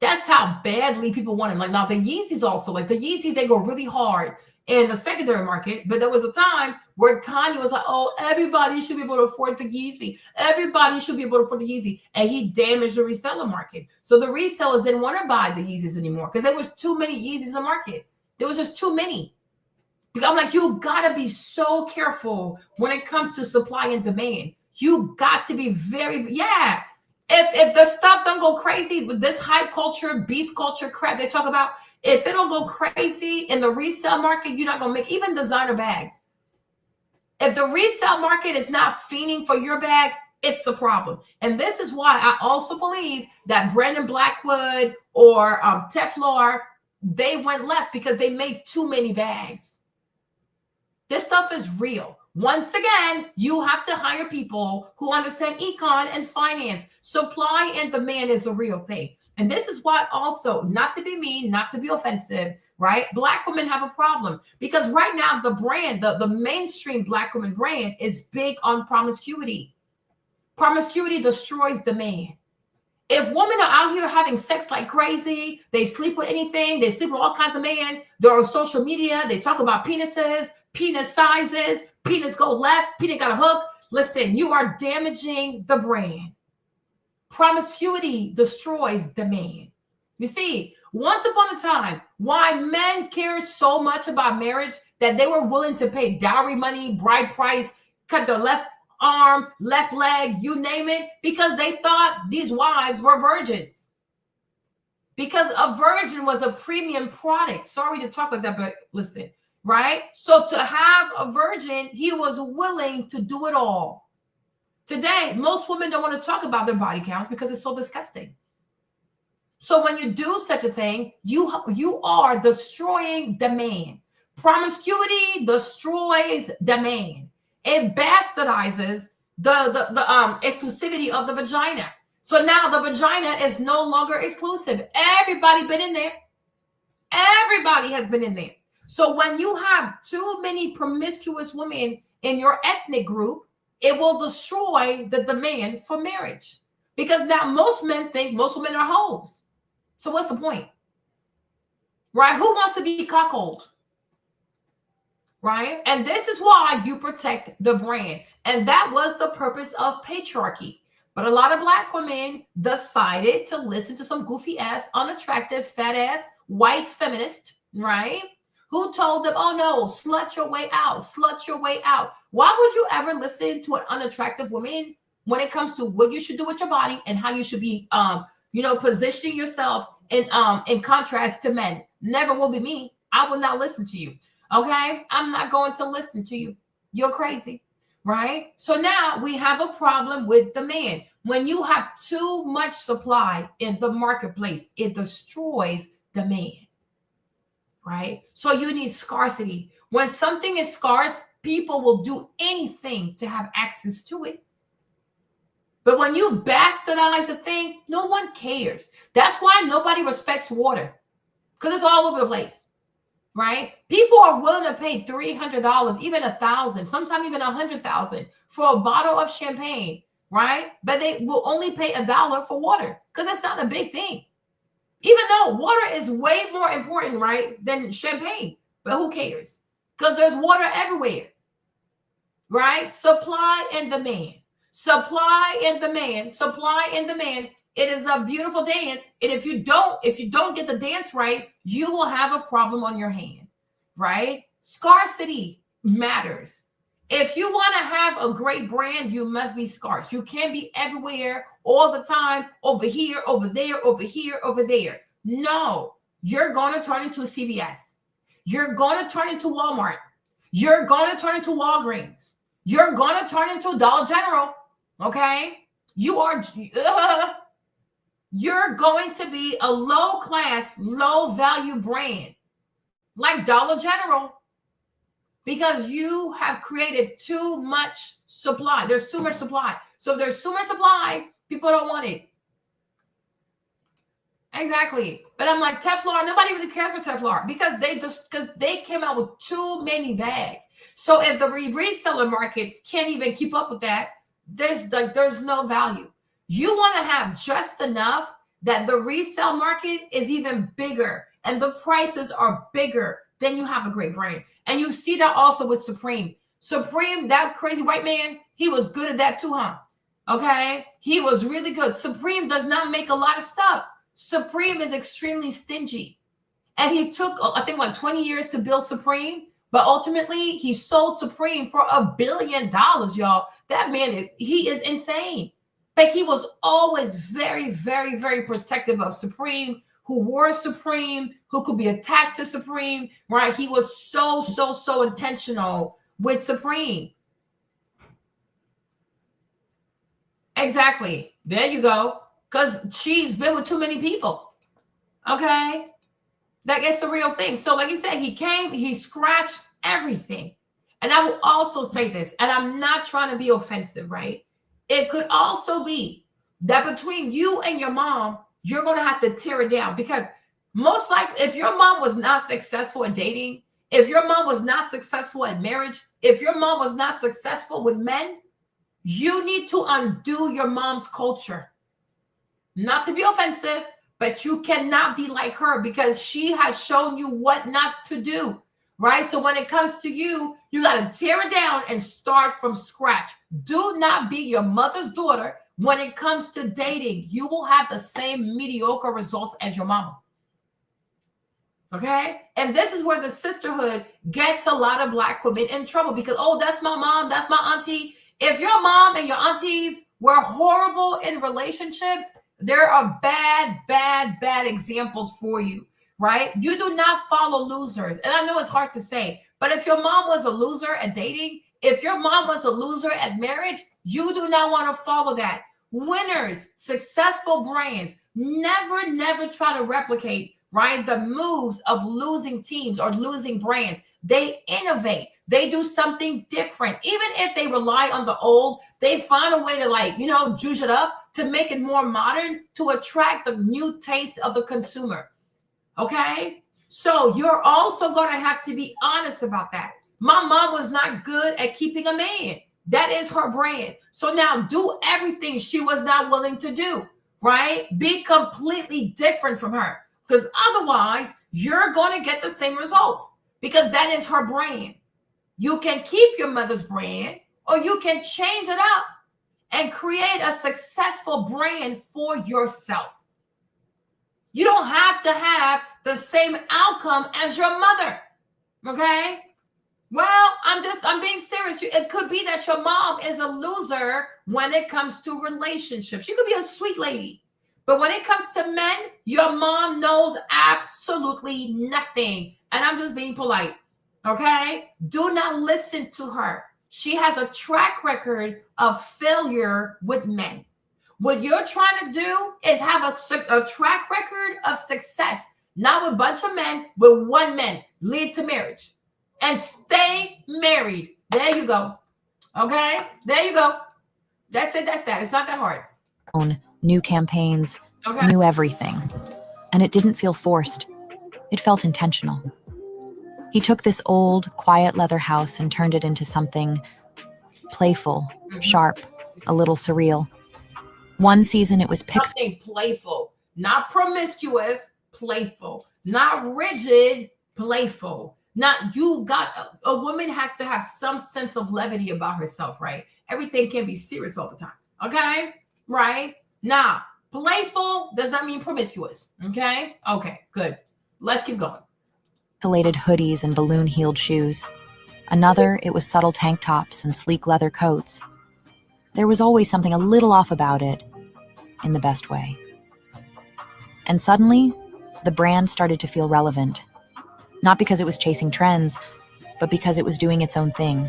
That's how badly people want them. Like, now the Yeezys also, like the Yeezys, they go really hard in the secondary market. But there was a time where Kanye was like, oh, everybody should be able to afford the Yeezy. Everybody should be able to afford the Yeezy. And he damaged the reseller market. So the resellers didn't want to buy the Yeezys anymore because there was too many Yeezys in the market. There was just too many. Because I'm like, you got to be so careful when it comes to supply and demand. You got to be very, yeah. If the stuff don't go crazy with this hype culture, beast culture crap they talk about, if it don't go crazy in the resale market, you're not going to make even designer bags. If the resale market is not fiending for your bag, it's a problem. And this is why I also believe that Brandon Blackwood or Teflon, they went left because they made too many bags. This stuff is real. Once again, you have to hire people who understand econ and finance. Supply and demand is a real thing. And this is why also, not to be mean, not to be offensive, right? Black women have a problem because right now the brand, the mainstream Black woman brand is big on promiscuity. Promiscuity destroys the man. If women are out here having sex like crazy, they sleep with anything, they sleep with all kinds of men, they're on social media, they talk about penises, penis sizes, penis go left, penis got a hook. Listen, you are damaging the brand. Promiscuity destroys the man. You see, once upon a time, why men care so much about marriage that they were willing to pay dowry money, bride price, cut their left arm, left leg, you name it, because they thought these wives were virgins. Because a virgin was a premium product. Sorry to talk like that, but listen, right? So to have a virgin, he was willing to do it all. Today, most women don't want to talk about their body count because it's so disgusting. So when you do such a thing, you are destroying the man. Promiscuity destroys the man. It bastardizes the exclusivity of the vagina. So now the vagina is no longer exclusive. Everybody been in there. Everybody has been in there. So when you have too many promiscuous women in your ethnic group, it will destroy the demand for marriage. Because now most men think most women are hoes. So what's the point? Right? Who wants to be cuckolded? Right? And this is why you protect the brand. And that was the purpose of patriarchy. But a lot of Black women decided to listen to some goofy ass, unattractive, fat ass, white feminist, right? Who told them, oh no, slut your way out, slut your way out. Why would you ever listen to an unattractive woman when it comes to what you should do with your body and how you should be, positioning yourself in contrast to men? Never will be me. I will not listen to you. Okay, I'm not going to listen to you. You're crazy, right? So now we have a problem with the man. When you have too much supply in the marketplace, it destroys the man, right? So you need scarcity. When something is scarce, people will do anything to have access to it. But when you bastardize a thing, no one cares. That's why nobody respects water, because it's all over the place. Right? People are willing to pay $300, even $1,000, sometimes even $100,000 for a bottle of champagne, right? But they will only pay $1 for water because that's not a big thing. Even though water is way more important, right, than champagne. But who cares? Because there's water everywhere, right? Supply and demand. Supply and demand. Supply and demand. It is a beautiful dance. And if you don't get the dance right, you will have a problem on your hand, right? Scarcity matters. If you want to have a great brand, you must be scarce. You can't be everywhere all the time, over here, over there, over here, over there. No, you're going to turn into a CVS. You're going to turn into Walmart. You're going to turn into Walgreens. You're going to turn into Dollar General, okay? You're going to be a low-class, low-value brand like Dollar General because you have created too much supply. There's too much supply. So if there's too much supply, people don't want it. Exactly. But I'm like, Teflon, nobody really cares for Teflon because they came out with too many bags. So if the reseller markets can't even keep up with that, there's no value. You want to have just enough that the resale market is even bigger and the prices are bigger, then you have a great brand. And you see that also with Supreme. Supreme, that crazy white man, he was good at that too, huh? Okay? He was really good. Supreme does not make a lot of stuff. Supreme is extremely stingy. And he took, I think, like 20 years to build Supreme. But ultimately, he sold Supreme for $1 billion, y'all. That man, he is insane. But he was always very, very, very protective of Supreme, who wore Supreme, who could be attached to Supreme, right? He was so intentional with Supreme. Exactly. There you go. Because she's been with too many people. Okay? That gets the real thing. So like you said, he came, he scratched everything. And I will also say this, and I'm not trying to be offensive, right? It could also be that between you and your mom, you're going to have to tear it down, because most likely, if your mom was not successful in dating, if your mom was not successful in marriage, if your mom was not successful with men, you need to undo your mom's culture. Not to be offensive, but you cannot be like her, because she has shown you what not to do, right? So when it comes to you, you got to tear it down and start from scratch. Do not be your mother's daughter when it comes to dating. You will have the same mediocre results as your mama. Okay? And this is where the sisterhood gets a lot of Black women in trouble, because, oh, that's my mom, that's my auntie. If your mom and your aunties were horrible in relationships, there are bad examples for you, right? You do not follow losers. And I know it's hard to say, but if your mom was a loser at dating, if your mom was a loser at marriage, you do not want to follow that. Winners, successful brands, never try to replicate, right, the moves of losing teams or losing brands. They innovate. They do something different. Even if they rely on the old, they find a way to juice it up to make it more modern, to attract the new taste of the consumer. Okay? So you're also going to have to be honest about that. My mom was not good at keeping a man. That is her brand. So now do everything she was not willing to do, right? Be completely different from her, because otherwise you're going to get the same results, because that is her brand. You can keep your mother's brand, or you can change it up and create a successful brand for yourself. You don't have to have the same outcome as your mother. Okay? Well, I'm being serious. It could be that your mom is a loser when it comes to relationships. You could be a sweet lady, but when it comes to men, your mom knows absolutely nothing. And I'm just being polite. Okay? Do not listen to her. She has a track record of failure with men. What you're trying to do is have a track record of success, not with a bunch of men, with one man. Lead to marriage and stay married. There you go. Okay? There you go. That's it. That's that. It's not that hard. New campaigns, Okay? new everything. And it didn't feel forced. It felt intentional. He took this old, quiet leather house and turned it into something playful, sharp, a little surreal. One season it was Something playful, not promiscuous, playful, not rigid, playful. Not you got a woman has to have some sense of levity about herself, right? Everything can't be serious all the time. Okay? Right? Now, playful does not mean promiscuous. Okay? Okay, good. Let's keep going. Pixelated hoodies and balloon-heeled shoes. Another, it was subtle tank tops and sleek leather coats. There was always something a little off about it, in the best way. And suddenly, the brand started to feel relevant. Not because it was chasing trends, but because it was doing its own thing.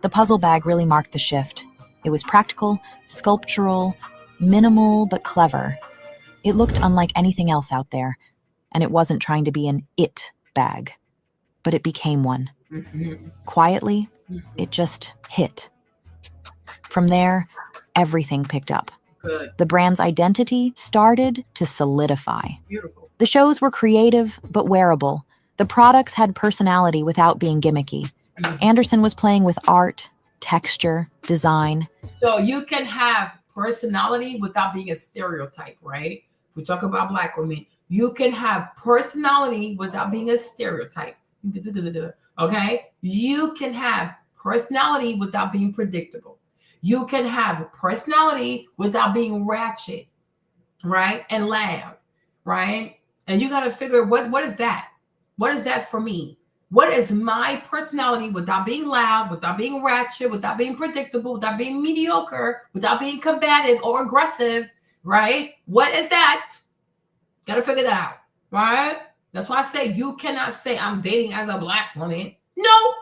The puzzle bag really marked the shift. It was practical, sculptural, minimal, but clever. It looked unlike anything else out there, and it wasn't trying to be an it bag, but it became one. Quietly, it just hit. From there, everything picked up. Good. The brand's identity started to solidify. Beautiful. The shows were creative but wearable. The products had personality without being gimmicky. Anderson was playing with art, texture, design. So you can have personality without being a stereotype, right? If we talk about Black women, you can have personality without being a stereotype. Okay? You can have personality without being predictable. You can have personality without being ratchet, right? And loud, right? And you got to figure what is that? What is that for me? What is my personality without being loud, without being ratchet, without being predictable, without being mediocre, without being combative or aggressive, right? What is that? Got to figure that out, right? That's why I say you cannot say I'm dating as a Black woman. No,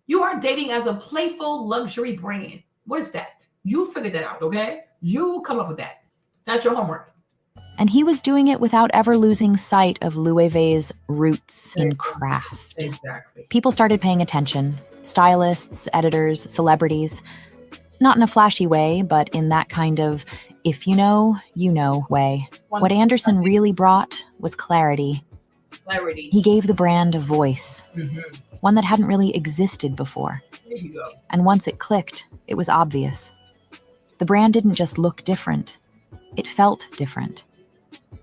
you are dating as a playful luxury brand. What is that? You figure that out, okay? You come up with that. That's your homework. And he was doing it without ever losing sight of Loewe's roots in craft. Exactly. People started paying attention. Stylists, editors, celebrities. Not in a flashy way, but in that kind of if you know way. What Anderson really brought was clarity. Clarity. He gave the brand a voice, one that hadn't really existed before. There you go. And once it clicked, it was obvious. The brand didn't just look different, it felt different.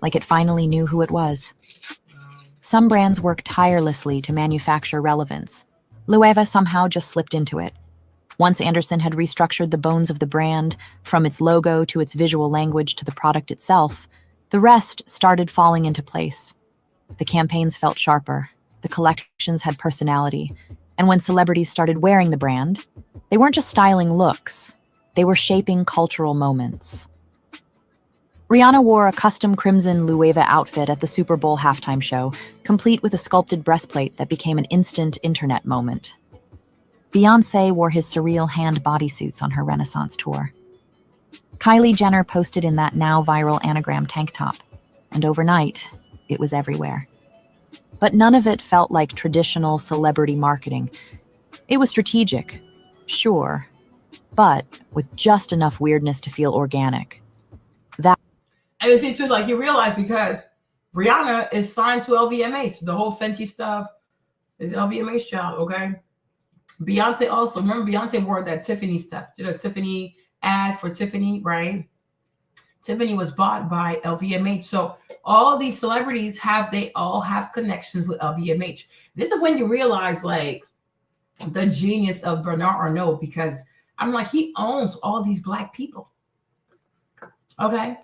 Like it finally knew who it was. Some brands work tirelessly to manufacture relevance. Loewe somehow just slipped into it. Once Anderson had restructured the bones of the brand, from its logo to its visual language to the product itself, the rest started falling into place. The campaigns felt sharper, the collections had personality, and when celebrities started wearing the brand, they weren't just styling looks, they were shaping cultural moments. Rihanna wore a custom crimson Loewe outfit at the Super Bowl halftime show, complete with a sculpted breastplate that became an instant internet moment. Beyoncé wore his surreal hand bodysuits on her Renaissance tour. Kylie Jenner posted in that now viral anagram tank top, and overnight, it was everywhere. But none of it felt like traditional celebrity marketing. It was strategic, sure, but with just enough weirdness to feel organic. And you see too, like you realize because Rihanna is signed to LVMH, the whole Fenty stuff is LVMH child, okay? Beyonce also, remember Beyonce wore that Tiffany stuff, did a Tiffany ad for Tiffany, right? Tiffany was bought by LVMH. So all these celebrities they all have connections with LVMH. This is when you realize like the genius of Bernard Arnault, because I'm like, he owns all these Black people, okay?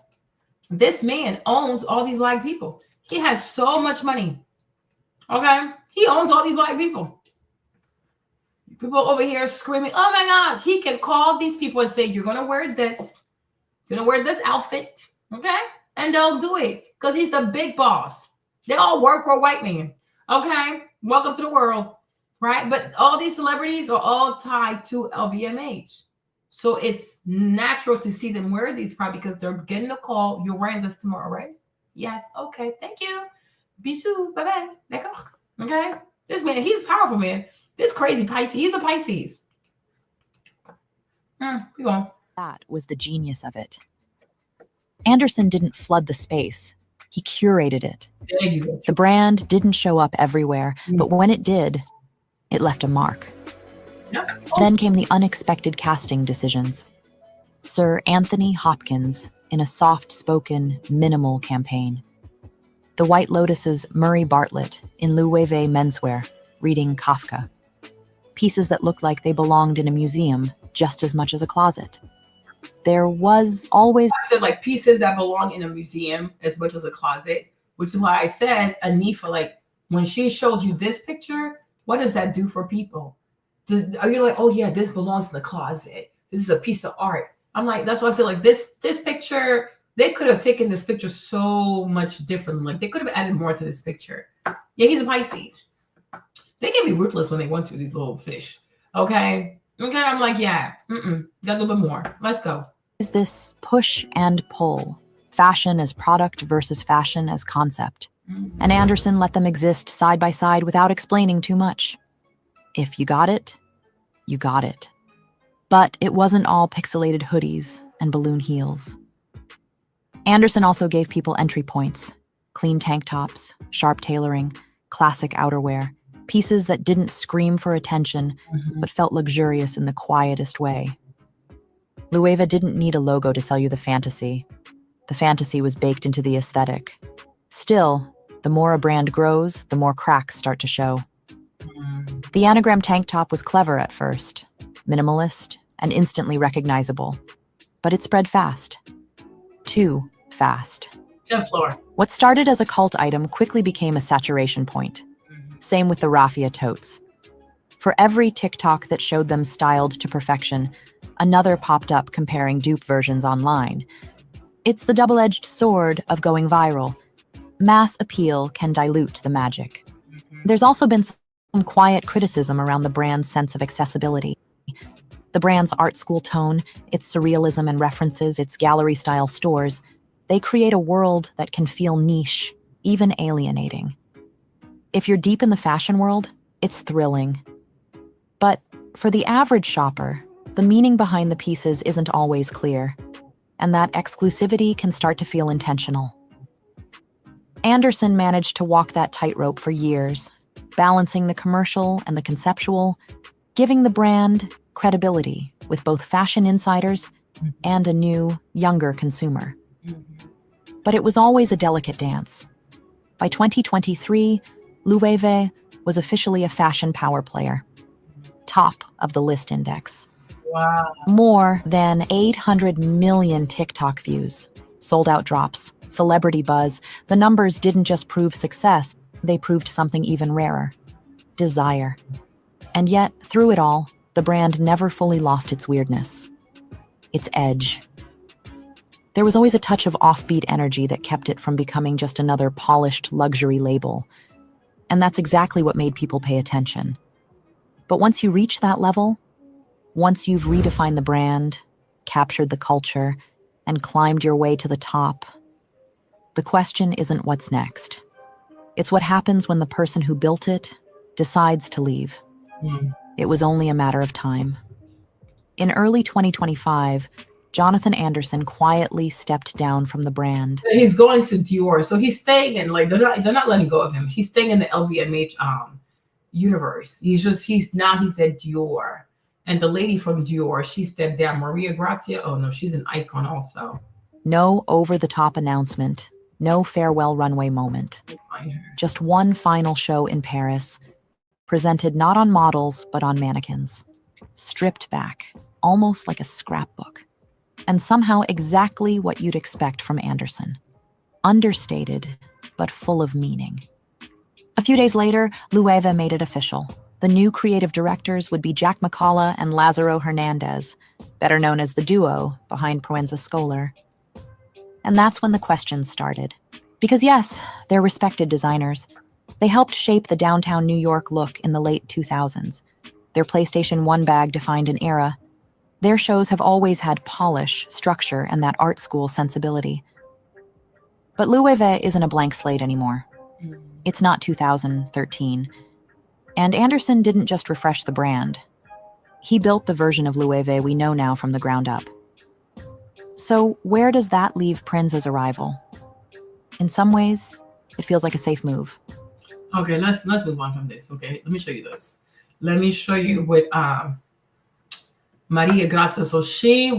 This man owns all these Black people. He has so much money. Okay? He owns all these Black people. People over here screaming, oh my gosh, he can call these people and say, you're going to wear this. You're going to wear this outfit. Okay? And they'll do it because he's the big boss. They all work for a white man. Okay? Welcome to the world. Right? But all these celebrities are all tied to LVMH. So it's natural to see them wear these probably because they're getting a call. You're wearing this tomorrow, right? Yes. Okay. Thank you. Bisous. Bye-bye. D'accord. Okay. This man, he's powerful, man. This crazy Pisces. He's a Pisces. We go. That was the genius of it. Anderson didn't flood the space. He curated it. There you go. The brand didn't show up everywhere, but when it did, it left a mark. Yeah. Then came the unexpected casting decisions. Sir Anthony Hopkins in a soft-spoken, minimal campaign. The White Lotus's Murray Bartlett in Loewe menswear, reading Kafka. Pieces that looked like they belonged in a museum just as much as a closet. There was always like pieces that belong in a museum as much as a closet, which is why I said Anifa, like when she shows you this picture, what does that do for people? Are you like, oh yeah, this belongs in the closet. This is a piece of art. I'm like, that's why I said like this picture, they could have taken this picture so much differently. Like they could have added more to this picture. Yeah, he's a Pisces. They can be ruthless when they want to, these little fish. Okay. I'm like, yeah, got a little bit more. Let's go. Is this push and pull, fashion as product versus fashion as concept. And Anderson let them exist side by side without explaining too much. If you got it, you got it. But it wasn't all pixelated hoodies and balloon heels. Anderson also gave people entry points, clean tank tops, sharp tailoring, classic outerwear, pieces that didn't scream for attention, but felt luxurious in the quietest way. Loewe didn't need a logo to sell you the fantasy. The fantasy was baked into the aesthetic. Still, the more a brand grows, the more cracks start to show. The anagram tank top was clever at first, minimalist, and instantly recognizable. But it spread fast. Too fast. Floor. What started as a cult item quickly became a saturation point. Same with the raffia totes. For every TikTok that showed them styled to perfection, another popped up comparing dupe versions online. It's the double-edged sword of going viral. Mass appeal can dilute the magic. There's also been some quiet criticism around the brand's sense of accessibility. The brand's art school tone, its surrealism and references, its gallery-style stores, they create a world that can feel niche, even alienating. If you're deep in the fashion world, it's thrilling. But for the average shopper, the meaning behind the pieces isn't always clear, and that exclusivity can start to feel intentional. Anderson managed to walk that tightrope for years, balancing the commercial and the conceptual, giving the brand credibility with both fashion insiders and a new, younger consumer. But it was always a delicate dance. By 2023, Loewe was officially a fashion power player, top of the list index. Wow. More than 800 million TikTok views, sold-out drops, celebrity buzz. The numbers didn't just prove success, they proved something even rarer: desire. And yet, through it all, the brand never fully lost its weirdness, its edge. There was always a touch of offbeat energy that kept it from becoming just another polished luxury label. And that's exactly what made people pay attention. But once you reach that level, once you've redefined the brand, captured the culture, and climbed your way to the top, the question isn't what's next. It's what happens when the person who built it decides to leave. It was only a matter of time. In early 2025, Jonathan Anderson quietly stepped down from the brand. He's going to Dior, so he's staying in, like, they're not letting go of him. He's staying in the LVMH universe. He's at Dior. And the lady from Dior, she stepped down. Maria Grazia, oh no, she's an icon also. No over-the-top announcement, no farewell runway moment. Just one final show in Paris, presented not on models, but on mannequins. Stripped back, almost like a scrapbook. And somehow exactly what you'd expect from Anderson. Understated, but full of meaning. A few days later, Loewe made it official. The new creative directors would be Jack McCullough and Lázaro Hernandez, better known as the duo behind Proenza Scholar. And that's when the questions started. Because yes, they're respected designers. They helped shape the downtown New York look in the late 2000s. Their PlayStation 1 bag defined an era. Their shows have always had polish, structure, and that art school sensibility. But Loewe isn't a blank slate anymore. It's not 2013. And Anderson didn't just refresh the brand. He built the version of Loewe we know now from the ground up. So where does that leave Proenza's arrival? In some ways, it feels like a safe move. Okay, let's move on from this. Okay, let me show you this. Let me show you what Maria Grazia. So she's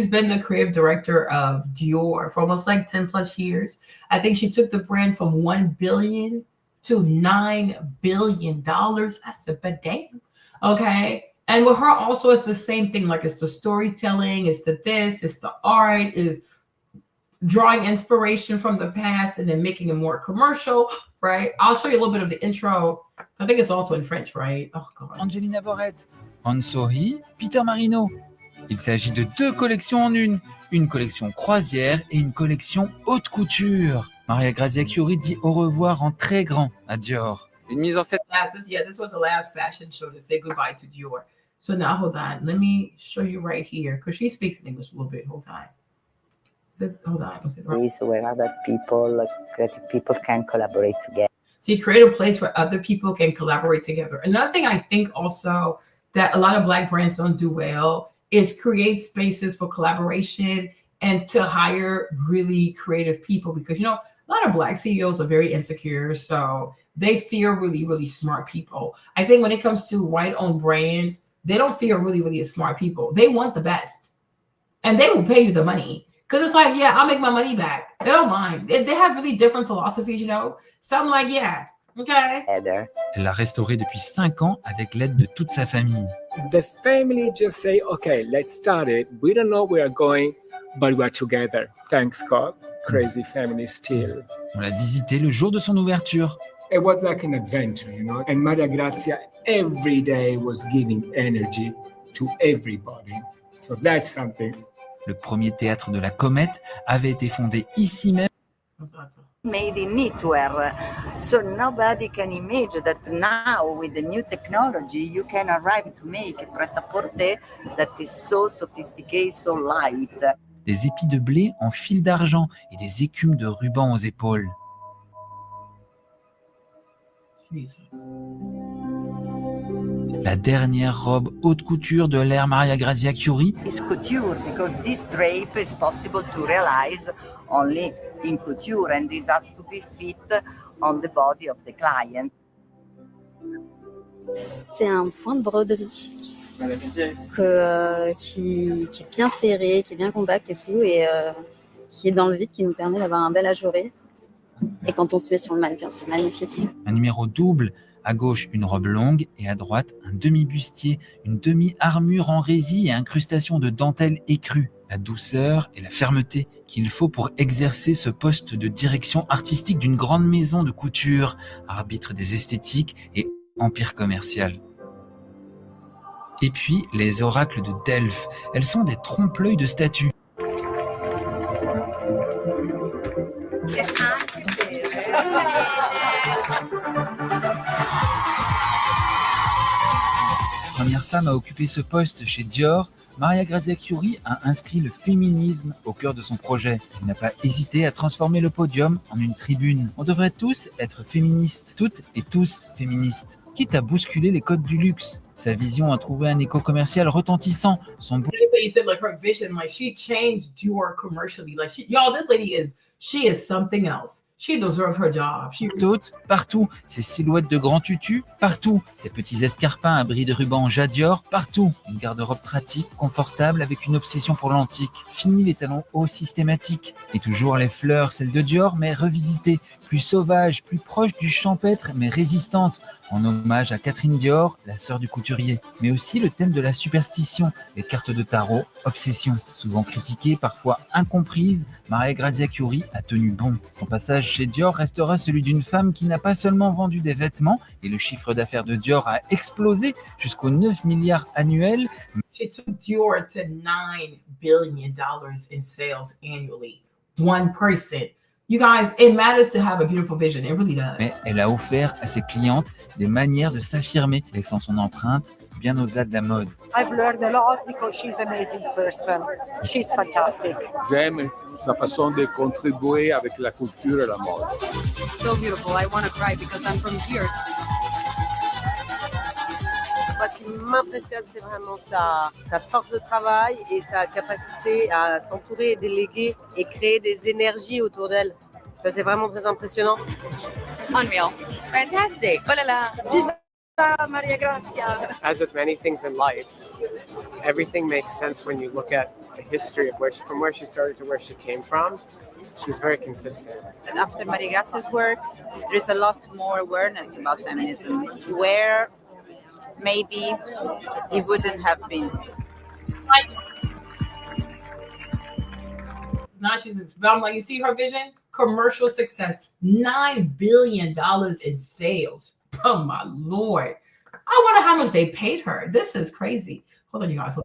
been the creative director of Dior for almost like 10 plus years. I think she took the brand from $1 billion to $9 billion. That's a bad damn. Okay. And with her also, it's the same thing. Like, it's the storytelling, it's it's the art, is drawing inspiration from the past and then making it more commercial, right? I'll show you a little bit of the intro. I think it's also in French, right? Oh, God. Angelina Borrette, Ansori, Peter Marino. Il s'agit de deux collections en une collection croisière et une collection haute couture. Maria Grazia Chiuri dit au revoir en très grand à Dior. Une mise en scène. This was the last fashion show to say goodbye to Dior. So now, hold on. Let me show you right here, because she speaks in English a little bit. Hold on. Hold on. Place where other people, creative people, can collaborate together. So you create a place where other people can collaborate together. Another thing I think also that a lot of Black brands don't do well is create spaces for collaboration and to hire really creative people, because, you know, a lot of Black CEOs are very insecure, so they fear really, really smart people. I think when it comes to white-owned brands, they don't fear really, really smart people. They want the best, and they will pay you the money, because it's like, yeah, I'll make my money back. They don't mind. They have really different philosophies, you know. So I'm like, yeah, okay. Elle l'a restauré depuis 5 ans avec l'aide de toute sa famille. The family just say, okay, let's start it. We don't know where we're going, but we're together. Thanks God. Crazy family still. On l'a visité le jour de son ouverture. It was like an adventure, you know. And Maria Grazia every day was giving energy to everybody. So that's something. Le premier théâtre de la Comète avait été fondé ici même. Made in knitwear. So nobody can imagine that now with the new technology you can arrive to make a pret-à-porter that is so sophisticated, so light. Des épis de blé en fil d'argent et des écumes de ruban aux épaules. La dernière robe haute couture de l'ère Maria Grazia Chiuri. It's couture because this drape is possible to realize only in couture, and this has to be fit on the body of the client. C'est un point de broderie qui est bien serré, qui est bien compact et tout, et qui est dans le vide, qui nous permet d'avoir un bel ajouré. Et quand on se met sur le mannequin, c'est magnifique. Un numéro double, à gauche une robe longue et à droite un demi-bustier, une demi-armure en résille et incrustation de dentelle écrue. La douceur et la fermeté qu'il faut pour exercer ce poste de direction artistique d'une grande maison de couture, arbitre des esthétiques et empire commercial. Et puis les oracles de Delphes, elles sont des trompe-l'œil de statues. Première femme à occuper ce poste chez Dior, Maria Grazia Chiuri a inscrit le féminisme au cœur de son projet. Elle n'a pas hésité à transformer le podium en une tribune. On devrait tous être féministes, toutes et tous féministes, quitte à bousculer les codes du luxe. Sa vision a trouvé un écho commercial retentissant. Son You said like her vision, like she changed Dior commercially. Like y'all, this lady she is something else. She deserves her job. Haute, partout. Ses silhouettes de grands tutus, partout. Ses petits escarpins à bris de ruban Jadior, partout. Une garde-robe pratique, confortable, avec une obsession pour l'antique. Fini les talons hauts systématiques. Et toujours les fleurs, celles de Dior, mais revisitées. Plus sauvages, plus proches du champêtre, mais résistantes. En hommage à Catherine Dior, la sœur du couturier. Mais aussi le thème de la superstition, les cartes de tarot, obsession. Souvent critiquée, parfois incomprise, Maria Grazia Chiuri a tenu bon. Son passage chez Dior restera celui d'une femme qui n'a pas seulement vendu des vêtements, et le chiffre d'affaires de Dior a explosé jusqu'aux 9 milliards annuels. She took Dior to $9 billion in sales annually. One person. You guys, it matters to have a beautiful vision. It really does. Mais elle a offert à ses clientes des manières de s'affirmer, laissant son empreinte bien au-delà de la mode. I've learned a lot because she's an amazing person. She's fantastic. J'aime sa façon de contribuer avec la culture et la mode. So beautiful. I want to cry because I'm from here. Moi, ce qui m'impressionne, c'est vraiment sa force de travail et sa capacité à s'entourer et déléguer et créer des énergies autour d'elle. Ça, c'est vraiment très impressionnant. Unreal. Fantastic. Oh là là. Viva Maria Grazia. As with many things in life, everything makes sense when you look at the history of from where she started to where she came from. She was very consistent. And after Maria Grazia's work, there is a lot more awareness about feminism, where maybe it wouldn't have been. Now she's, but I'm like, you see her vision? Commercial success, $9 billion in sales. Oh my Lord. I wonder how much they paid her. This is crazy. Hold on, you guys. Hold on.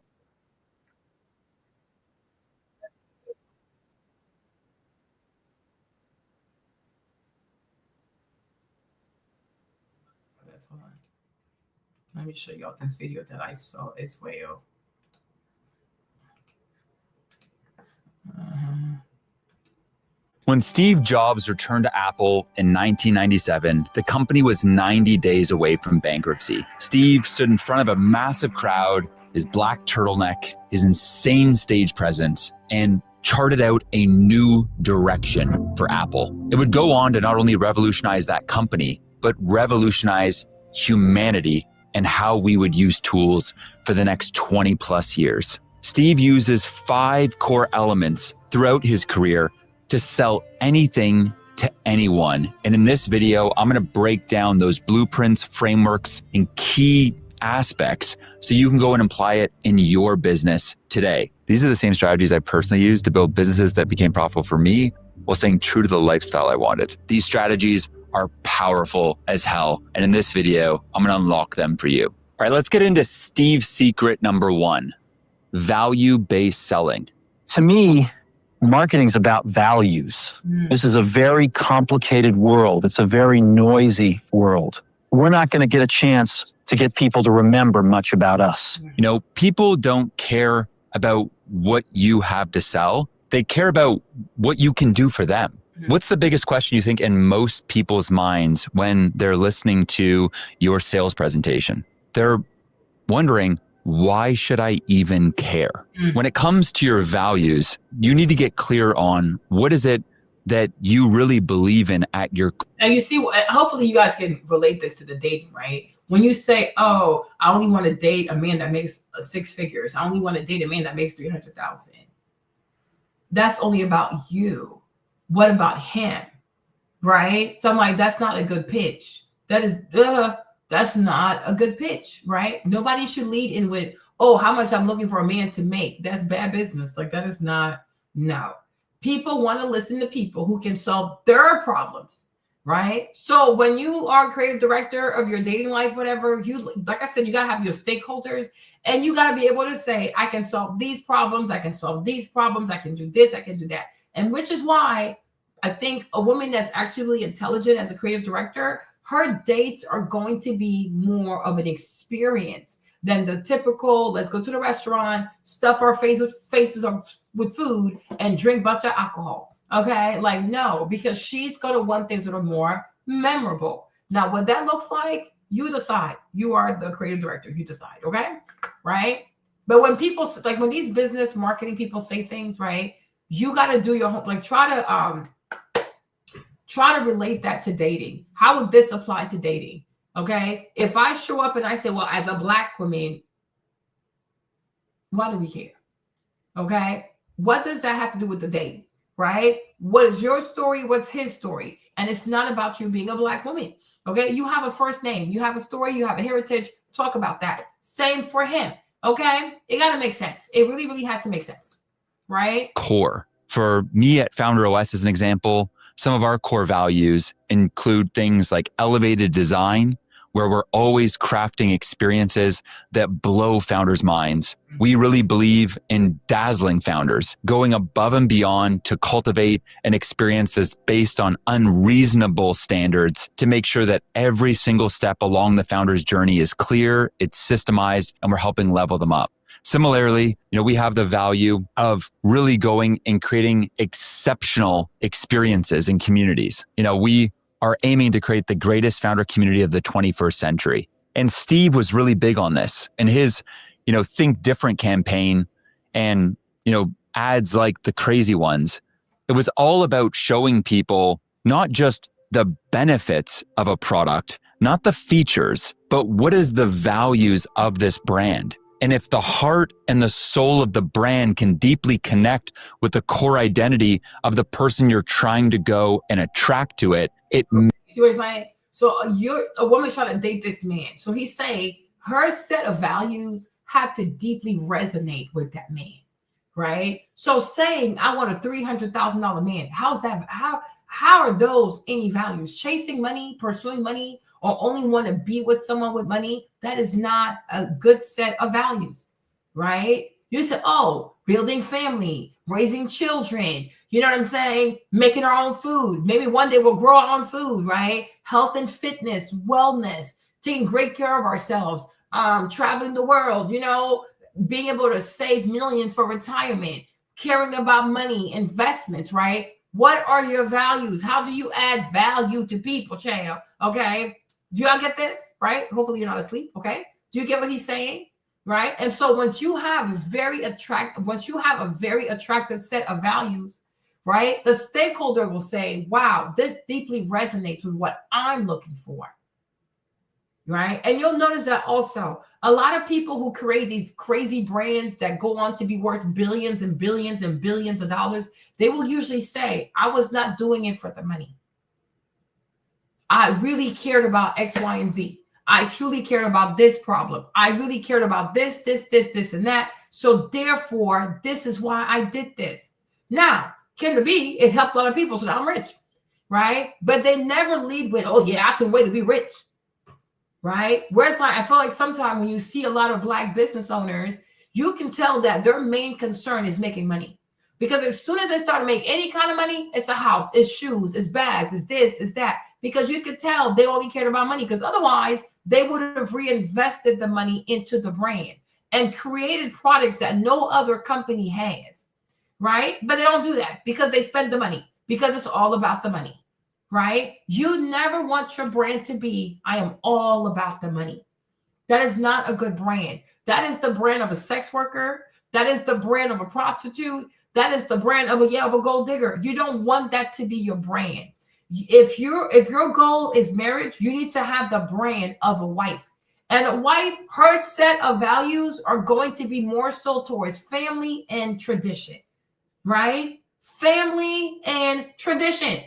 Let me show y'all this video that I saw as well. When Steve Jobs returned to Apple in 1997, the company was 90 days away from bankruptcy. Steve stood in front of a massive crowd, his black turtleneck, his insane stage presence, and charted out a new direction for Apple. It would go on to not only revolutionize that company, but revolutionize humanity and how we would use tools for the next 20 plus years. Steve uses 5 core elements throughout his career to sell anything to anyone. And in this video, I'm gonna break down those blueprints, frameworks, and key aspects so you can go and apply it in your business today. These are the same strategies I personally used to build businesses that became profitable for me while staying true to the lifestyle I wanted. These strategies are powerful as hell. And in this video, I'm gonna unlock them for you. All right, let's get into Steve's secret number 1, value-based selling. To me, marketing's about values. This is a very complicated world. It's a very noisy world. We're not gonna get a chance to get people to remember much about us. You know, people don't care about what you have to sell. They care about what you can do for them. What's the biggest question you think in most people's minds when they're listening to your sales presentation? They're wondering, why should I even care? When it comes to your values, you need to get clear on what is it that you really believe in at your core. And you see, hopefully you guys can relate this to the dating, right? When you say, oh, I only want to date a man that makes 6 figures. I only want to date a man that makes 300,000. That's only about you. What about him? Right? So I'm like, that's not a good pitch. That's not a good pitch, right? Nobody should lead in with, oh, how much I'm looking for a man to make. That's bad business. Like, that is not, no. People want to listen to people who can solve their problems, right? So when you are creative director of your dating life, whatever, you, like I said, you got to have your stakeholders, and you got to be able to say, I can solve these problems. I can solve these problems. I can do this. I can do that. And which is why I think a woman that's actually intelligent as a creative director, her dates are going to be more of an experience than the typical, let's go to the restaurant, stuff our faces with food, and drink a bunch of alcohol. Okay? Like, no, because she's going to want things that are more memorable. Now, what that looks like, you decide. You are the creative director. You decide. Okay? Right? But when people, like when these business marketing people say things, right, you got to do your homework. Like, try to relate that to dating. How would this apply to dating? Okay. If I show up and I say, well, as a Black woman, why do we care? Okay. What does that have to do with the date? Right? What is your story? What's his story? And it's not about you being a Black woman. Okay. You have a first name. You have a story. You have a heritage. Talk about that. Same for him. Okay. It got to make sense. It really, really has to make sense. Right? Core. For me at Founder OS, as an example, some of our core values include things like elevated design, where we're always crafting experiences that blow founders' minds. We really believe in dazzling founders, going above and beyond to cultivate an experience that's based on unreasonable standards to make sure that every single step along the founder's journey is clear, it's systemized, and we're helping level them up. Similarly, we have the value of really going and creating exceptional experiences in communities. We are aiming to create the greatest founder community of the 21st century. And Steve was really big on this. And his, Think Different campaign and, ads like the crazy ones, it was all about showing people not just the benefits of a product, not the features, but what is the values of this brand. And if the heart and the soul of the brand can deeply connect with the core identity of the person you're trying to go and attract to it, See what he's saying? So a woman trying to date this man. So he's saying her set of values have to deeply resonate with that man, right? So saying I want a $300,000 man, how's that? How are those any values? Chasing money, pursuing money, or only want to be with someone with money? That is not a good set of values, right? You said, oh, building family, raising children, you know what I'm saying? Making our own food. Maybe one day we'll grow our own food, right? Health and fitness, wellness, taking great care of ourselves, traveling the world, being able to save millions for retirement, caring about money, investments, right? What are your values? How do you add value to people, child? Okay. Do y'all get this? Right? Hopefully you're not asleep. Okay. Do you get what he's saying? Right. And so once you have a very attractive set of values, right, the stakeholder will say, wow, this deeply resonates with what I'm looking for. Right. And you'll notice that also a lot of people who create these crazy brands that go on to be worth billions and billions and billions of dollars, they will usually say, I was not doing it for the money. I really cared about X, Y, and Z. I truly cared about this problem. I really cared about this, and that. So therefore, this is why I did this. Now, can it be? It helped a lot of people, so now I'm rich, right? But they never lead with, oh yeah, I can wait to be rich, right? Whereas I feel like sometimes when you see a lot of Black business owners, you can tell that their main concern is making money. Because as soon as they start to make any kind of money, it's a house, it's shoes, it's bags, it's this, it's that. Because you could tell they only cared about money, because otherwise they would have reinvested the money into the brand and created products that no other company has, right? But they don't do that because they spend the money, because it's all about the money, right? You never want your brand to be, I am all about the money. That is not a good brand. That is the brand of a sex worker. That is the brand of a prostitute. That is the brand of a gold digger. You don't want that to be your brand. If your goal is marriage, you need to have the brand of a wife. And a wife, her set of values are going to be more so towards family and tradition, right? Family and tradition.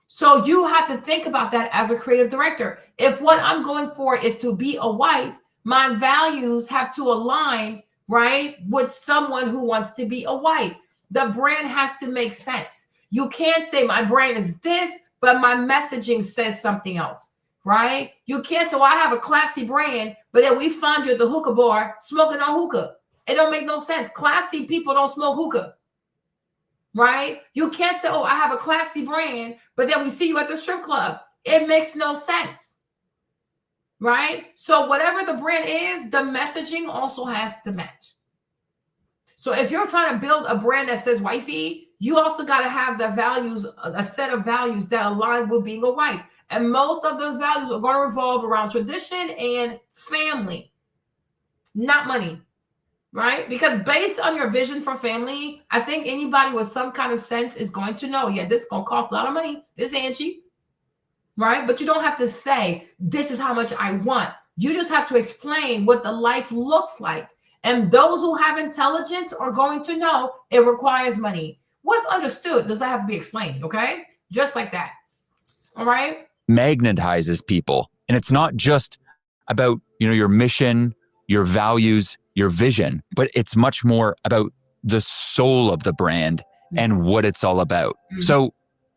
So you have to think about that as a creative director. If what I'm going for is to be a wife, my values have to align, right, with someone who wants to be a wife. The brand has to make sense. You can't say my brand is this, but my messaging says something else, right? You can't say, well, I have a classy brand, but then we find you at the hookah bar smoking on hookah. It don't make no sense. Classy people don't smoke hookah, right? You can't say, oh, I have a classy brand, but then we see you at the strip club. It makes no sense, right? So whatever the brand is, the messaging also has to match. So if you're trying to build a brand that says wifey, you also got to have the values, a set of values that align with being a wife. And most of those values are going to revolve around tradition and family, not money, right? Because based on your vision for family, I think anybody with some kind of sense is going to know, yeah, this is going to cost a lot of money. This ain't cheap, right? But you don't have to say, this is how much I want. You just have to explain what the life looks like. And those who have intelligence are going to know it requires money. What's understood does not have to be explained, okay? Just like that, all right? Magnetizes people. And it's not just about, your mission, your values, your vision, but it's much more about the soul of the brand and what it's all about. Mm-hmm. So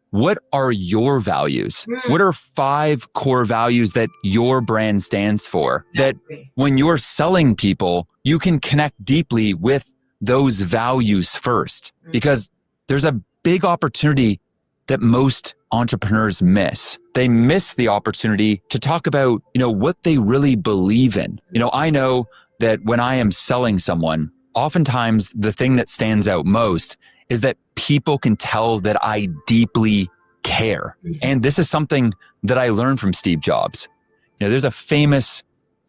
what are your values? Mm-hmm. What are 5 core values that your brand stands for? Exactly. That when you're selling people, you can connect deeply with those values first, because there's a big opportunity that most entrepreneurs miss. They miss the opportunity to talk about, what they really believe in. I know that when I am selling someone, oftentimes the thing that stands out most is that people can tell that I deeply care. And this is something that I learned from Steve Jobs. There's a famous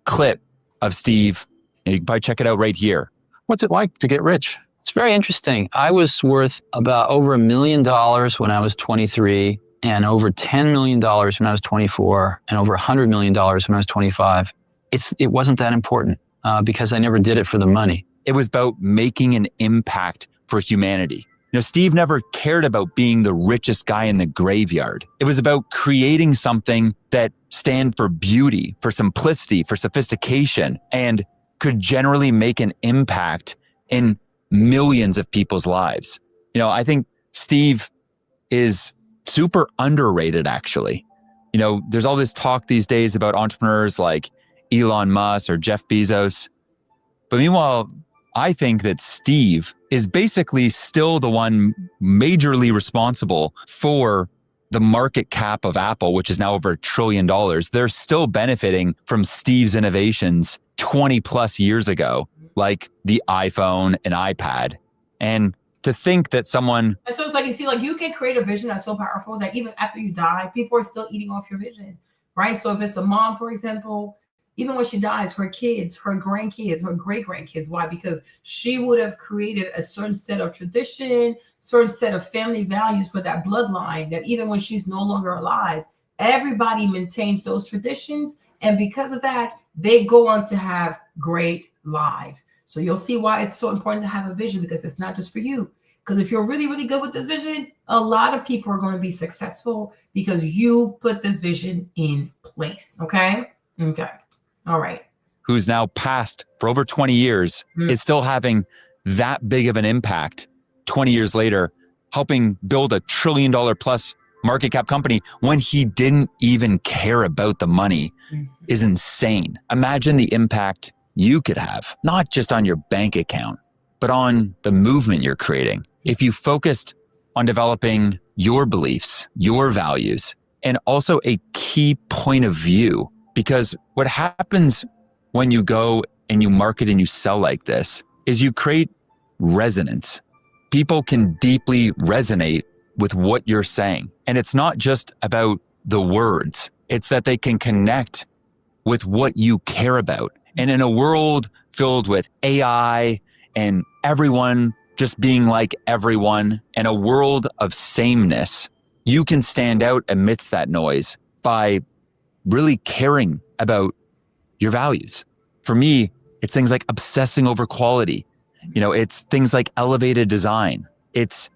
clip of Steve, and you can probably check it out right here. What's it like to get rich? It's very interesting. I was worth about over $1 million when I was 23, and over $10 million when I was 24, and over $100 million when I was 25. It wasn't that important because I never did it for the money. It was about making an impact for humanity. Steve never cared about being the richest guy in the graveyard. It was about creating something that stand for beauty, for simplicity, for sophistication, and could generally make an impact in millions of people's lives. I think Steve is super underrated, actually. There's all this talk these days about entrepreneurs like Elon Musk or Jeff Bezos. But meanwhile, I think that Steve is basically still the one majorly responsible for the market cap of Apple, which is now over $1 trillion. They're still benefiting from Steve's innovations 20 plus years ago, like the iPhone and iPad. And to think that someone... And so it's like, you can create a vision that's so powerful that even after you die, people are still eating off your vision, right? So if it's a mom, for example, even when she dies, her kids, her grandkids, her great-grandkids, why? Because she would have created a certain set of tradition, certain set of family values for that bloodline that even when she's no longer alive, everybody maintains those traditions. And because of that, they go on to have great lives. So you'll see why it's so important to have a vision, because it's not just for you. Because if you're really, really good with this vision, a lot of people are going to be successful because you put this vision in place. Okay? Okay. All right. Who's now passed for over 20 years is still having that big of an impact 20 years later, helping build $1 trillion plus market cap company when he didn't even care about the money is insane. Imagine the impact you could have, not just on your bank account, but on the movement you're creating. If you focused on developing your beliefs, your values, and also a key point of view. Because what happens when you go and you market and you sell like this is you create resonance. People can deeply resonate with what you're saying. And it's not just about the words. It's that they can connect with what you care about. And in a world filled with AI and everyone just being like everyone, and a world of sameness, you can stand out amidst that noise by really caring about your values. For me, it's things like obsessing over quality. It's things like elevated design. It's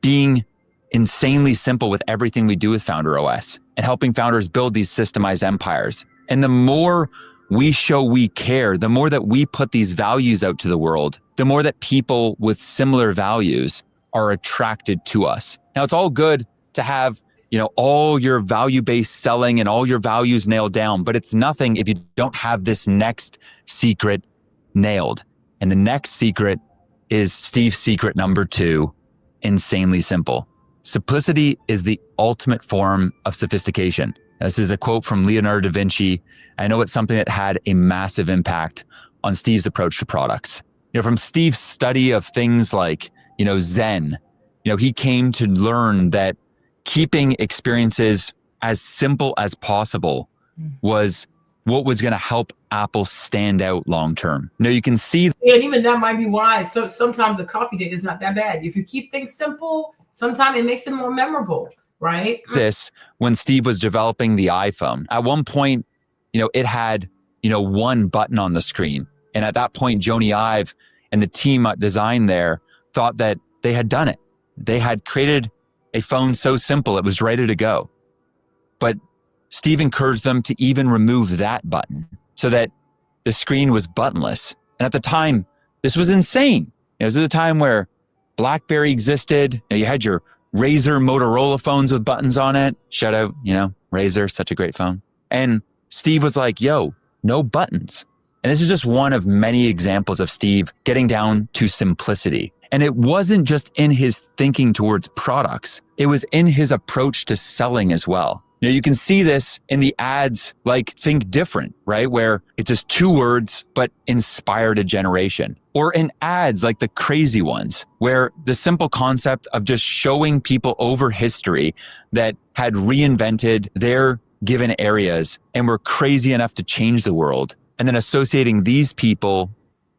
being insanely simple with everything we do with Founder OS and helping founders build these systemized empires. And the more we show we care, the more that we put these values out to the world, the more that people with similar values are attracted to us. Now, it's all good to have, all your value-based selling and all your values nailed down, but it's nothing if you don't have this next secret nailed. And the next secret is Steve's secret number 2, insanely simple. Simplicity is the ultimate form of sophistication. This is a quote from Leonardo da Vinci. I know it's something that had a massive impact on Steve's approach to products. From Steve's study of things like, Zen, he came to learn that keeping experiences as simple as possible was what was going to help Apple stand out long term. You can see. And even that might be why. So sometimes a coffee date is not that bad. If you keep things simple, sometimes it makes them more memorable, right? This when Steve was developing the iPhone. At one point, it had, one button on the screen. And at that point, Jony Ive and the team at design there thought that they had done it. They had created a phone so simple it was ready to go. But Steve encouraged them to even remove that button so that the screen was buttonless. And at the time, this was insane. This is a time where BlackBerry existed. You had your Razr Motorola phones with buttons on it. Shout out, Razr, such a great phone. And Steve was like, no buttons. And this is just one of many examples of Steve getting down to simplicity. And it wasn't just in his thinking towards products. It was in his approach to selling as well. You can see this in the ads like Think Different, right? Where it's just 2 words, but inspired a generation. Or in ads like the Crazy Ones, where the simple concept of just showing people over history that had reinvented their given areas and were crazy enough to change the world. And then associating these people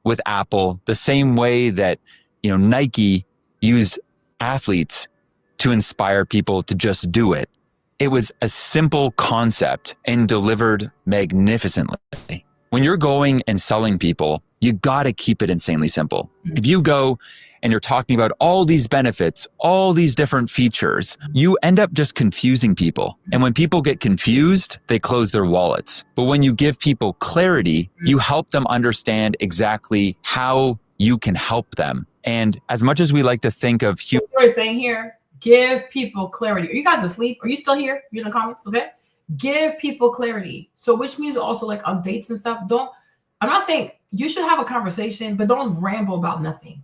with Apple the same way that, Nike used athletes to inspire people to just do it. It was a simple concept and delivered magnificently. When you're going and selling people, you got to keep it insanely simple. If you go and you're talking about all these benefits, all these different features, you end up just confusing people. And when people get confused, they close their wallets. But when you give people clarity, you help them understand exactly how you can help them. And as much as we like to think of we're saying here, give people clarity. Are you guys asleep? Are you still here? You're in the comments, okay? Give people clarity. So which means also like on dates and stuff, I'm not saying you should have a conversation, but don't ramble about nothing.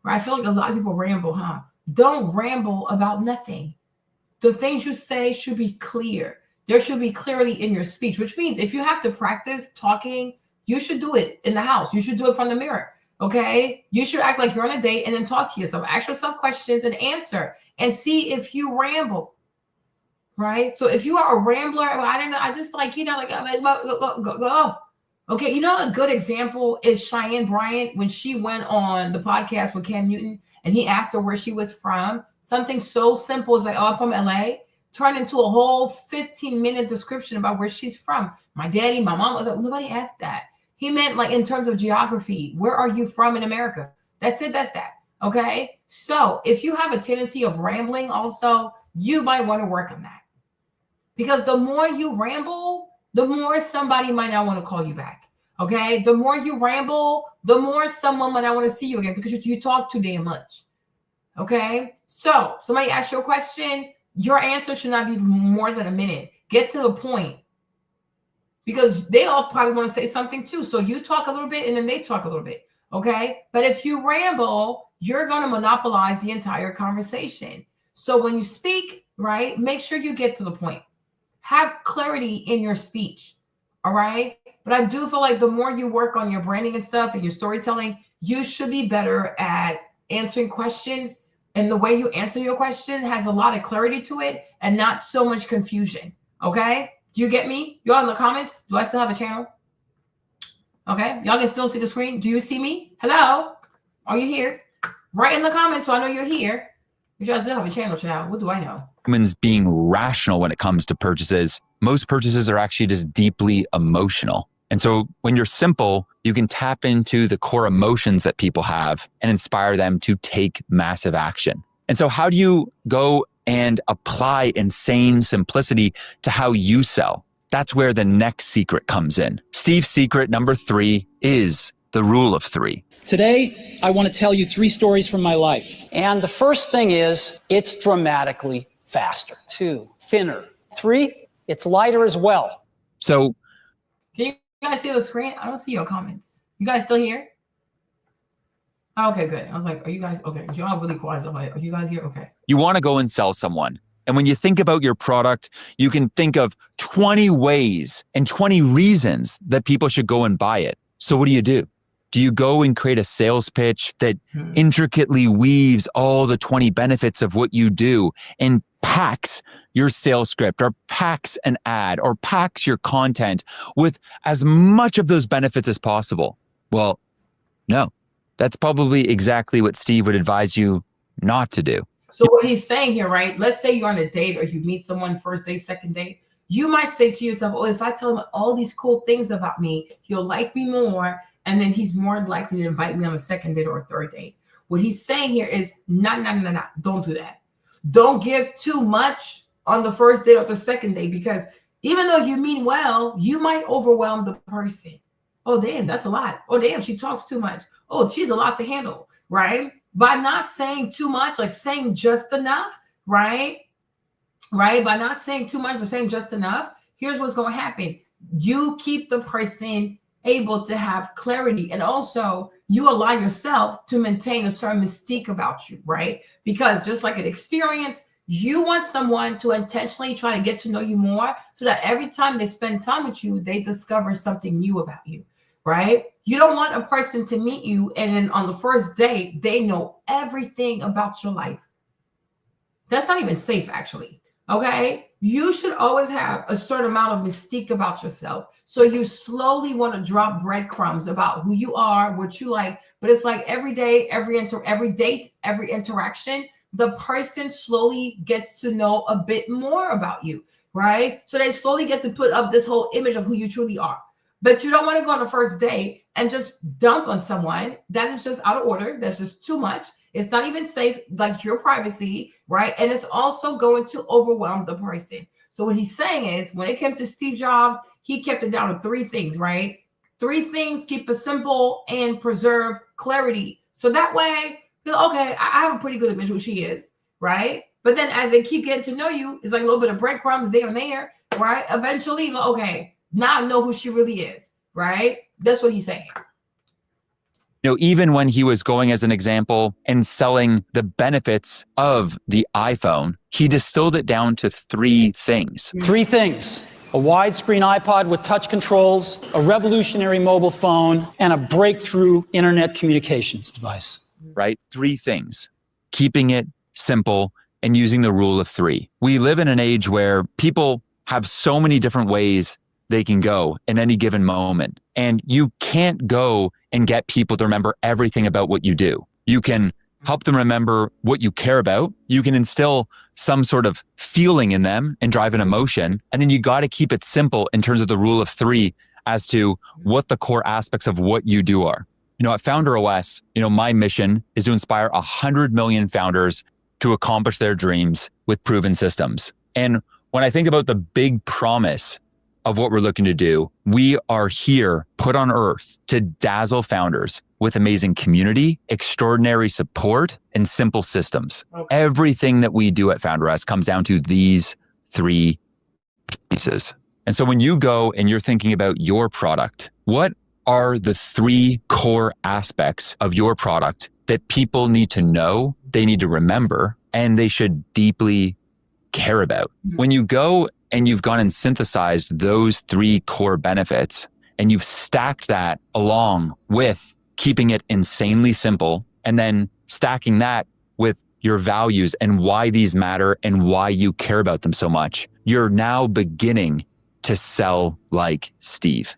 Right? I feel like a lot of people ramble, huh? Don't ramble about nothing. The things you say should be clear. There should be clarity in your speech, which means if you have to practice talking, you should do it in the house. You should do it from the mirror. Okay, you should act like you're on a date and then talk to yourself. Ask yourself questions and answer and see if you ramble. Right? So if you are a rambler, I don't know, I just like, go. Okay, a good example is Cheyenne Bryant when she went on the podcast with Cam Newton and he asked her where she was from. Something so simple as like, I'm from LA, turned into a whole 15-minute description about where she's from. My daddy, my mom was like, nobody asked that. He meant like in terms of geography, where are you from in America? That's it, that's that, okay? So if you have a tendency of rambling also, you might want to work on that. Because the more you ramble, the more somebody might not want to call you back, okay? The more you ramble, the more someone might not want to see you again because you talk too damn much, okay? So somebody asks you a question, your answer should not be more than a minute. Get to the point. Because they all probably want to say something too. So you talk a little bit and then they talk a little bit, okay? But if you ramble, you're going to monopolize the entire conversation. So when you speak, right, make sure you get to the point. Have clarity in your speech, all right? But I do feel like the more you work on your branding and stuff and your storytelling, you should be better at answering questions. And the way you answer your question has a lot of clarity to it and not so much confusion, okay? Do you get me? Y'all in the comments? Do I still have a channel? Okay. Y'all can still see the screen. Do you see me? Hello? Are you here? Write in the comments so I know you're here. You guys still have a channel, child. What do I know? Humans being rational when it comes to purchases. Most purchases are actually just deeply emotional. And so when you're simple, you can tap into the core emotions that people have and inspire them to take massive action. And so how do you go and apply insane simplicity to how you sell? That's where the next secret comes in. Steve's secret number 3 is the rule of 3. Today, I want to tell you 3 stories from my life. And the first thing is, it's dramatically faster. 2, thinner. 3, it's lighter as well. So, can you guys see the screen? I don't see your comments. You guys still here? Okay, good. I was like, are you guys okay? Y'all really quiet. So I'm like, are you guys here? Okay. You want to go and sell someone. And when you think about your product, you can think of 20 ways and 20 reasons that people should go and buy it. So what do? Do you go and create a sales pitch that intricately weaves all the 20 benefits of what you do and packs your sales script or packs an ad or packs your content with as much of those benefits as possible? Well, no, that's probably exactly what Steve would advise you not to do. So what he's saying here, right? Let's say you're on a date or you meet someone first date, second date. You might say to yourself, oh, if I tell him all these cool things about me, he'll like me more. And then he's more likely to invite me on a second date or a third date. What he's saying here is, no, don't do that. Don't give too much on the first date or the second date, because even though you mean well, you might overwhelm the person. Oh, damn, that's a lot. Oh, damn, she talks too much. Oh, she's a lot to handle, right? By not saying too much, like saying just enough, right? By not saying too much, but saying just enough, here's what's going to happen. You keep the person able to have clarity, and also you allow yourself to maintain a certain mystique about you, right? Because just like an experience, you want someone to intentionally try to get to know you more so that every time they spend time with you, they discover something new about you, right? You don't want a person to meet you and then on the first date, they know everything about your life. That's not even safe, actually. Okay, you should always have a certain amount of mystique about yourself. So you slowly want to drop breadcrumbs about who you are, what you like. But it's like every day, every date, every interaction, the person slowly gets to know a bit more about you, right? So they slowly get to put up this whole image of who you truly are. But you don't want to go on the first date and just dump on someone. That is just out of order. That's just too much. It's not even safe, like your privacy, right? And it's also going to overwhelm the person. So what he's saying is, when it came to Steve Jobs, he kept it down to 3 things, right? 3 things: keep it simple and preserve clarity. So that way, okay, I have a pretty good image of who she is, right? But then as they keep getting to know you, it's like a little bit of breadcrumbs there and there, right? Eventually, okay, now I know who she really is, right? That's what he's saying. You know, even when he was going, as an example, and selling the benefits of the iPhone, he distilled it down to 3 things. 3 things: a widescreen iPod with touch controls, a revolutionary mobile phone, and a breakthrough internet communications device. Right? 3 things. Keeping it simple and using the rule of 3. We live in an age where people have so many different ways they can go in any given moment. And you can't go and get people to remember everything about what you do. You can help them remember what you care about. You can instill some sort of feeling in them and drive an emotion. And then you got to keep it simple in terms of the rule of 3 as to what the core aspects of what you do are. You know, at Founder OS, my mission is to inspire 100 million founders to accomplish their dreams with proven systems. And when I think about the big promise of what we're looking to do, we are here put on earth to dazzle founders with amazing community, extraordinary support, and simple systems. Okay. Everything that we do at Founder OS comes down to these 3 pieces. And so when you go and you're thinking about your product, what are the 3 core aspects of your product that people need to know, they need to remember, and they should deeply care about? When you go and you've gone and synthesized those 3 core benefits, and you've stacked that along with keeping it insanely simple, and then stacking that with your values and why these matter and why you care about them so much, you're now beginning to sell like Steve.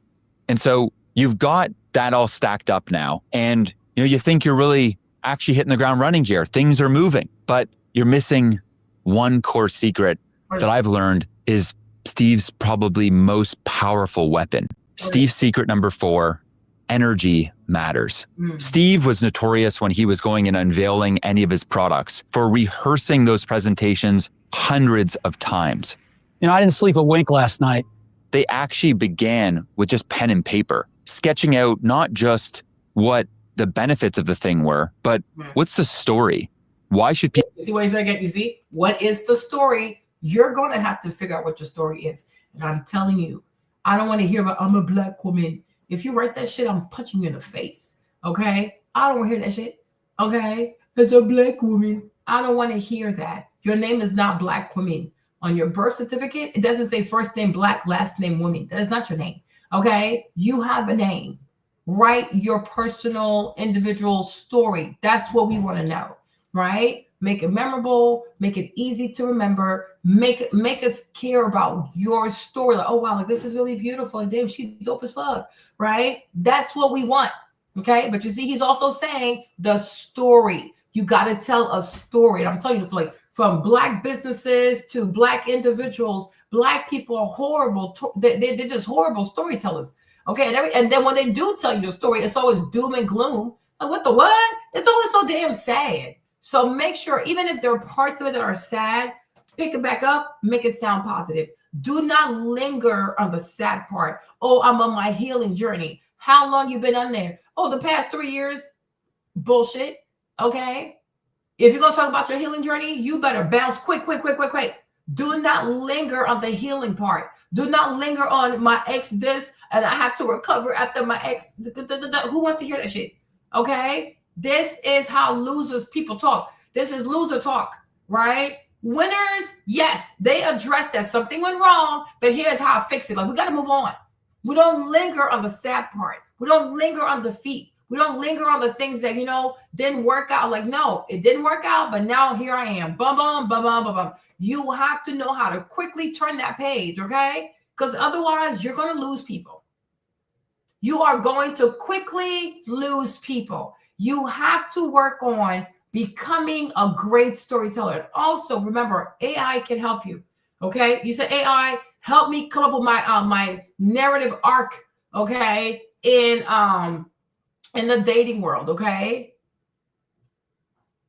And so you've got that all stacked up now, and you think you're really actually hitting the ground running here. Things are moving, but you're missing one core secret that I've learned is Steve's probably most powerful weapon. Steve's secret number 4, energy matters. Steve was notorious when he was going and unveiling any of his products for rehearsing those presentations hundreds of times. I didn't sleep a wink last night. They actually began with just pen and paper, sketching out not just what the benefits of the thing were, but what's the story? Why should people... You see what he's saying? You see? What is the story? You're going to have to figure out what your story is. And I'm telling you, I don't want to hear about, I'm a Black woman. If you write that shit, I'm punching you in the face. Okay? I don't want to hear that shit. Okay? As a Black woman. I don't want to hear that. Your name is not Black woman. On your birth certificate, it doesn't say first name Black, last name woman. That is not your name. Okay? You have a name. Write your personal, individual story. That's what we want to know. Right? Make it memorable, make it easy to remember, make us care about your story. Like, oh wow, like this is really beautiful. And damn, she's dope as fuck. Right? That's what we want. Okay. But you see, he's also saying the story. You got to tell a story. And I'm telling you, like from Black businesses to Black individuals, Black people are horrible. They're just horrible storytellers. Okay. And then when they do tell you a story, it's always doom and gloom. Like, what the what? It's always so damn sad. So make sure, even if there are parts of it that are sad, pick it back up, make it sound positive. Do not linger on the sad part. Oh, I'm on my healing journey. How long you been on there? Oh, the past 3 years. Bullshit. Okay. If you're going to talk about your healing journey, you better bounce quick. Do not linger on the healing part. Do not linger on my ex this, and I have to recover after my ex. Who wants to hear that shit? Okay. This is how losers people talk. This is loser talk, right? Winners, yes, they address that something went wrong, but here's how I fix it. Like, we got to move on. We don't linger on the sad part. We don't linger on defeat. We don't linger on the things that, didn't work out. Like, no, it didn't work out, but now here I am. Bum, bum, bum, bum, bum, bum. You have to know how to quickly turn that page, okay? Because otherwise, you're going to lose people. You are going to quickly lose people. You have to work on becoming a great storyteller. And also, remember, AI can help you. Okay, you said AI help me come up with my narrative arc. Okay, in the dating world. Okay,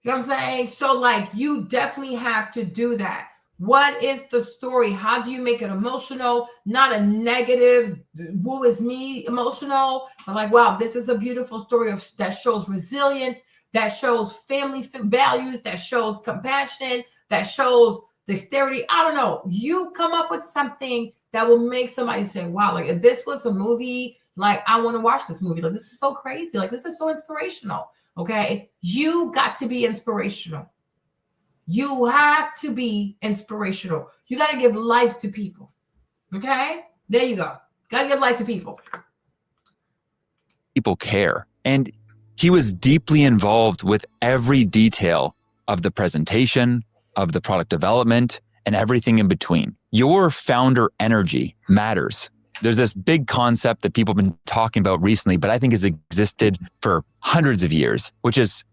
you know what I'm saying? So, like, you definitely have to do that. What is the story? How do you make it emotional? Not a negative, woe is me emotional, but like, wow, this is a beautiful story that shows resilience, that shows family values, that shows compassion, that shows dexterity. I don't know. You come up with something that will make somebody say, wow, like if this was a movie, like I want to watch this movie. Like, this is so crazy. Like, this is so inspirational. Okay. You got to be inspirational. You have to be inspirational. You got to give life to people. Okay? There you go. Got to give life to people. People care. And he was deeply involved with every detail of the presentation, of the product development, and everything in between. Your founder energy matters. There's this big concept that people have been talking about recently, but I think has existed for hundreds of years, which is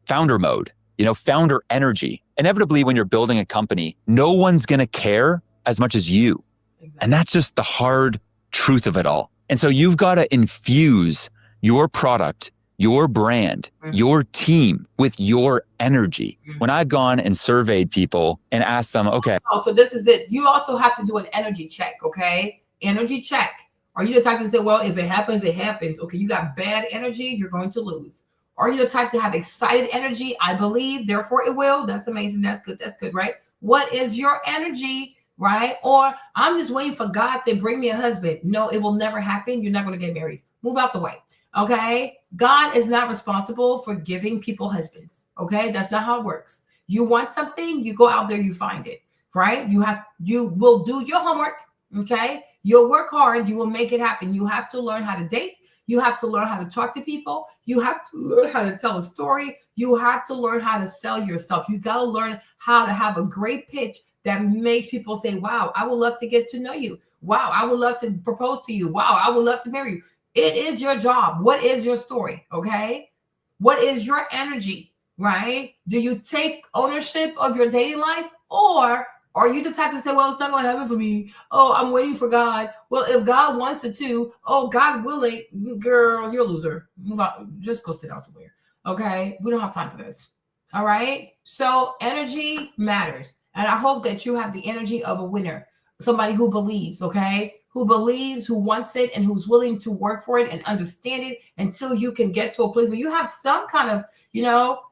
founder mode. Founder energy. Inevitably, when you're building a company, no one's going to care as much as you. Exactly. And that's just the hard truth of it all. And so you've got to infuse your product, your brand, your team with your energy. When I've gone and surveyed people and asked them, okay. Oh, so this is it. You also have to do an energy check, okay? Energy check. Are you the type to say, well, if it happens, it happens. Okay, you got bad energy, you're going to lose. Are you the type to have excited energy? I believe, therefore it will. That's amazing. That's good. That's good, right? What is your energy, right? Or I'm just waiting for God to bring me a husband. No, it will never happen. You're not going to get married. Move out the way, okay? God is not responsible for giving people husbands, okay? That's not how it works. You want something, you go out there, you find it, right? You will do your homework, okay? You'll work hard. You will make it happen. You have to learn how to date. You have to learn how to talk to people. You have to learn how to tell a story. You have to learn how to sell yourself. You got to learn how to have a great pitch that makes people say, wow, I would love to get to know you. Wow, I would love to propose to you. Wow, I would love to marry you. It is your job. What is your story? Okay. What is your energy? Right? Do you take ownership of your dating life, or are you the type to say, well, it's not going to happen for me. Oh, I'm waiting for God. Well, if God wants it to, oh, God willing, girl, you're a loser. Move on. Just go sit down somewhere. Okay? We don't have time for this. All right? So energy matters. And I hope that you have the energy of a winner, somebody who believes, okay? Who believes, who wants it, and who's willing to work for it and understand it until you can get to a place where you have some kind of,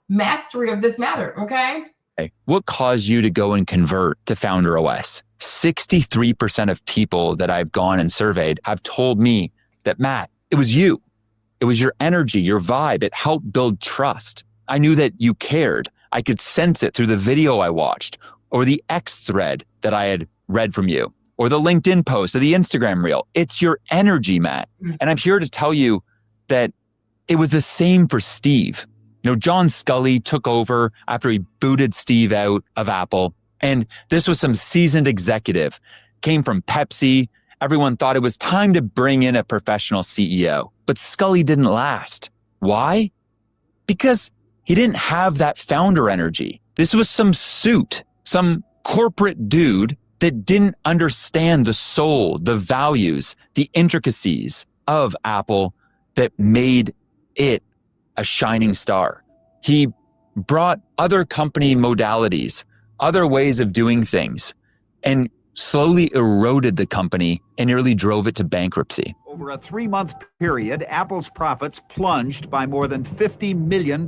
mastery of this matter, okay? What caused you to go and convert to Founder OS? 63% of people that I've gone and surveyed have told me that, Matt, it was you. It was your energy, your vibe. It helped build trust. I knew that you cared. I could sense it through the video I watched, or the X thread that I had read from you, or the LinkedIn post, or the Instagram reel. It's your energy, Matt. And I'm here to tell you that it was the same for Steve. John Scully took over after he booted Steve out of Apple. And this was some seasoned executive, came from Pepsi. Everyone thought it was time to bring in a professional CEO. But Scully didn't last. Why? Because he didn't have that founder energy. This was some suit, some corporate dude that didn't understand the soul, the values, the intricacies of Apple that made it a shining star. He brought other company modalities, other ways of doing things, and slowly eroded the company and nearly drove it to bankruptcy. Over a 3-month period, Apple's profits plunged by more than $50 million.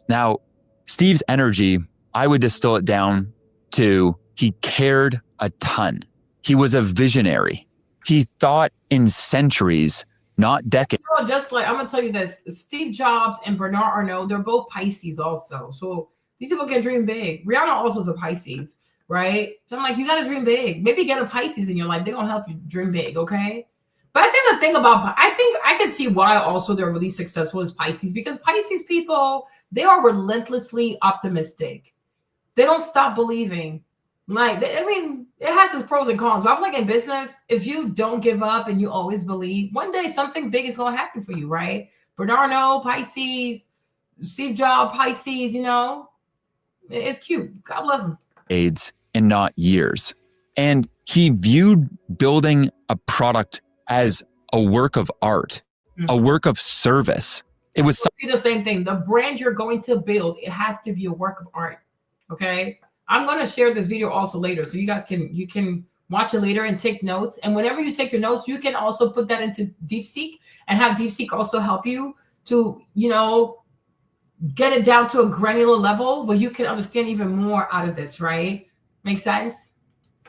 Now, Steve's energy, I would distill it down to he cared a ton. He was a visionary. He thought in centuries, not decades. Just like, I'm going to tell you this, Steve Jobs and Bernard Arnault, they're both Pisces also. So these people can dream big. Rihanna also is a Pisces, right? So I'm like, you got to dream big. Maybe get a Pisces in your life. They're going to help you dream big, okay? But I think the thing about, I think I can see why also they're really successful as Pisces, because Pisces people, they are relentlessly optimistic. They don't stop believing. Like, it has its pros and cons. But I feel like in business, if you don't give up and you always believe, one day something big is going to happen for you, right? Bernard Arnault, Pisces, Steve Jobs, Pisces, it's cute. God bless him. Decades and not years. And he viewed building a product as a work of art, a work of service. It was the same thing. The brand you're going to build, it has to be a work of art. Okay. I'm going to share this video also later. So you guys can watch it later and take notes. And whenever you take your notes, you can also put that into DeepSeek and have DeepSeek also help you to, get it down to a granular level where you can understand even more out of this, right? Make sense?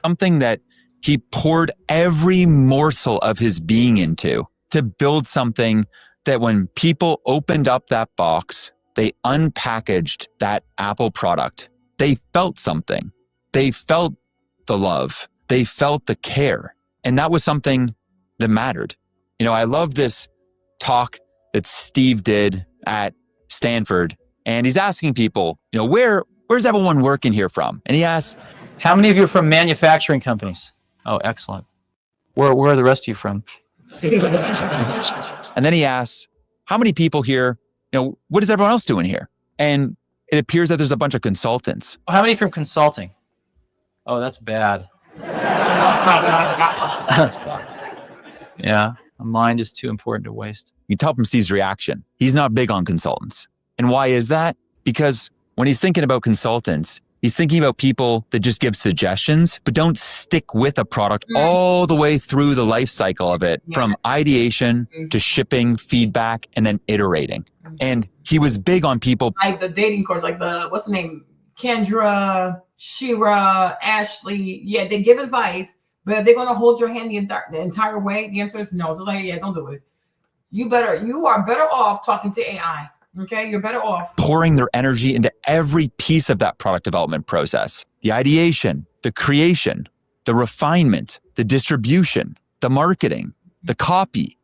Something that he poured every morsel of his being into to build something that when people opened up that box, they unpackaged that Apple product. They felt something. They felt the love. They felt the care. And that was something that mattered. I love this talk that Steve did at Stanford. And he's asking people, where's everyone working here from? And he asks, how many of you are from manufacturing companies? Oh, excellent. Where are the rest of you from? And then he asks, how many people here, what is everyone else doing here? And it appears that there's a bunch of consultants. How many from consulting? Oh, that's bad. Yeah, a mind is too important to waste. You tell from Steve's reaction. He's not big on consultants. And why is that? Because when he's thinking about consultants, he's thinking about people that just give suggestions, but don't stick with a product all the way through the life cycle of it, from ideation to shipping, feedback, and then iterating. And he was big on people. Like the dating coach, like what's the name? Kendra, Shira, Ashley. Yeah, they give advice, but are they going to hold your hand the entire way? The answer is no. So like, yeah, don't do it. You are better off talking to AI. Okay, you're better off pouring their energy into every piece of that product development process. The ideation, the creation, the refinement, the distribution, the marketing, the copy.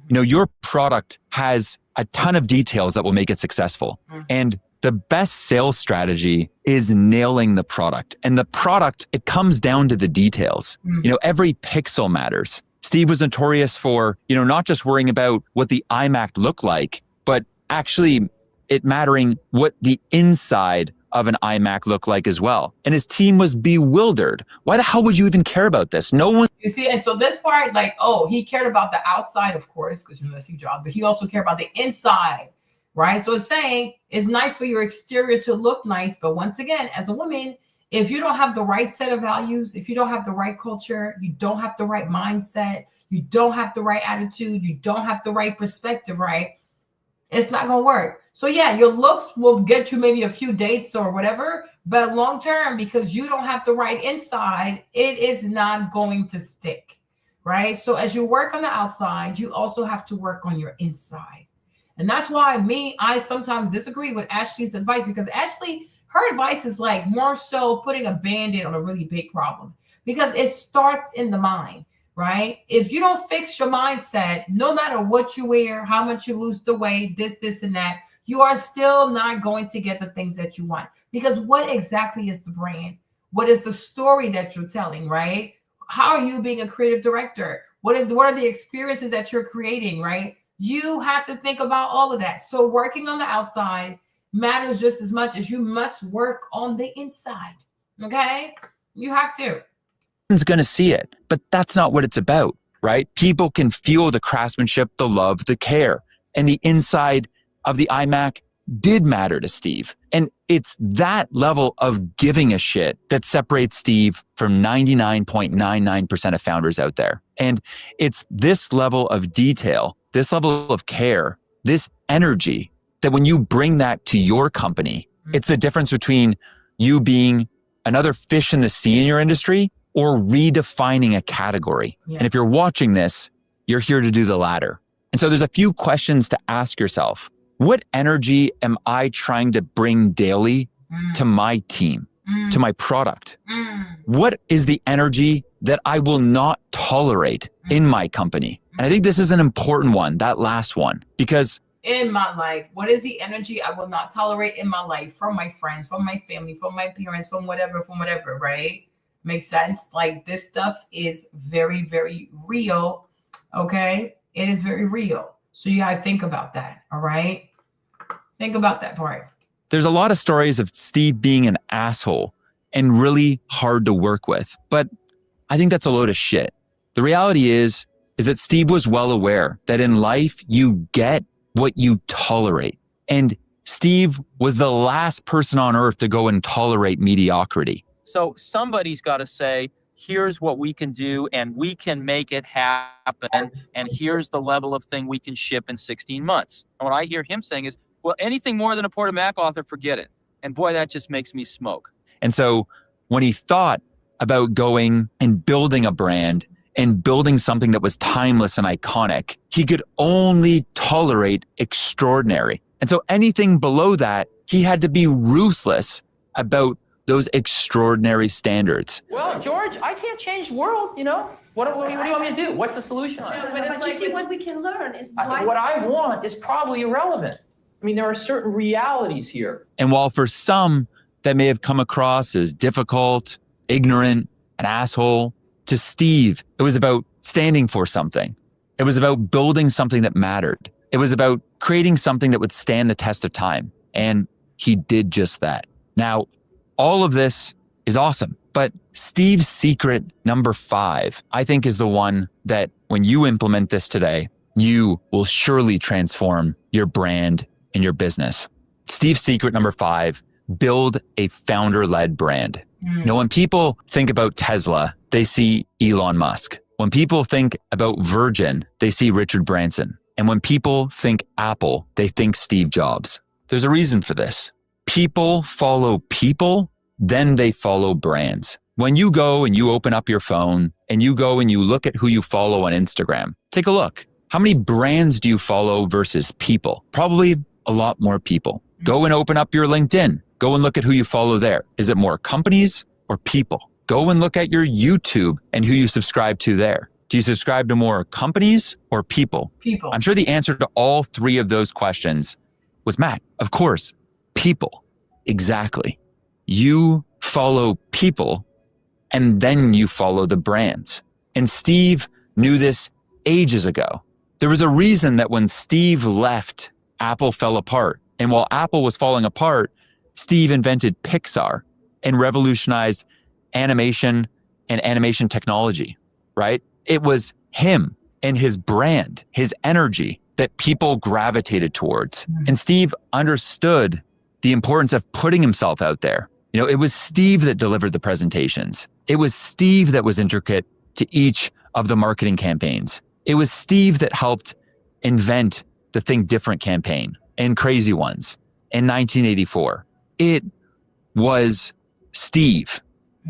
Your product has a ton of details that will make it successful. And the best sales strategy is nailing the product. And the product, it comes down to the details. Every pixel matters. Steve was notorious for, not just worrying about what the iMac looked like, but actually it mattering what the inside of an iMac looked like as well. And his team was bewildered. Why the hell would you even care about this? No one. You see, and so this part, he cared about the outside, of course, because that's your job, but he also cared about the inside, right? So it's saying it's nice for your exterior to look nice, but once again, as a woman, if you don't have the right set of values, if you don't have the right culture, you don't have the right mindset, you don't have the right attitude, you don't have the right perspective, right? It's not going to work. So yeah, your looks will get you maybe a few dates or whatever, but long term, because you don't have the right inside, it is not going to stick, right? So as you work on the outside, you also have to work on your inside. And that's why I sometimes disagree with Ashley's advice, because Ashley, her advice is like more so putting a Band-Aid on a really big problem, because it starts in the mind, right? If you don't fix your mindset, no matter what you wear, how much you lose the weight, this and that, you are still not going to get the things that you want. Because what exactly is the brand? What is the story that you're telling, right? How are you being a creative director? What are the experiences that you're creating, right? You have to think about all of that. So working on the outside matters just as much as you must work on the inside, okay? You have to. Is going to see it, but that's not what it's about, right? People can feel the craftsmanship, the love, the care, and the inside of the iMac did matter to Steve. And it's that level of giving a shit that separates Steve from 99.99% of founders out there. And it's this level of detail, this level of care, this energy that when you bring that to your company, it's the difference between you being another fish in the sea in your industry or redefining a category. Yeah. And if you're watching this, you're here to do the latter. And so there's a few questions to ask yourself. What energy am I trying to bring daily to my team, to my product? What is the energy that I will not tolerate in my company? And I think this is an important one, that last one, because in my life, what is the energy I will not tolerate in my life from my friends, from my family, from my parents, from whatever, right? Makes sense? Like this stuff is very, very real, okay? It is very real. So you gotta think about that, all right? Think about that part. There's a lot of stories of Steve being an asshole and really hard to work with, but I think that's a load of shit. The reality is that Steve was well aware that in life, you get what you tolerate. And Steve was the last person on earth to go and tolerate mediocrity. So somebody's got to say, here's what we can do and we can make it happen. And here's the level of thing we can ship in 16 months. And what I hear him saying is, well, anything more than a Porter Mac author, forget it. And boy, that just makes me smoke. And so when he thought about going and building a brand and building something that was timeless and iconic, he could only tolerate extraordinary. And so anything below that, he had to be ruthless about those extraordinary standards. Well, George, I can't change the world, you know? What do you want me to do? What's the solution on it? But you see, what we can learn is why... What I want is probably irrelevant. I mean, there are certain realities here. And while for some, that may have come across as difficult, ignorant, an asshole, to Steve, it was about standing for something. It was about building something that mattered. It was about creating something that would stand the test of time. And he did just that. Now, all of this is awesome, but Steve's secret number 5, I think, is the one that when you implement this today, you will surely transform your brand and your business. Steve's secret number 5, build a founder-led brand. You know, when people think about Tesla, they see Elon Musk. When people think about Virgin, they see Richard Branson. And when people think Apple, they think Steve Jobs. There's a reason for this. People follow people, then they follow brands. When you go and you open up your phone and you go and you look at who you follow on Instagram, take a look. How many brands do you follow versus people? Probably a lot more people. Go and open up your LinkedIn. Go and look at who you follow there. Is it more companies or people? Go and look at your YouTube and who you subscribe to there. Do you subscribe to more companies or people? People. I'm sure the answer to all 3 of those questions was, Matt, of course, people. Exactly. You follow people and then you follow the brands. And Steve knew this ages ago. There was a reason that when Steve left, Apple fell apart. And while Apple was falling apart, Steve invented Pixar and revolutionized animation and animation technology, right? It was him and his brand, his energy that people gravitated towards. And Steve understood the importance of putting himself out there. You know, it was Steve that delivered the presentations. It was Steve that was intricate to each of the marketing campaigns. It was Steve that helped invent the Think Different campaign and Crazy Ones in 1984. It was Steve.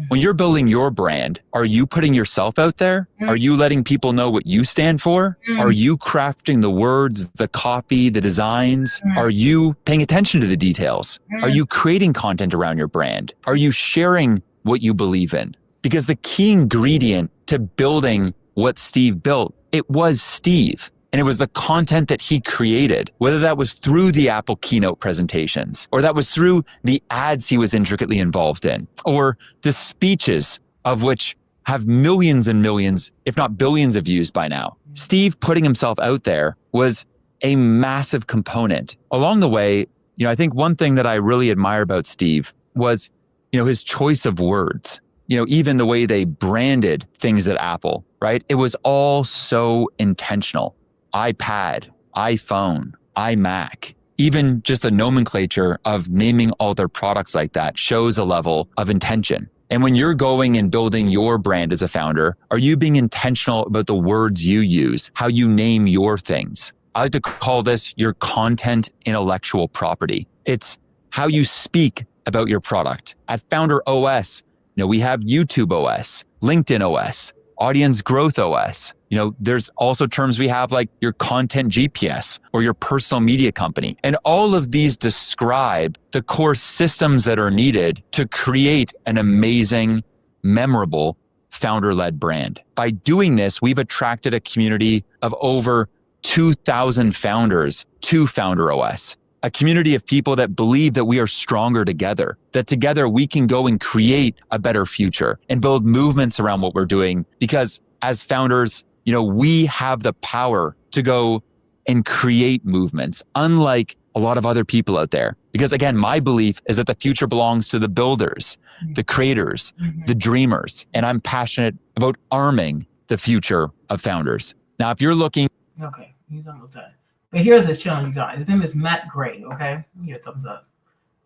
When you're building your brand, are you putting yourself out there? Are you letting people know what you stand for? Are you crafting the words, the copy, the designs? Are you paying attention to the details? Are you creating content around your brand? Are you sharing what you believe in? Because the key ingredient to building what Steve built, it was Steve. And it was the content that he created, whether that was through the Apple keynote presentations, or that was through the ads he was intricately involved in, or the speeches of which have millions and millions, if not billions of views by now. Steve putting himself out there was a massive component. Along the way, you know, I think one thing that I really admire about Steve was, you know, his choice of words. You know, even the way they branded things at Apple, right? It was all so intentional. iPad, iPhone, iMac, even just the nomenclature of naming all their products like that shows a level of intention. And when you're going and building your brand as a founder, are you being intentional about the words you use, how you name your things? I like to call this your content intellectual property. It's how you speak about your product. At Founder OS, you know, we have YouTube OS, LinkedIn OS, Audience Growth OS. You know, there's also terms we have like your content GPS or your personal media company. And all of these describe the core systems that are needed to create an amazing, memorable founder-led brand. By doing this, we've attracted a community of over 2,000 founders to Founder OS. A community of people that believe that we are stronger together, that together we can go and create a better future and build movements around what we're doing. Because as founders, you know, we have the power to go and create movements, unlike a lot of other people out there. Because again, my belief is that the future belongs to the builders, the creators, the dreamers. And I'm passionate about arming the future of founders. Now, if you're looking... Okay, he's almost done. But here's his channel, you guys. His name is Matt Gray, okay? Give me a thumbs up.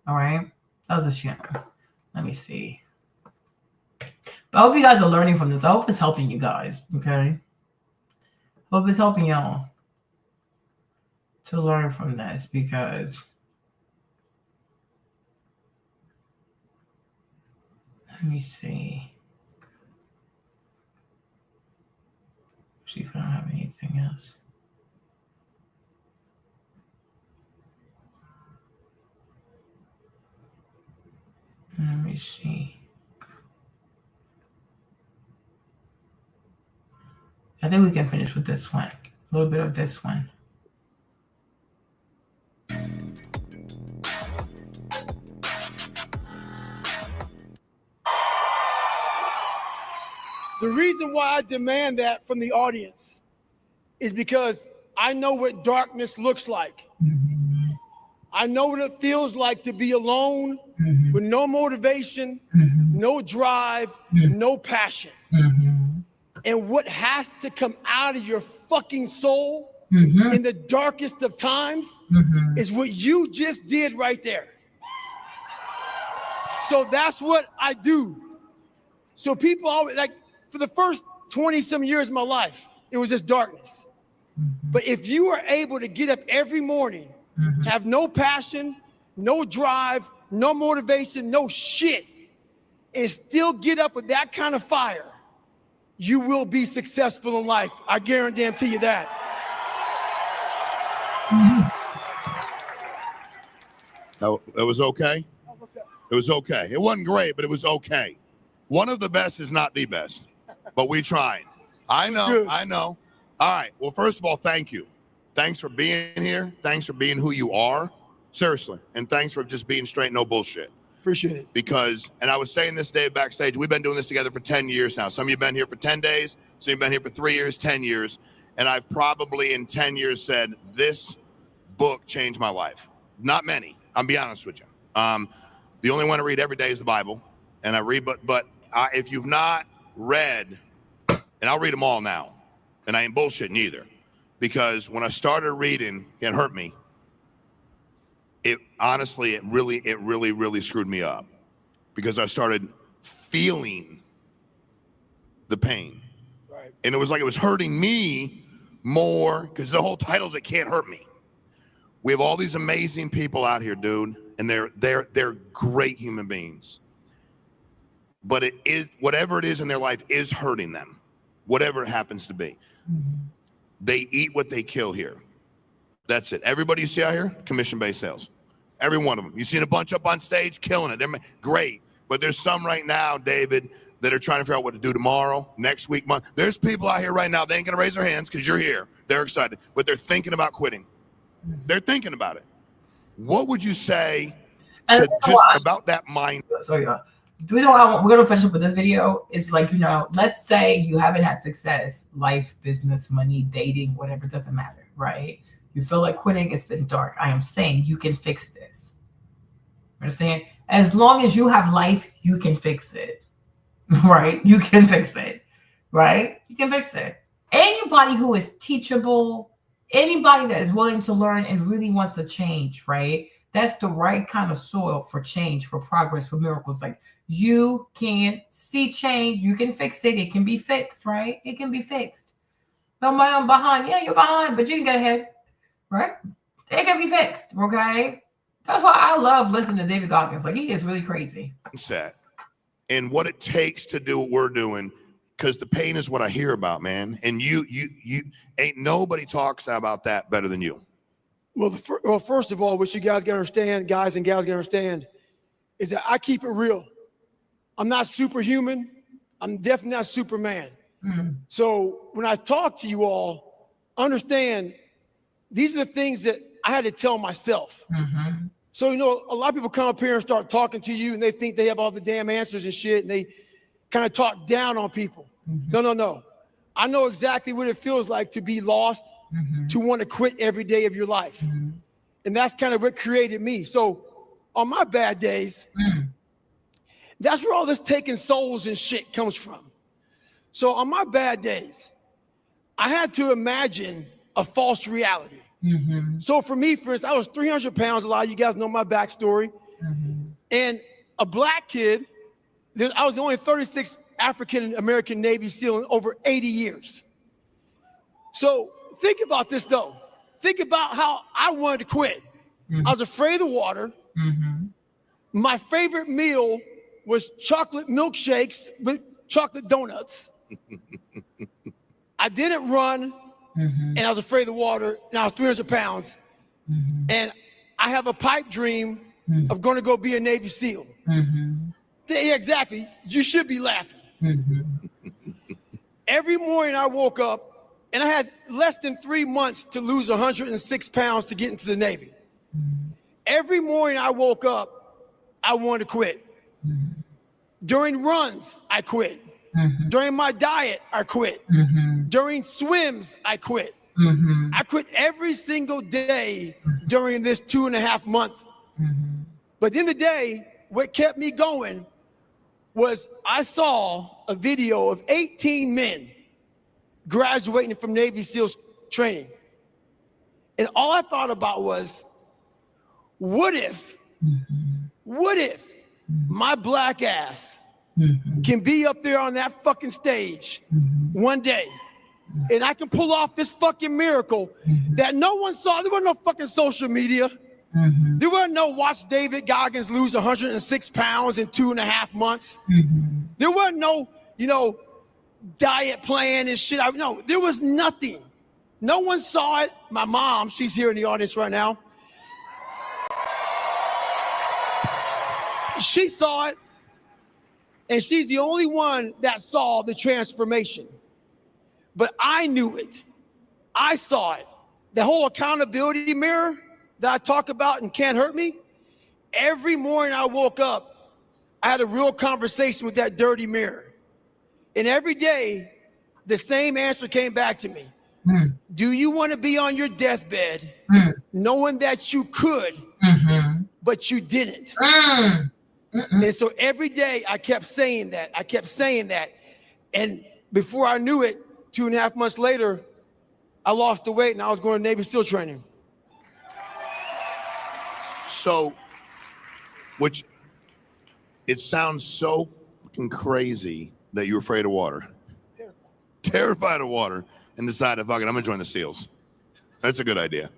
All right? That was his channel. Let me see. But I hope you guys are learning from this. I hope it's helping you guys, okay? Hope it's helping y'all to learn from this because let me see. See if I don't have anything else. Let me see. I think we can finish with this one. A little bit of this one. The reason why I demand that from the audience is because I know what darkness looks like. I know what it feels like to be alone with no motivation, no drive, no passion. And what has to come out of your fucking soul in the darkest of times is what you just did right there. So that's what I do. So people always, like, for the first 20 some years of my life, it was just darkness. But if you are able to get up every morning, have no passion, no drive, no motivation, no shit, and still get up with that kind of fire, you will be successful in life. I guarantee you that. That was okay? It was okay. It wasn't great, but it was okay. One of the best is not the best, but we tried. I know. All right. Well, first of all, thank you. Thanks for being here. Thanks for being who you are. Seriously. And thanks for just being straight, no bullshit. Appreciate it. Because, and I was saying this day backstage, we've been doing this together for 10 years now. Some of you have been here for 10 days. Some of you have been here for 3 years, 10 years. And I've probably in 10 years said, this book changed my life. Not many, I'll be honest with you. The only one I read every day is the Bible. And I read, but if you've not read, and I'll read them all now, and I ain't bullshitting either, because when I started reading, it hurt me. It honestly, it really screwed me up, because I started feeling the pain. Right. And it was like it was hurting me more, because the whole title is It Can't Hurt Me. We have all these amazing people out here, dude, and they're great human beings. But it is, whatever it is in their life is hurting them, whatever it happens to be. Mm-hmm. They eat what they kill here. That's it. Everybody you see out here, commission-based sales. Every one of them. You've seen a bunch up on stage, killing it. They're great. But there's some right now, David, that are trying to figure out what to do tomorrow, next week, month. There's people out here right now, they ain't going to raise their hands because you're here. They're excited. But they're thinking about quitting. They're thinking about it. What would you say to just about that mind? So, the reason why we're going to finish up with this video is like, you know, let's say you haven't had success, life, business, money, dating, whatever, it doesn't matter, right? You feel like quitting, it's been dark. I am saying you can fix this. Understand? As long as you have life, you can fix it, right? You can fix it, right? You can fix it. Anybody who is teachable, anybody that is willing to learn and really wants to change, right? That's the right kind of soil for change, for progress, for miracles. Like, you can see change. You can fix it. It can be fixed, right? It can be fixed. No, I'm behind. Yeah, you're behind, but you can get ahead, right? It can be fixed, okay? That's why I love listening to David Goggins. Like, he is really crazy. Set and what it takes to do what we're doing, because the pain is what I hear about, man. And you ain't nobody talks about that better than you. Well, first of all, what you guys gotta understand, guys and gals gotta understand, is that I keep it real. I'm not superhuman. I'm definitely not Superman. Mm-hmm. So when I talk to you all, understand these are the things that I had to tell myself. Mm-hmm. So, you know, a lot of people come up here and start talking to you and they think they have all the damn answers and shit, and they kind of talk down on people. Mm-hmm. No. I know exactly what it feels like to be lost, to want to quit every day of your life. And that's kind of what created me. So on my bad days, that's where all this taking souls and shit comes from. So on my bad days, I had to imagine a false reality. So for me, for instance, I was 300 pounds. A lot of you guys know my backstory. And a black kid, I was the only 36th African-American Navy SEAL in over 80 years. So think about this, though. Think about how I wanted to quit. I was afraid of the water. My favorite meal was chocolate milkshakes with chocolate donuts. I didn't run, and I was afraid of the water, and I was 300 pounds. And I have a pipe dream of going to go be a Navy SEAL. Yeah, exactly. You should be laughing. Every morning I woke up, and I had less than 3 months to lose 106 pounds to get into the Navy. Every morning I woke up, I wanted to quit. During runs, I quit. During my diet, I quit. During swims, I quit. I quit every single day during this 2.5 months. But at the end of the day, what kept me going was I saw a video of 18 men graduating from Navy SEALs training. And all I thought about was, what if my black ass can be up there on that fucking stage one day, and I can pull off this fucking miracle that no one saw. There was no fucking social media. There wasn't no watch David Goggins lose 106 pounds in 2.5 months. There wasn't no, diet plan and shit. No, there was nothing. No one saw it. My mom, she's here in the audience right now. She saw it, and she's the only one that saw the transformation. But I knew it. I saw it. The whole accountability mirror, that I talk about and can't hurt me, every morning I woke up, I had a real conversation with that dirty mirror. And every day, the same answer came back to me. Do you want to be on your deathbed knowing that you could, but you didn't? And so every day I kept saying that. I kept saying that. And before I knew it, 2.5 months later, I lost the weight and I was going to Navy SEAL training. So, which it sounds so fucking crazy that you're afraid of water. Terrified of water and decided, fuck it, I'm gonna join the SEALs. That's a good idea.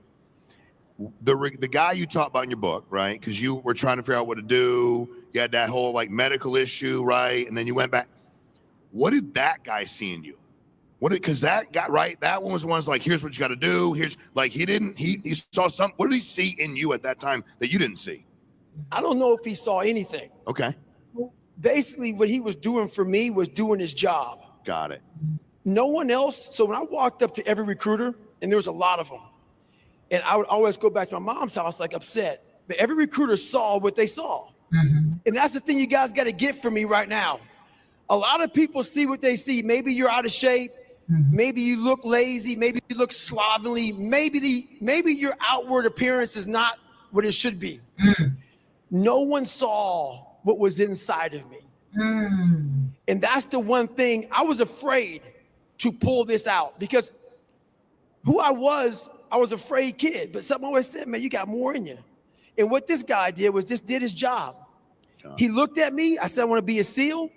The guy you talk about in your book, right? Because you were trying to figure out what to do. You had that whole like medical issue, right? And then you went back. What did that guy see in you? Because that guy, right? That one was the one's like, here's what you got to do. Here's like, he saw something. What did he see in you at that time that you didn't see? I don't know if he saw anything. Okay. Basically, what he was doing for me was doing his job. Got it. No one else. So when I walked up to every recruiter, and there was a lot of them, and I would always go back to my mom's house like upset, but every recruiter saw what they saw. And that's the thing you guys got to get from me right now. A lot of people see what they see. Maybe you're out of shape. Maybe you look lazy. Maybe you look slovenly. Maybe your outward appearance is not what it should be. No one saw what was inside of me. And that's the one thing I was afraid to pull this out, because who I was afraid kid, but something always said, man, you got more in you. And what this guy did was just did his job. He looked at me. I said, I want to be a SEAL.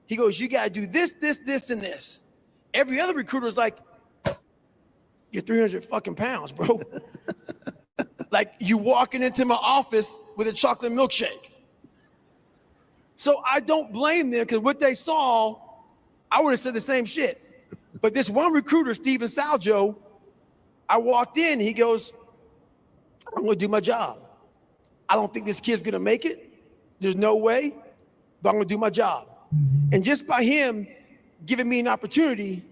He goes, you got to do this, this, this, and this. Every other recruiter is like, you're 300 fucking pounds, bro. Like you walking into my office with a chocolate milkshake. So I don't blame them, because what they saw, I would have said the same shit. But this one recruiter, Steven Saljo, I walked in, he goes, I'm going to do my job. I don't think this kid's going to make it. There's no way, but I'm going to do my job. And just by him giving me an opportunity,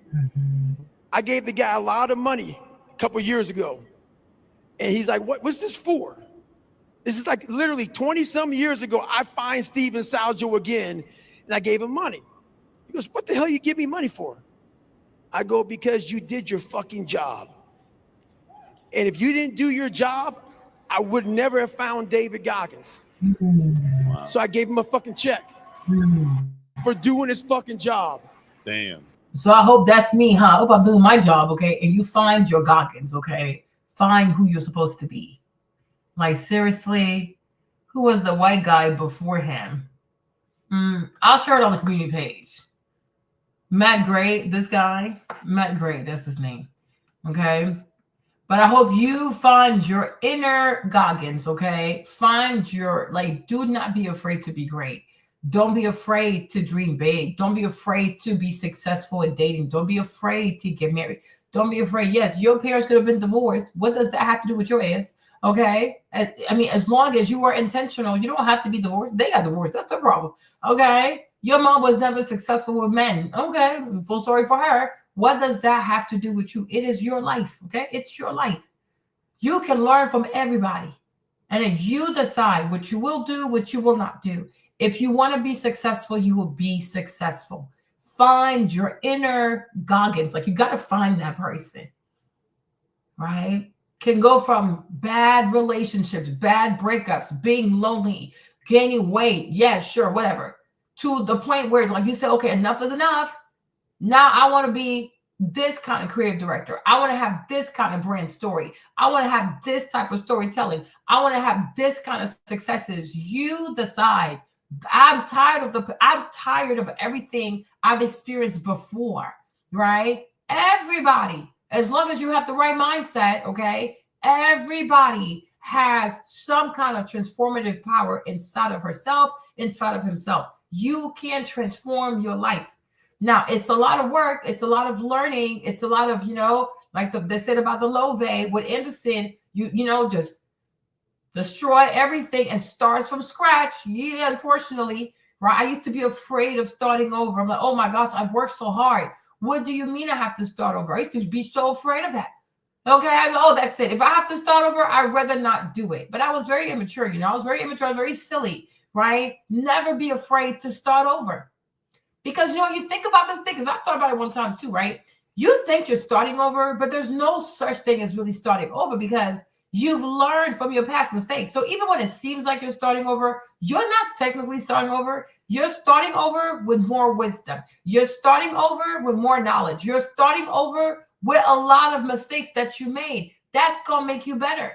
I gave the guy a lot of money a couple of years ago. And he's like, what's this for? This is like literally 20-some years ago, I find Steven Saljo again, and I gave him money. He goes, what the hell you give me money for? I go, because you did your fucking job. And if you didn't do your job, I would never have found David Goggins. Wow. So I gave him a fucking check for doing his fucking job. Damn. So I hope that's me, huh? I hope I'm doing my job, okay? And you find your Goggins, okay? Find who you're supposed to be. Like, seriously, who was the white guy before him? I'll share it on the community page. Matt Gray, this guy, Matt Gray, that's his name, okay? But I hope you find your inner Goggins, okay? Find your, like, do not be afraid to be great. Don't be afraid to dream big. Don't be afraid to be successful at dating. Don't be afraid to get married. Don't be afraid. Yes, your parents could have been divorced. What does that have to do with your ass? Okay? I mean, as long as you are intentional, you don't have to be divorced. They got divorced. That's the problem. Okay? Your mom was never successful with men. Okay? Full story for her. What does that have to do with you? It is your life. Okay? It's your life. You can learn from everybody. And if you decide what you will do, what you will not do, if you want to be successful, you will be successful. Find your inner Goggins. Like, you got to find that person. Right? Can go from bad relationships, bad breakups, being lonely, gaining weight, yes, sure, whatever, to the point where, like you said, okay, enough is enough. Now I want to be this kind of creative director. I want to have this kind of brand story. I want to have this type of storytelling. I want to have this kind of successes. You decide. I'm tired of everything I've experienced before, right? Everybody. As long as you have the right mindset, okay, everybody has some kind of transformative power inside of herself, inside of himself. You can transform your life. Now, it's a lot of work. It's a lot of learning. It's a lot of, like they said about the Loewe with Anderson, just destroy everything and starts from scratch. Yeah, unfortunately, right? I used to be afraid of starting over. I'm like, oh my gosh, I've worked so hard. What do you mean I have to start over? I used to be so afraid of that. Okay, oh, that's it. If I have to start over, I'd rather not do it. But I was very immature, I was very immature, I was very silly, right? Never be afraid to start over. Because, you think about this thing, because I thought about it one time too, right? You think you're starting over, but there's no such thing as really starting over because you've learned from your past mistakes. So even when it seems like you're starting over, you're not technically starting over. You're starting over with more wisdom. You're starting over with more knowledge. You're starting over with a lot of mistakes that you made. That's going to make you better,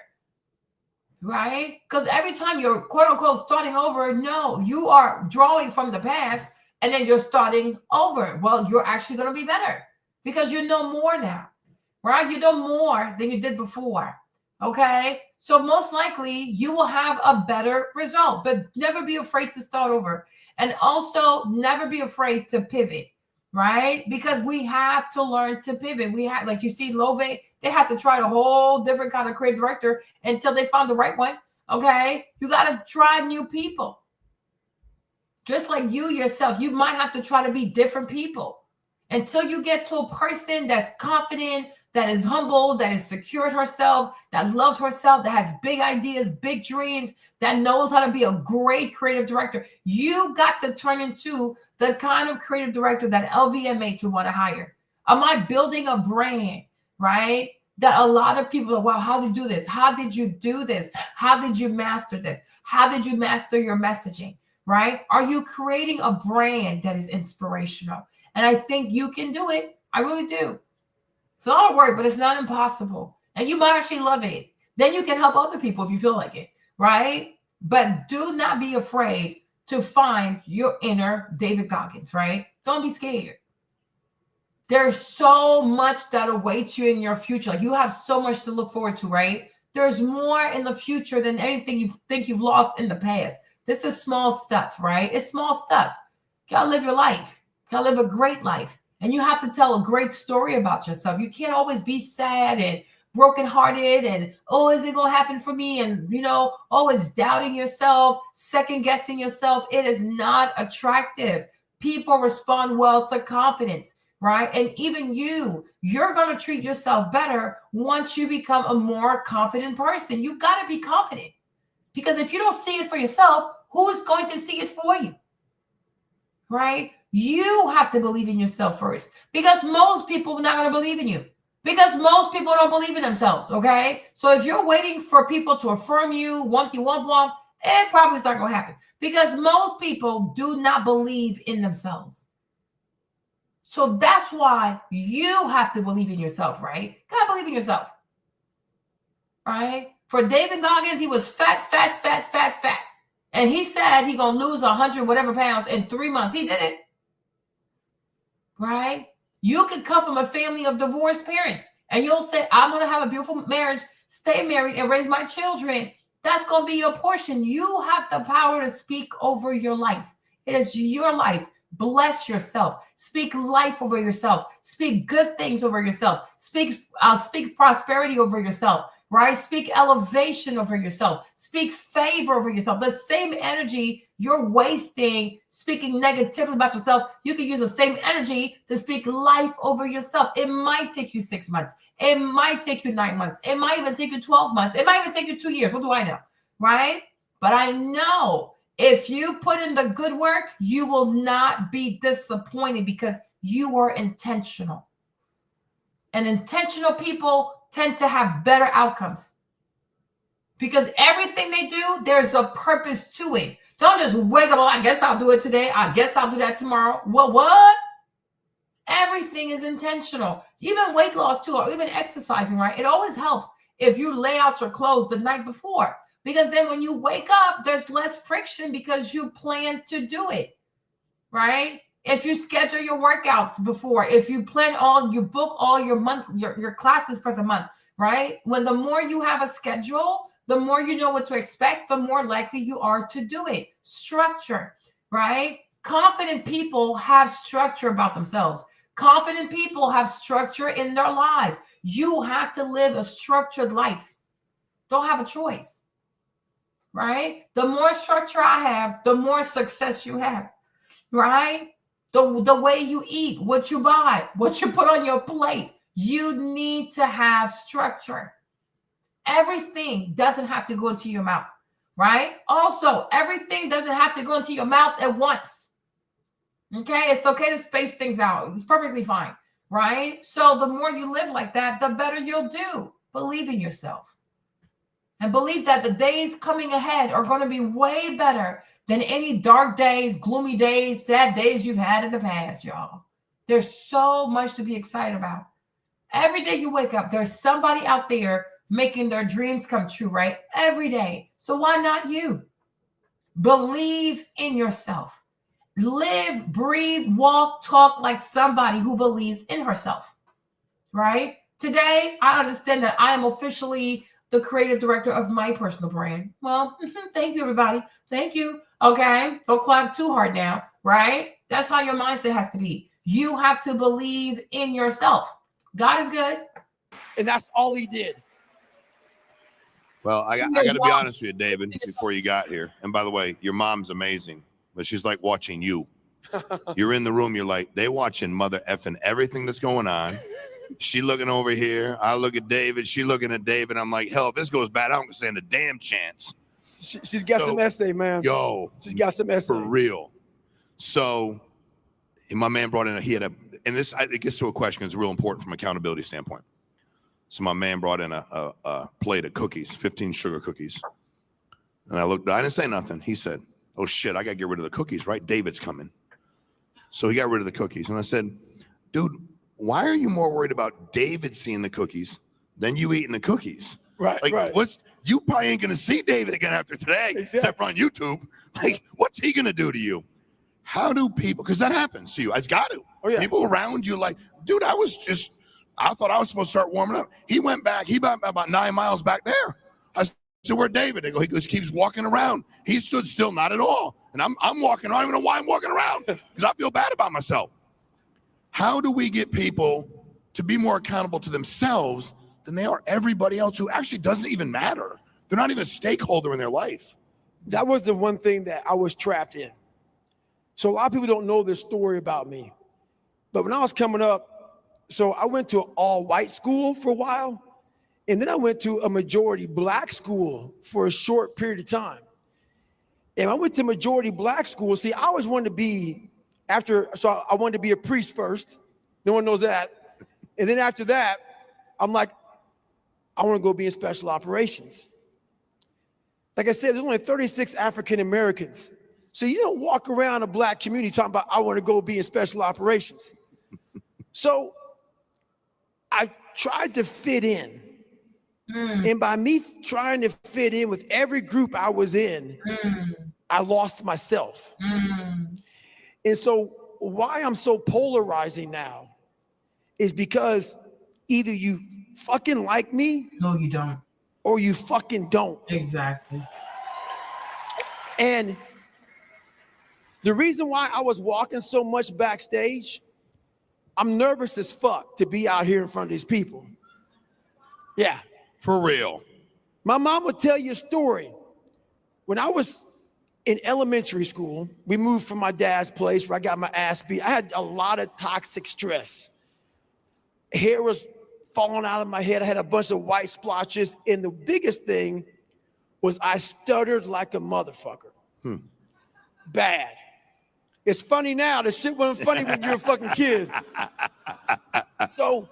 right? Because every time you're quote unquote starting over, no, you are drawing from the past and then you're starting over. Well, you're actually going to be better because you know more now, right? You know more than you did before. Okay, so most likely you will have a better result, but never be afraid to start over. And also never be afraid to pivot, right? Because we have to learn to pivot. We have, like you see, Love, they had to try a whole different kind of creative director until they found the right one. Okay, you got to try new people. Just like you yourself, you might have to try to be different people until you get to a person that's confident, that is humble, that is secured herself, that loves herself, that has big ideas, big dreams, that knows how to be a great creative director. You got to turn into the kind of creative director that LVMH would want to hire. Am I building a brand, right? That a lot of people are, wow, how did you do this? How did you do this? How did you master this? How did you master your messaging, right? Are you creating a brand that is inspirational? And I think you can do it. I really do. It's a lot of work, but it's not impossible. And you might actually love it. Then you can help other people if you feel like it, right? But do not be afraid to find your inner David Goggins, right? Don't be scared. There's so much that awaits you in your future. Like you have so much to look forward to, right? There's more in the future than anything you think you've lost in the past. This is small stuff, right? It's small stuff. You gotta live your life. You gotta live a great life. And you have to tell a great story about yourself. You can't always be sad and brokenhearted and, oh, is it going to happen for me? And, always doubting yourself, second guessing yourself. It is not attractive. People respond well to confidence, right? And even you're going to treat yourself better once you become a more confident person. You got to be confident because if you don't see it for yourself, who's going to see it for you, right? You have to believe in yourself first because most people are not going to believe in you because most people don't believe in themselves. Okay. So if you're waiting for people to affirm you, womp, it probably is not going to happen because most people do not believe in themselves. So that's why you have to believe in yourself, right? You gotta believe in yourself, right? For David Goggins, he was fat. And he said he going to lose 100 whatever pounds in 3 months. He did it. Right? You could come from a family of divorced parents and you'll say, I'm going to have a beautiful marriage, stay married and raise my children. That's going to be your portion. You have the power to speak over your life. It is your life. Bless yourself. Speak life over yourself. Speak good things over yourself. Speak prosperity over yourself. Right? Speak elevation over yourself. Speak favor over yourself. The same energy you're wasting speaking negatively about yourself, you can use the same energy to speak life over yourself. It might take you 6 months. It might take you 9 months. It might even take you 12 months. It might even take you 2 years. What do I know? Right? But I know if you put in the good work, you will not be disappointed because you are intentional. And intentional people tend to have better outcomes because everything they do, there's a purpose to it. Don't just wake up, I guess I'll do it today. I guess I'll do that tomorrow. Well, what? Everything is intentional. Even weight loss too, or even exercising, right? It always helps if you lay out your clothes the night before because then when you wake up, there's less friction because you plan to do it, right? If you schedule your workout before, if you you book all your classes for the month, right? When the more you have a schedule, the more you know what to expect, the more likely you are to do it. Structure, right? Confident people have structure about themselves. Confident people have structure in their lives. You have to live a structured life. Don't have a choice, right? The more structure I have, the more success you have, right? The way you eat, what you buy, what you put on your plate, You need to have structure. Everything doesn't have to go into your mouth, right? Also, everything doesn't have to go into your mouth at once. Okay? It's okay to space things out. It's perfectly fine, right? So the more you live like that, the better you'll do. Believe in yourself. And believe that the days coming ahead are going to be way better than any dark days, gloomy days, sad days you've had in the past, y'all. There's so much to be excited about. Every day you wake up, there's somebody out there making their dreams come true, right? Every day. So why not you? Believe in yourself. Live, breathe, walk, talk like somebody who believes in herself, right? Today, I understand that I am officially the creative director of my personal brand. Well, thank you, everybody. Thank you. Okay. Don't clap too hard now, right? That's how your mindset has to be. You have to believe in yourself. God is good. And that's all he did. Well, I got to be honest with you, David, before you got here. And by the way, your mom's amazing, but she's like watching you. You're in the room. You're like, they watching mother effing everything that's going on. She looking over here. I look at David. She looking at David. I'm like, hell, if this goes bad, I don't stand a damn chance. She's got some essay, man. Yo. She's got some essay. For real. So my man brought in, it gets to a question. It's real important from an accountability standpoint. So my man brought in a plate of cookies, 15 sugar cookies. And I didn't say nothing. He said, oh shit, I got to get rid of the cookies, right? David's coming. So he got rid of the cookies. And I said, dude, why are you more worried about David seeing the cookies than you eating the cookies? Right, like, right. You probably ain't going to see David again after today, except for on YouTube. Like, what's he going to do to you? How do people, because that happens to you. It's got to. Oh, yeah. People around you like, dude, I thought I was supposed to start warming up. He went back. He about 9 miles back there. I said, where'd David? He goes, keeps walking around. He stood still, not at all. And I'm walking around. I don't even know why I'm walking around because I feel bad about myself. How do we get people to be more accountable to themselves than they are everybody else who actually doesn't even matter? They're not even a stakeholder in their life. That was the one thing that I was trapped in. So a lot of people don't know this story about me. But when I was coming up, so I went to an all-white school for a while, and then I went to a majority black school for a short period of time. And I went to majority black school. See, I always wanted to be so I wanted to be a priest first. No one knows that. And then after that, I'm like, I want to go be in special operations. Like I said, there's only 36 African Americans. So you don't walk around a black community talking about, I want to go be in special operations. So I tried to fit in. And by me trying to fit in with every group I was in, I lost myself. And so why I'm so polarizing now is because either you fucking like me. No, you don't. Or you fucking don't. Exactly. And the reason why I was walking so much backstage, I'm nervous as fuck to be out here in front of these people. Yeah. For real. My mom would tell you a story. When I was in elementary school, we moved from my dad's place where I got my ass beat. I had a lot of toxic stress. Hair was falling out of my head. I had a bunch of white splotches. And the biggest thing was I stuttered like a motherfucker. Bad. It's funny now. The shit wasn't funny when you were a fucking kid. So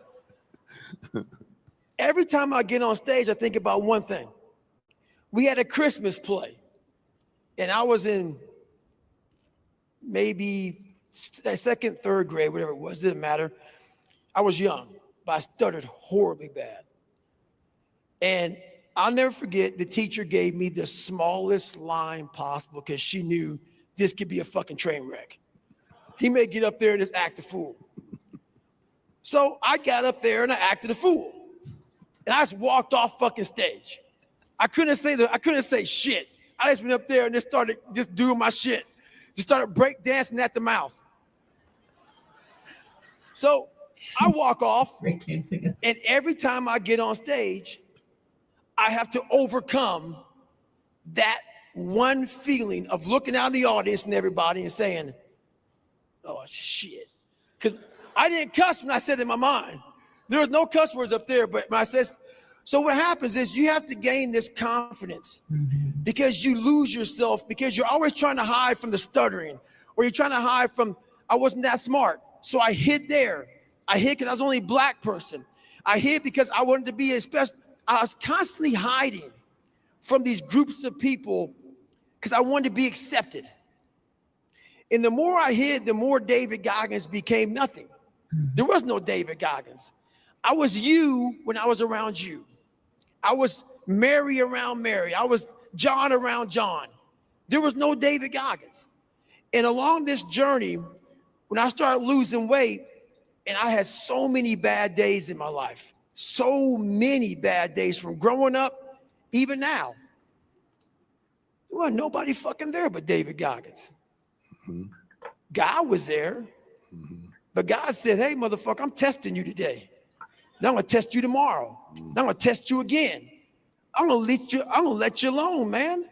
every time I get on stage, I think about one thing. We had a Christmas play. And I was in maybe second, third grade, whatever it was, didn't matter. I was young, but I stuttered horribly bad. And I'll never forget, the teacher gave me the smallest line possible because she knew this could be a fucking train wreck. He may get up there and just act a fool. So I got up there and I acted a fool. And I just walked off fucking stage. I couldn't say shit. I just went up there and just started just doing my shit. Just started break dancing at the mouth. So I walk off, and every time I get on stage, I have to overcome that one feeling of looking out in the audience and everybody and saying, oh shit. Because I didn't cuss when I said it in my mind. There was no cuss words up there, but when I says, so what happens is you have to gain this confidence because you lose yourself because you're always trying to hide from the stuttering or you're trying to hide from, I wasn't that smart. So I hid there. I hid because I was only a black person. I hid because I wanted to be a special. I was constantly hiding from these groups of people because I wanted to be accepted. And the more I hid, the more David Goggins became nothing. There was no David Goggins. I was you when I was around you. I was Mary around Mary. I was John around John. There was no David Goggins. And along this journey, when I started losing weight, and I had so many bad days in my life, so many bad days from growing up, even now. There wasn't nobody fucking there but David Goggins. God was there, but God said, hey, motherfucker, I'm testing you today. Now I'm gonna test you tomorrow. Now I'm gonna test you again. I'm gonna let you alone, man.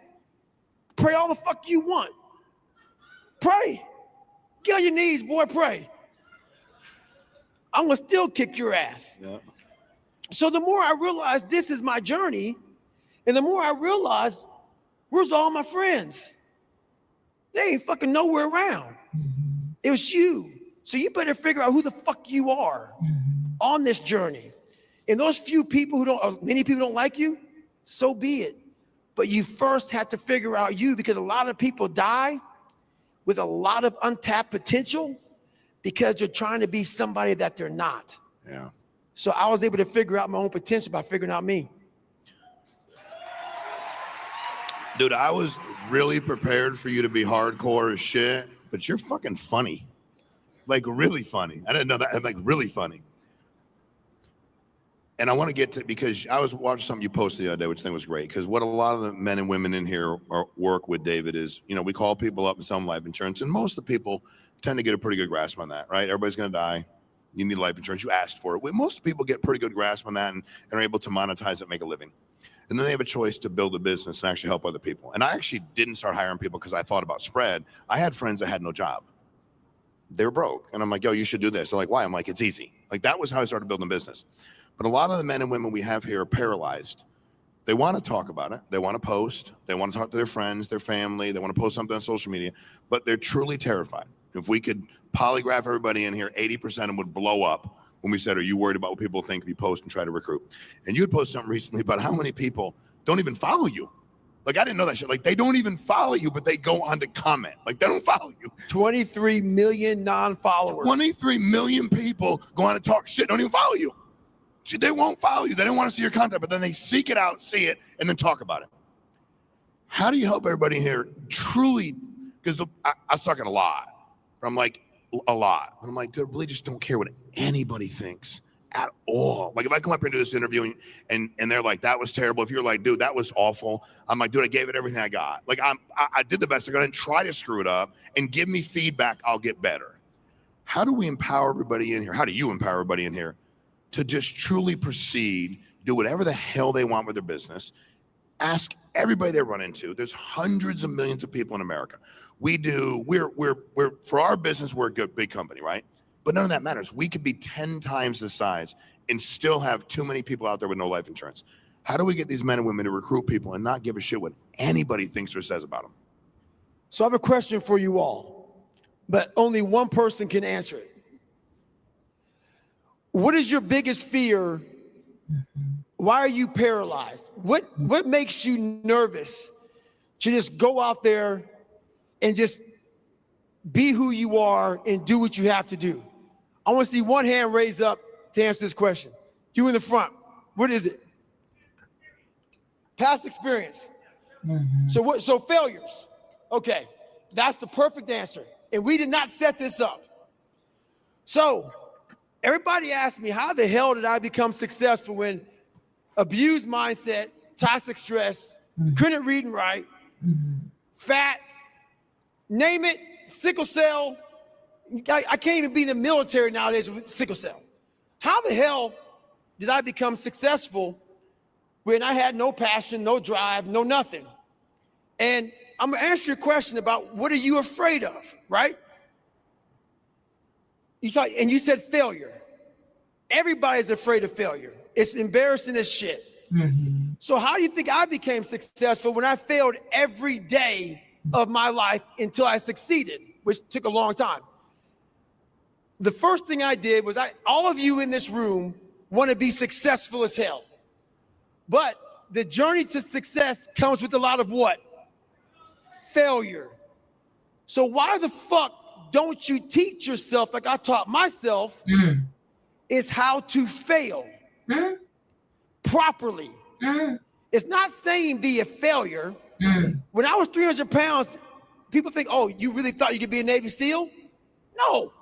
Pray all the fuck you want. Pray. Get on your knees, boy, pray. I'm gonna still kick your ass. Yeah. So the more I realized this is my journey, and the more I realized, where's all my friends? They ain't fucking nowhere around. It was you. So you better figure out who the fuck you are on this journey. And those few people many people don't like you, so be it. But you first have to figure out you, because a lot of people die with a lot of untapped potential because they're trying to be somebody that they're not. Yeah. So I was able to figure out my own potential by figuring out me. Dude, I was really prepared for you to be hardcore as shit, but you're fucking funny. Like really funny. I didn't know that. Like really funny. And I want to get to, because I was watching something you posted the other day, which I think was great. Because what a lot of the men and women in here work with, David, is, you know, we call people up and sell them life insurance. And most of the people tend to get a pretty good grasp on that, right? Everybody's going to die. You need life insurance. You asked for it. Most people get pretty good grasp on that and are able to monetize it, make a living. And then they have a choice to build a business and actually help other people. And I actually didn't start hiring people because I thought about spread. I had friends that had no job. They were broke. And I'm like, yo, you should do this. They're like, why? I'm like, it's easy. Like that was how I started building a business. But a lot of the men and women we have here are paralyzed. They want to talk about it. They want to post. They want to talk to their friends, their family. They want to post something on social media, but they're truly terrified. If we could polygraph everybody in here, 80% of them would blow up when we said, are you worried about what people think if you post and try to recruit? And you had posted something recently about how many people don't even follow you. Like, I didn't know that shit. Like, they don't even follow you, but they go on to comment. Like, they don't follow you. 23 million non-followers. 23 million people go on to talk shit, don't even follow you. They won't follow you. They don't want to see your content, but then they seek it out, see it, and then talk about it. How do you help everybody here truly? Because I suck at a lot. I'm like, a lot. And I'm like, dude, I really just don't care what anybody thinks at all. Like, if I come up here and do this interview and they're like, that was terrible. If you're like, dude, that was awful. I'm like, dude, I gave it everything I got. Like, I did the best I could and try to screw it up and give me feedback. I'll get better. How do we empower everybody in here? How do you empower everybody in here to just truly proceed, do whatever the hell they want with their business? Ask everybody they run into. There's hundreds of millions of people in America. We're for our business, we're a good big company, right? But none of that matters. We could be 10 times the size and still have too many people out there with no life insurance. How do we get these men and women to recruit people and not give a shit what anybody thinks or says about them? So I have a question for you all, but only one person can answer it. What is your biggest fear? Why are you paralyzed? What makes you nervous to just go out there and just be who you are and do what you have to do? I want to see one hand raised up to answer this question. You in the front. What is it? Past experience. So failures. Okay, that's the perfect answer. And we did not set this up. So everybody asked me, how the hell did I become successful when abused mindset, toxic stress, couldn't read and write, fat, name it, sickle cell. I can't even be in the military nowadays with sickle cell. How the hell did I become successful when I had no passion, no drive, no nothing? And I'm gonna answer your question about what are you afraid of, right? You said failure. everybody's afraid of failure. It's embarrassing as shit. So how do you think I became successful when I failed every day of my life until I succeeded, which took a long time? The first thing I did was all of you in this room want to be successful as hell. But the journey to success comes with a lot of what? Failure. So why the fuck don't you teach yourself, like I taught myself, is how to fail properly. It's not saying be a failure. When I was 300 pounds, people think, oh, you really thought you could be a Navy SEAL? No.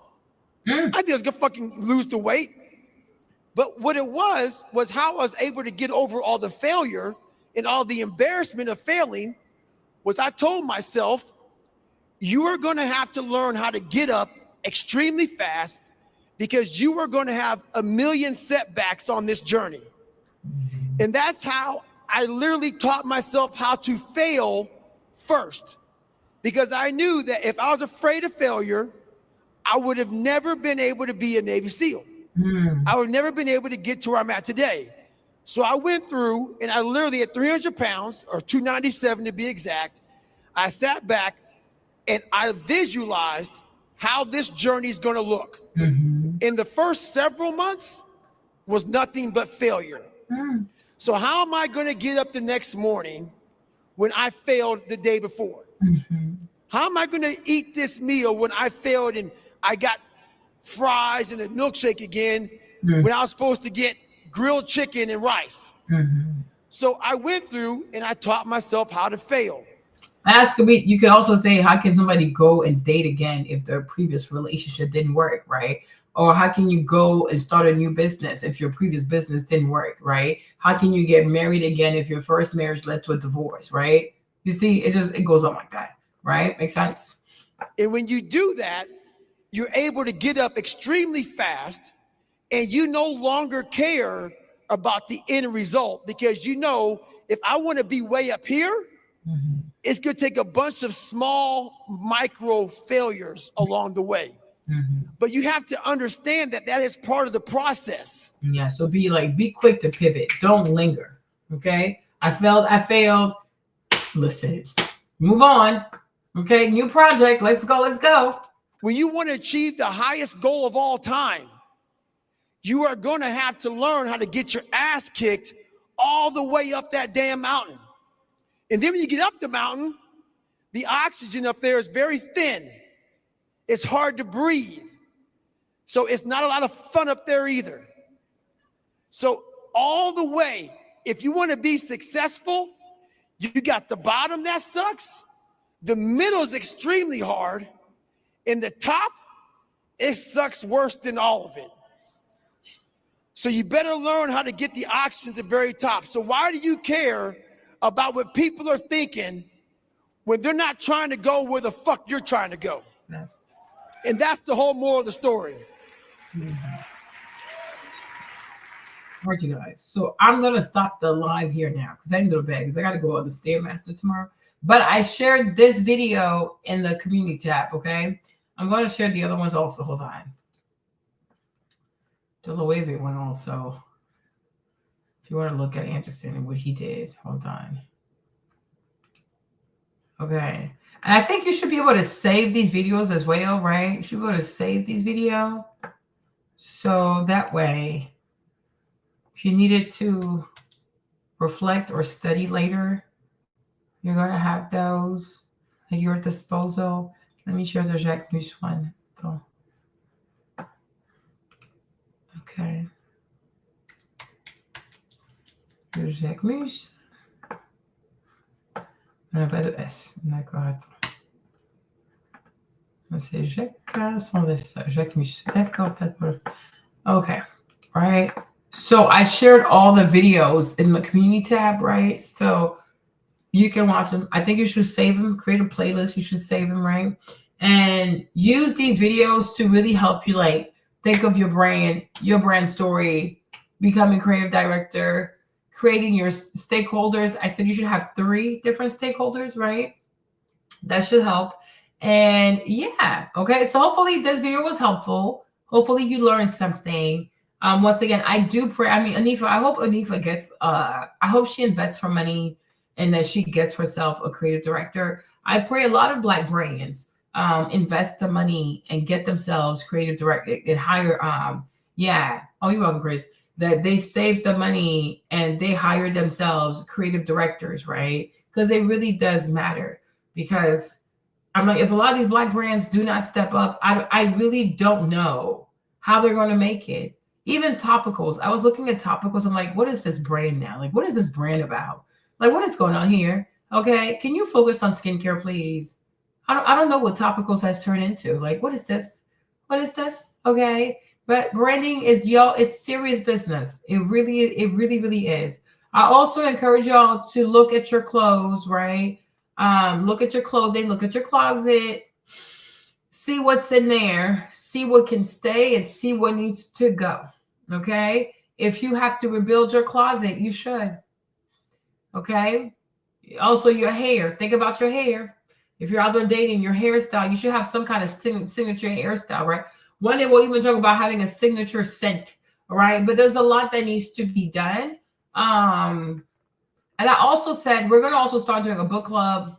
I think I was gonna fucking lose the weight. But what it was how I was able to get over all the failure and all the embarrassment of failing was I told myself, you are gonna have to learn how to get up extremely fast because you are gonna have a million setbacks on this journey. And that's how I literally taught myself how to fail first. Because I knew that if I was afraid of failure, I would have never been able to be a Navy SEAL. I would have never been able to get to where I'm at today. So I went through and I literally at 300 pounds or 297 to be exact, I sat back and I visualized how this journey is going to look. In the first several months was nothing but failure. So how am I going to get up the next morning when I failed the day before? How am I going to eat this meal when I failed and I got fries and a milkshake again when I was supposed to get grilled chicken and rice? So I went through and I taught myself how to fail. That's could be. You could also say, how can somebody go and date again if their previous relationship didn't work, right? Or how can you go and start a new business if your previous business didn't work, right? How can you get married again if your first marriage led to a divorce, right? You see, it goes on like that, right? Makes sense. And when you do that, you're able to get up extremely fast and you no longer care about the end result because you know, if I want to be way up here, it's going to take a bunch of small micro failures along the way. But you have to understand that that is part of the process. Yeah, so be quick to pivot. Don't linger, okay? I failed. Listen, move on, okay? New project, let's go. When you want to achieve the highest goal of all time, you are going to have to learn how to get your ass kicked all the way up that damn mountain. And then when you get up the mountain, the oxygen up there is very thin. It's hard to breathe. So it's not a lot of fun up there either. So all the way, if you want to be successful, you got the bottom that sucks. The middle is extremely hard. And the top, it sucks worse than all of it. So you better learn how to get the oxygen at the very top. So why do you care about what people are thinking when they're not trying to go where the fuck you're trying to go? And that's the whole moral of the story. All right, you guys. So I'm going to stop the live here now because I can go to bed because I got to go on the Stairmaster tomorrow. But I shared this video in the community tab, okay? I'm going to share the other ones also. Hold on. The Loewe one also. If you want to look at Anderson and what he did. Hold on. Okay. And I think you should be able to save these videos as well, right? You should be able to save these videos. So that way, if you needed to reflect or study later, you're going to have those at your disposal. Let me share the Jacques Mus one. So, okay. Le Jacques Mus. On n'a pas de S. D'accord, attends. C'est Jacques sans S. Jacques Mus. D'accord, pas de problème. Okay, right. So I shared all the videos in the community tab, right? So you can watch them. I think you should save them, create a playlist. You should save them, right? And use these videos to really help you think of your brand story, becoming creative director, creating your stakeholders. I said you should have 3 different stakeholders, right? That should help. And yeah, okay. So hopefully this video was helpful. Hopefully you learned something. Once again, I do pray. I mean, Anifa, I hope Anifa gets, I hope she invests her money and that she gets herself a creative director. I pray a lot of Black brands invest the money and get themselves creative director and hire, yeah. Oh, you're welcome, Chris. That they save the money and they hire themselves creative directors, right? Because it really does matter. Because I'm like, if a lot of these Black brands do not step up, I really don't know how they're going to make it. Even topicals. I was looking at topicals. I'm like, what is this brand now? Like, what is this brand about? Like, what is going on here? Okay, can you focus on skincare, please? I don't know what topicals has turned into. Like, what is this? What is this? Okay, but branding is, y'all, it's serious business. It really is. I also encourage y'all to look at your clothes, right? Look at your clothing, look at your closet, see what's in there, see what can stay and see what needs to go. Okay. If you have to rebuild your closet, you should. Okay. Also your hair, think about your hair. If you're out there dating, your hairstyle, you should have some kind of signature hairstyle, right? One day we'll even talk about having a signature scent. All right. But there's a lot that needs to be done. And I also said, we're going to also start doing a book club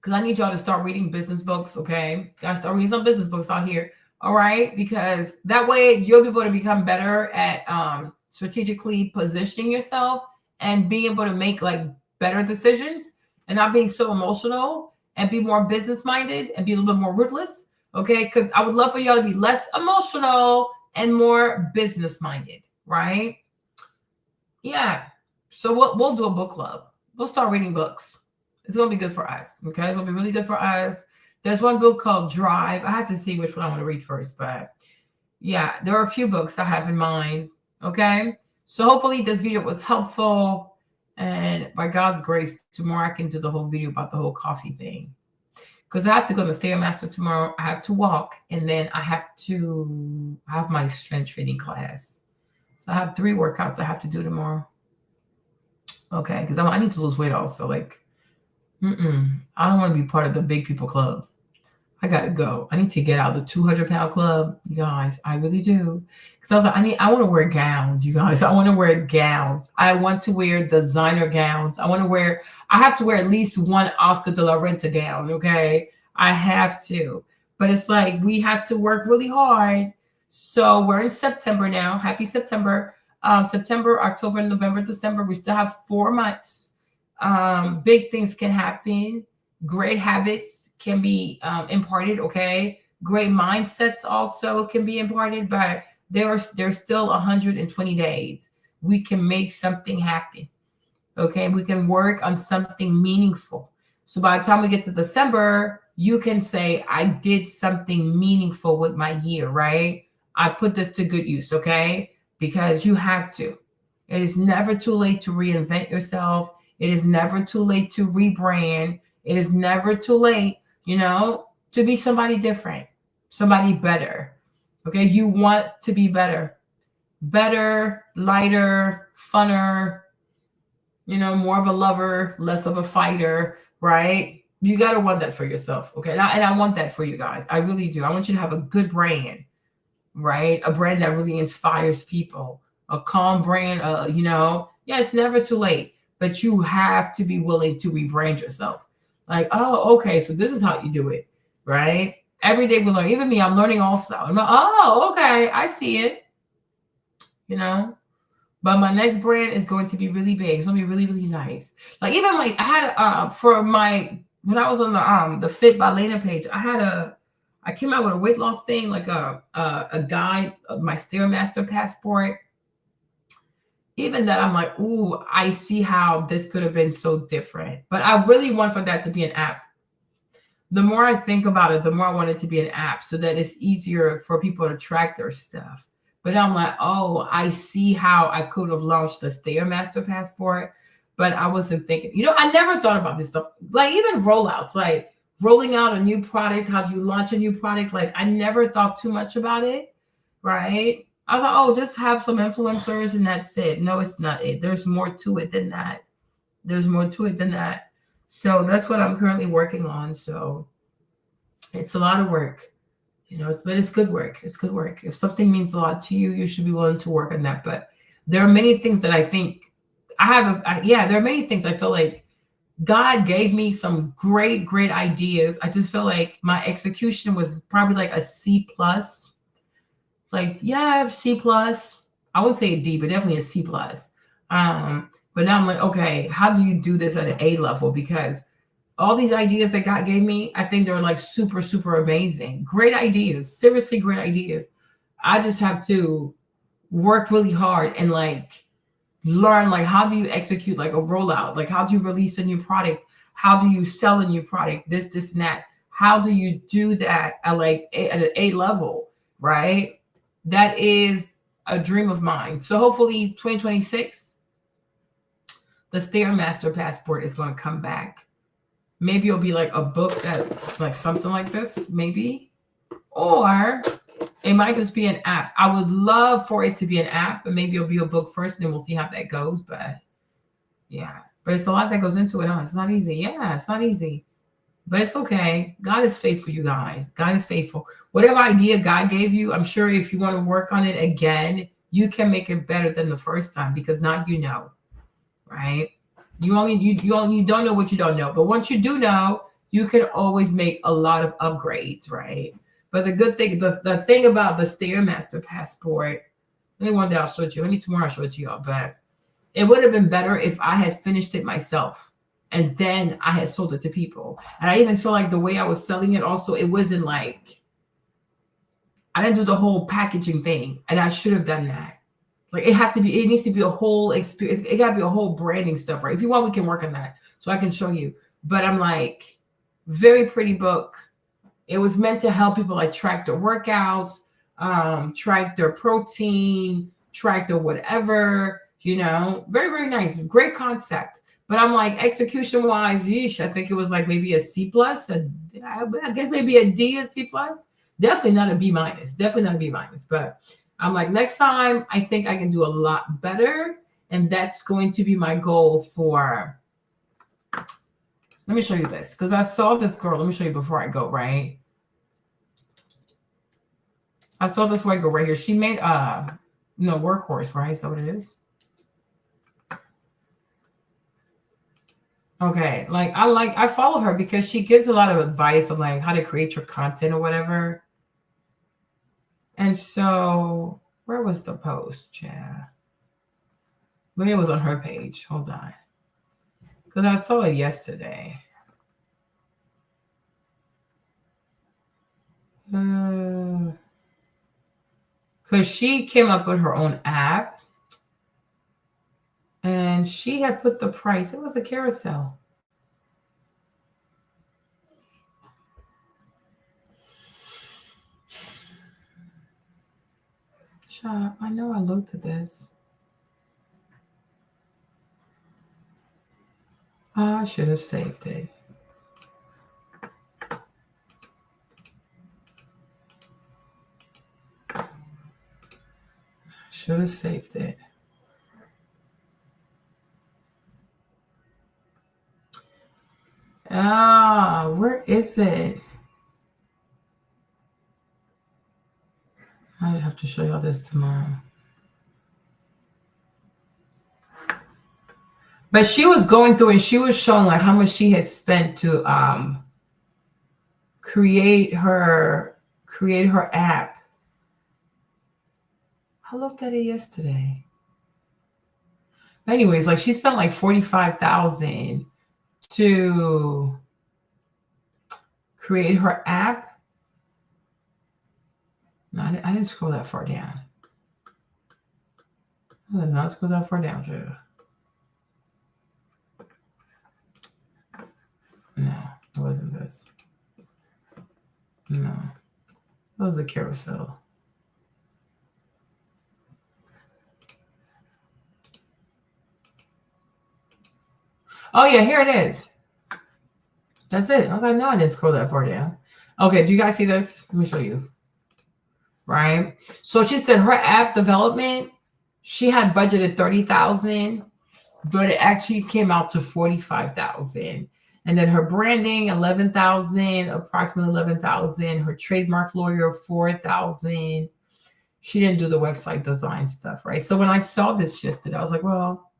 because I need y'all to start reading business books. Okay. Gotta start reading some business books out here. All right. Because that way you'll be able to become better at strategically positioning yourself and being able to make like better decisions and not being so emotional and be more business minded and be a little bit more ruthless. Okay. Because I would love for y'all to be less emotional and more business minded. Right. Yeah. So we'll do a book club. We'll start reading books. It's going to be good for us. Okay. It's going to be really good for us. There's one book called Drive. I have to see which one I want to read first, but yeah, there are a few books I have in mind. Okay. So hopefully this video was helpful. And by God's grace, tomorrow I can do the whole video about the whole coffee thing. Because I have to go to the Stairmaster tomorrow. I have to walk. And then I have my strength training class. So I have 3 workouts I have to do tomorrow. Okay. Because I need to lose weight also. Like, I don't want to be part of the big people club. I got to go. I need to get out of the 200-pound club, you guys. I really do. Because I was like, I want to wear gowns, you guys. I want to wear gowns. I want to wear designer gowns. I have to wear at least one Oscar de la Renta gown, okay? I have to. But it's like, we have to work really hard. So we're in September now. Happy September. September, October, November, December. We still have 4 months. Big things can happen. Great habits can be imparted, okay? Great mindsets also can be imparted, but there's still 120 days. We can make something happen, okay? We can work on something meaningful. So by the time we get to December, you can say, I did something meaningful with my year, right? I put this to good use, okay? Because you have to. It is never too late to reinvent yourself. It is never too late to rebrand. It is never too late, to be somebody different, somebody better. Okay. You want to be better, lighter, funner, more of a lover, less of a fighter, right? You got to want that for yourself. Okay. And I want that for you guys. I really do. I want you to have a good brand, right? A brand that really inspires people, a calm brand, it's never too late, but you have to be willing to rebrand yourself. Like, oh, okay, so this is how you do it, right? Every day we learn. Even me, I'm learning also. I'm like, oh, okay, I see it. But my next brand is going to be really big. It's going to be really, really nice. Like even like I had when I was on the Fit by Lena page, I came out with a weight loss thing, like a guide of my Stairmaster passport. Even that, I'm like, ooh, I see how this could have been so different. But I really want for that to be an app. The more I think about it, the more I want it to be an app so that it's easier for people to track their stuff. But I'm like, oh, I see how I could have launched the Stairmaster passport, but I wasn't thinking, I never thought about this stuff. Like even rollouts, like rolling out a new product, how do you launch a new product? Like I never thought too much about it, right? I was like, oh, just have some influencers and that's it. No, it's not it. There's more to it than that. So that's what I'm currently working on. So it's a lot of work. You know, but it's good work. It's good work. If something means a lot to you, you should be willing to work on that. But there are many things that I think there are many things I feel like God gave me some great, great ideas. I just feel like my execution was probably like a C+. Like, yeah, C+. I wouldn't say a D, but definitely a C+. But now I'm like, okay, how do you do this at an A level? Because all these ideas that God gave me, I think they're like super, super amazing. Great ideas, seriously great ideas. I just have to work really hard and like learn like how do you execute like a rollout? Like how do you release a new product? How do you sell a new product? This, and that. How do you do that at an A level, right? That is a dream of mine. So hopefully 2026, the Stairmaster Passport is going to come back. Maybe it'll be like a book that like something like this, maybe. Or it might just be an app. I would love for it to be an app, but maybe it'll be a book first and then we'll see how that goes. But yeah, but it's a lot that goes into it. Huh? It's not easy. Yeah, it's not easy, but it's okay. God is faithful, you guys. God is faithful. Whatever idea God gave you, I'm sure if you want to work on it again, you can make it better than the first time because now you know, right? You don't know what you don't know. But once you do know, you can always make a lot of upgrades, right? But the good thing, the thing about the Stairmaster Passport, maybe one day I'll show it to you. Maybe tomorrow I'll show it to y'all. But it would have been better if I had finished it myself and then I had sold it to people. And I even feel like the way I was selling it also, it wasn't like, I didn't do the whole packaging thing. And I should have done that. Like it needs to be a whole experience. It got to be a whole branding stuff, right? If you want, we can work on that. So I can show you. But I'm like, very pretty book. It was meant to help people like track their workouts, track their protein, track their whatever, you know, very, very nice. Great concept. But I'm like, execution wise, yeesh, I think it was like maybe a C+, I guess maybe a D, a C+. Definitely not a B-. Definitely not a B-. But I'm like, next time, I think I can do a lot better. And that's going to be my goal for, let me show you this. Because I saw this girl. Let me show you before I go, right? I saw this white girl right here. She made, Workhorse, right? Is that what it is? Okay. I follow her because she gives a lot of advice on like how to create your content or whatever. And so, where was the post, yeah? Maybe it was on her page. Hold on. Because I saw it yesterday. Because she came up with her own app. And she had put the price. It was a carousel. I know I looked at this. I should have saved it. Should have saved it. Where is it? I'd have to show y'all this tomorrow. But she was going through and she was showing like how much she had spent to create her app. I looked at it yesterday. But anyways, like she spent like $45,000 to create her app. No, I didn't scroll that far down. I did not scroll that far down, Joe. No, it wasn't this. No, it was a carousel. Oh yeah, here it is. That's it. I was like, no, I didn't scroll that far down. Okay, do you guys see this? Let me show you. Right? So she said her app development, she had budgeted $30,000, but it actually came out to $45,000. And then her branding, 11,000, approximately 11,000. Her trademark lawyer, 4,000. She didn't do the website design stuff, right? So when I saw this yesterday, I was like, well,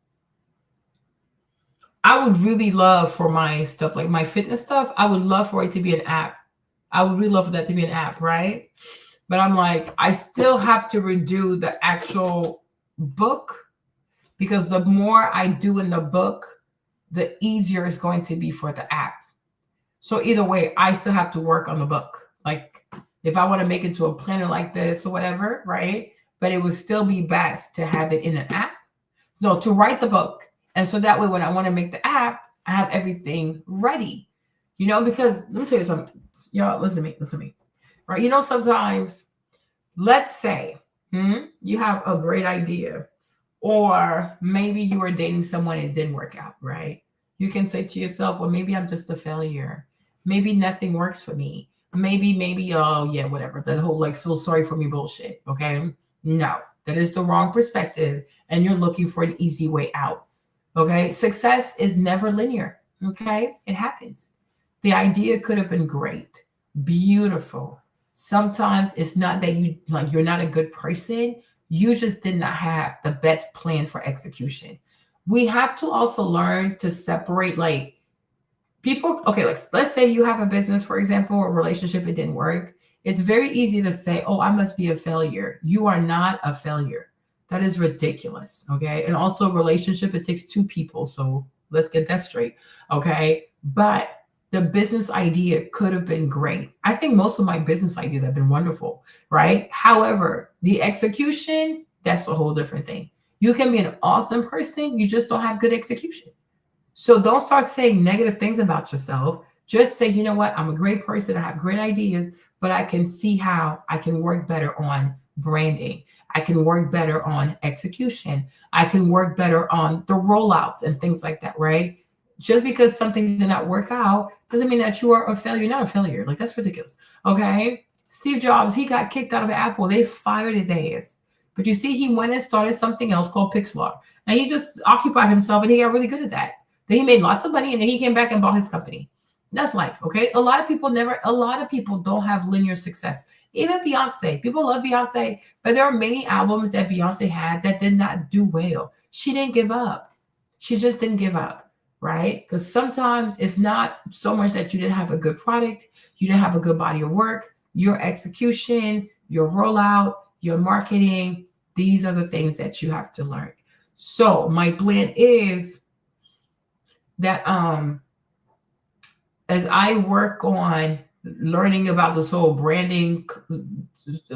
I would really love for my stuff, like my fitness stuff, I would love for it to be an app. I would really love for that to be an app, right? But I'm like, I still have to redo the actual book, because the more I do in the book, the easier it's going to be for the app. So either way, I still have to work on the book. Like if I want to make it to a planner like this or whatever, right? But it would still be best to have it in an app. No, to write the book. And so that way, when I want to make the app, I have everything ready, you know, because let me tell you something. Y'all, listen to me, right? You know, sometimes, let's say you have a great idea, or maybe you were dating someone and it didn't work out, right? You can say to yourself, well, maybe I'm just a failure. Maybe nothing works for me. Maybe, oh yeah, whatever. That whole like feel sorry for me bullshit, okay? No, that is the wrong perspective, and you're looking for an easy way out, okay? Success is never linear, okay? It happens. The idea could have been great, beautiful. Sometimes it's not that you're not a good person. You just did not have the best plan for execution. We have to also learn to separate like people. Okay, let's say you have a business, for example, or a relationship, it didn't work. It's very easy to say, oh, I must be a failure. You are not a failure. That is ridiculous, okay? And also relationship, it takes two people. So let's get that straight, okay? But the business idea could have been great. I think most of my business ideas have been wonderful, right? However, the execution, that's a whole different thing. You can be an awesome person, you just don't have good execution. So don't start saying negative things about yourself. Just say, you know what? I'm a great person. I have great ideas, but I can see how I can work better on branding. I can work better on execution. I can work better on the rollouts and things like that, right? Just because something did not work out doesn't mean that you are a failure. You're not a failure. Like, that's ridiculous. Okay. Steve Jobs, he got kicked out of Apple. They fired his ass. But you see, he went and started something else called Pixlar. And he just occupied himself, and he got really good at that. Then he made lots of money, and then he came back and bought his company. That's life. Okay. A lot of people don't have linear success. Even Beyonce. People love Beyonce, but there are many albums that Beyonce had that did not do well. She didn't give up. She just didn't give up. Right? Because sometimes it's not so much that you didn't have a good product, you didn't have a good body of work, your execution, your rollout, your marketing, these are the things that you have to learn. So my plan is that as I work on learning about this whole branding,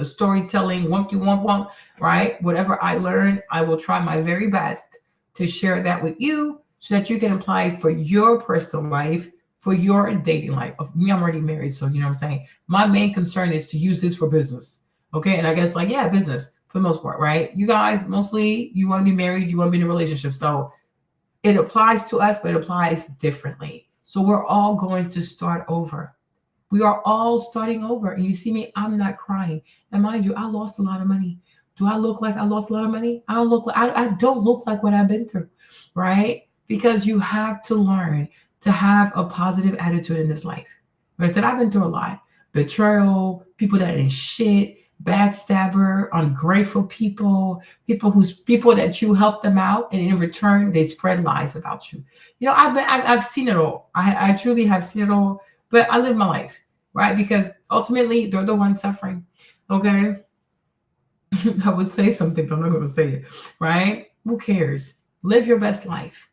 storytelling, wump, right? Whatever I learn, I will try my very best to share that with you, so that you can apply for your personal life, for your dating life. Me, I'm already married, so you know what I'm saying? My main concern is to use this for business, okay? And I guess like, yeah, business for the most part, right? You guys, mostly you want to be married, you want to be in a relationship. So it applies to us, but it applies differently. So we're all going to start over. We are all starting over. And you see me, I'm not crying. And mind you, I lost a lot of money. Do I look like I lost a lot of money? I don't look like what I've been through, right? Because you have to learn to have a positive attitude in this life. Like I said, I've been through a lot. Betrayal, people that ain't shit, backstabber, ungrateful people that you help them out, and in return, they spread lies about you. You know, I've seen it all. I truly have seen it all, but I live my life, right? Because ultimately, they're the ones suffering, okay? I would say something, but I'm not going to say it, right? Who cares? Live your best life.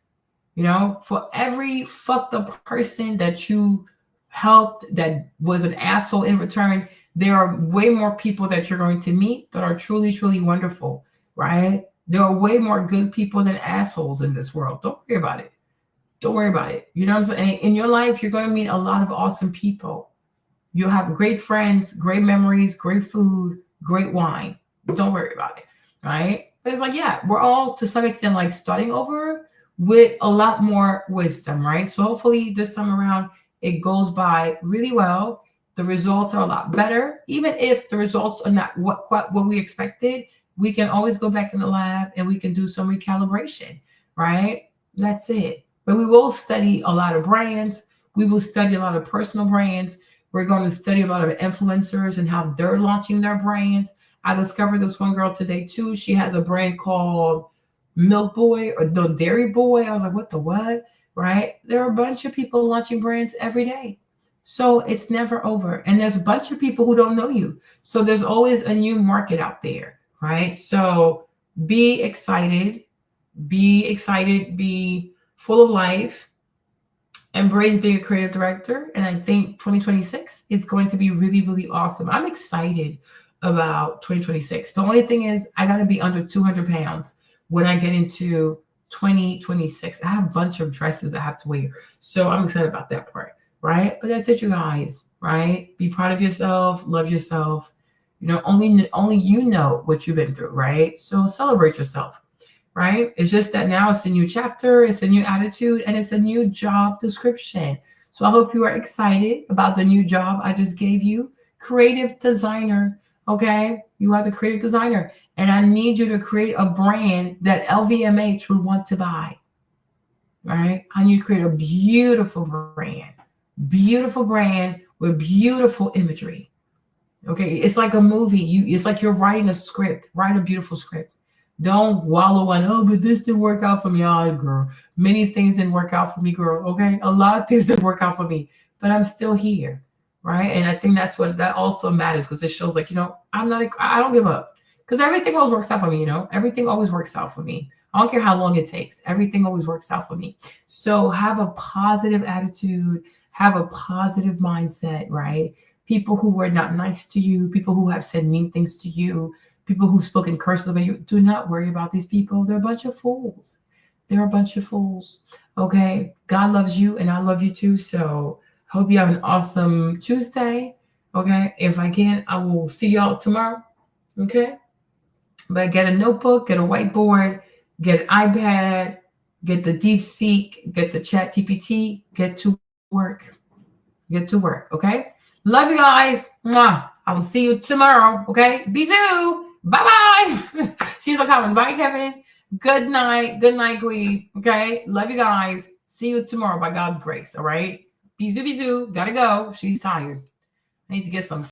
You know, for every fucked up person that you helped that was an asshole in return, there are way more people that you're going to meet that are truly, truly wonderful, right? There are way more good people than assholes in this world. Don't worry about it. Don't worry about it. You know what I'm saying? In your life, you're going to meet a lot of awesome people. You'll have great friends, great memories, great food, great wine. Don't worry about it, right? But it's like, yeah, we're all to some extent like starting over with a lot more wisdom, right? So hopefully this time around, it goes by really well. The results are a lot better. Even if the results are not what we expected, we can always go back in the lab and we can do some recalibration, right? That's it. But we will study a lot of brands. We will study a lot of personal brands. We're going to study a lot of influencers and how they're launching their brands. I discovered this one girl today too. She has a brand called Milk Boy or the Dairy Boy. I was like, what the what? Right? There are a bunch of people launching brands every day. So it's never over. And there's a bunch of people who don't know you. So there's always a new market out there, right? So be excited, be full of life, embrace being a creative director. And I think 2026 is going to be really, really awesome. I'm excited about 2026. The only thing is I got to be under 200 pounds when I get into 2026. I have a bunch of dresses I have to wear. So I'm excited about that part, right? But that's it, you guys, right? Be proud of yourself, love yourself. You know, only you know what you've been through, right? So celebrate yourself, right? It's just that now it's a new chapter, it's a new attitude, and it's a new job description. So I hope you are excited about the new job I just gave you. Creative designer, okay? You are the creative designer. And I need you to create a brand that LVMH would want to buy, right? I need to create a beautiful brand with beautiful imagery. Okay, it's like a movie. It's like you're writing a script. Write a beautiful script. Don't wallow on, oh, but this didn't work out for me. Oh, girl, many things didn't work out for me, girl. Okay, a lot of things didn't work out for me, but I'm still here, right? And I think that also matters because it shows like, you know, I don't give up because everything always works out for me. You know, everything always works out for me. I don't care how long it takes. Everything always works out for me. So have a positive attitude, have a positive mindset, right? People who were not nice to you, people who have said mean things to you, people who've spoken curses about you, do not worry about these people. They're a bunch of fools. They're a bunch of fools. Okay. God loves you and I love you too. So I hope you have an awesome Tuesday. Okay. If I can, I will see y'all tomorrow. Okay. But get a notebook, get a whiteboard, get an iPad, get the DeepSeek, get the ChatGPT, get to work. Get to work. Okay. Love you guys. Mwah. I will see you tomorrow. Okay. Bisous. Bye-bye. See you in the comments. Bye, Kevin. Good night. Good night, Gwee. Okay. Love you guys. See you tomorrow by God's grace. All right. Bisous, bisous. Gotta go. She's tired. I need to get some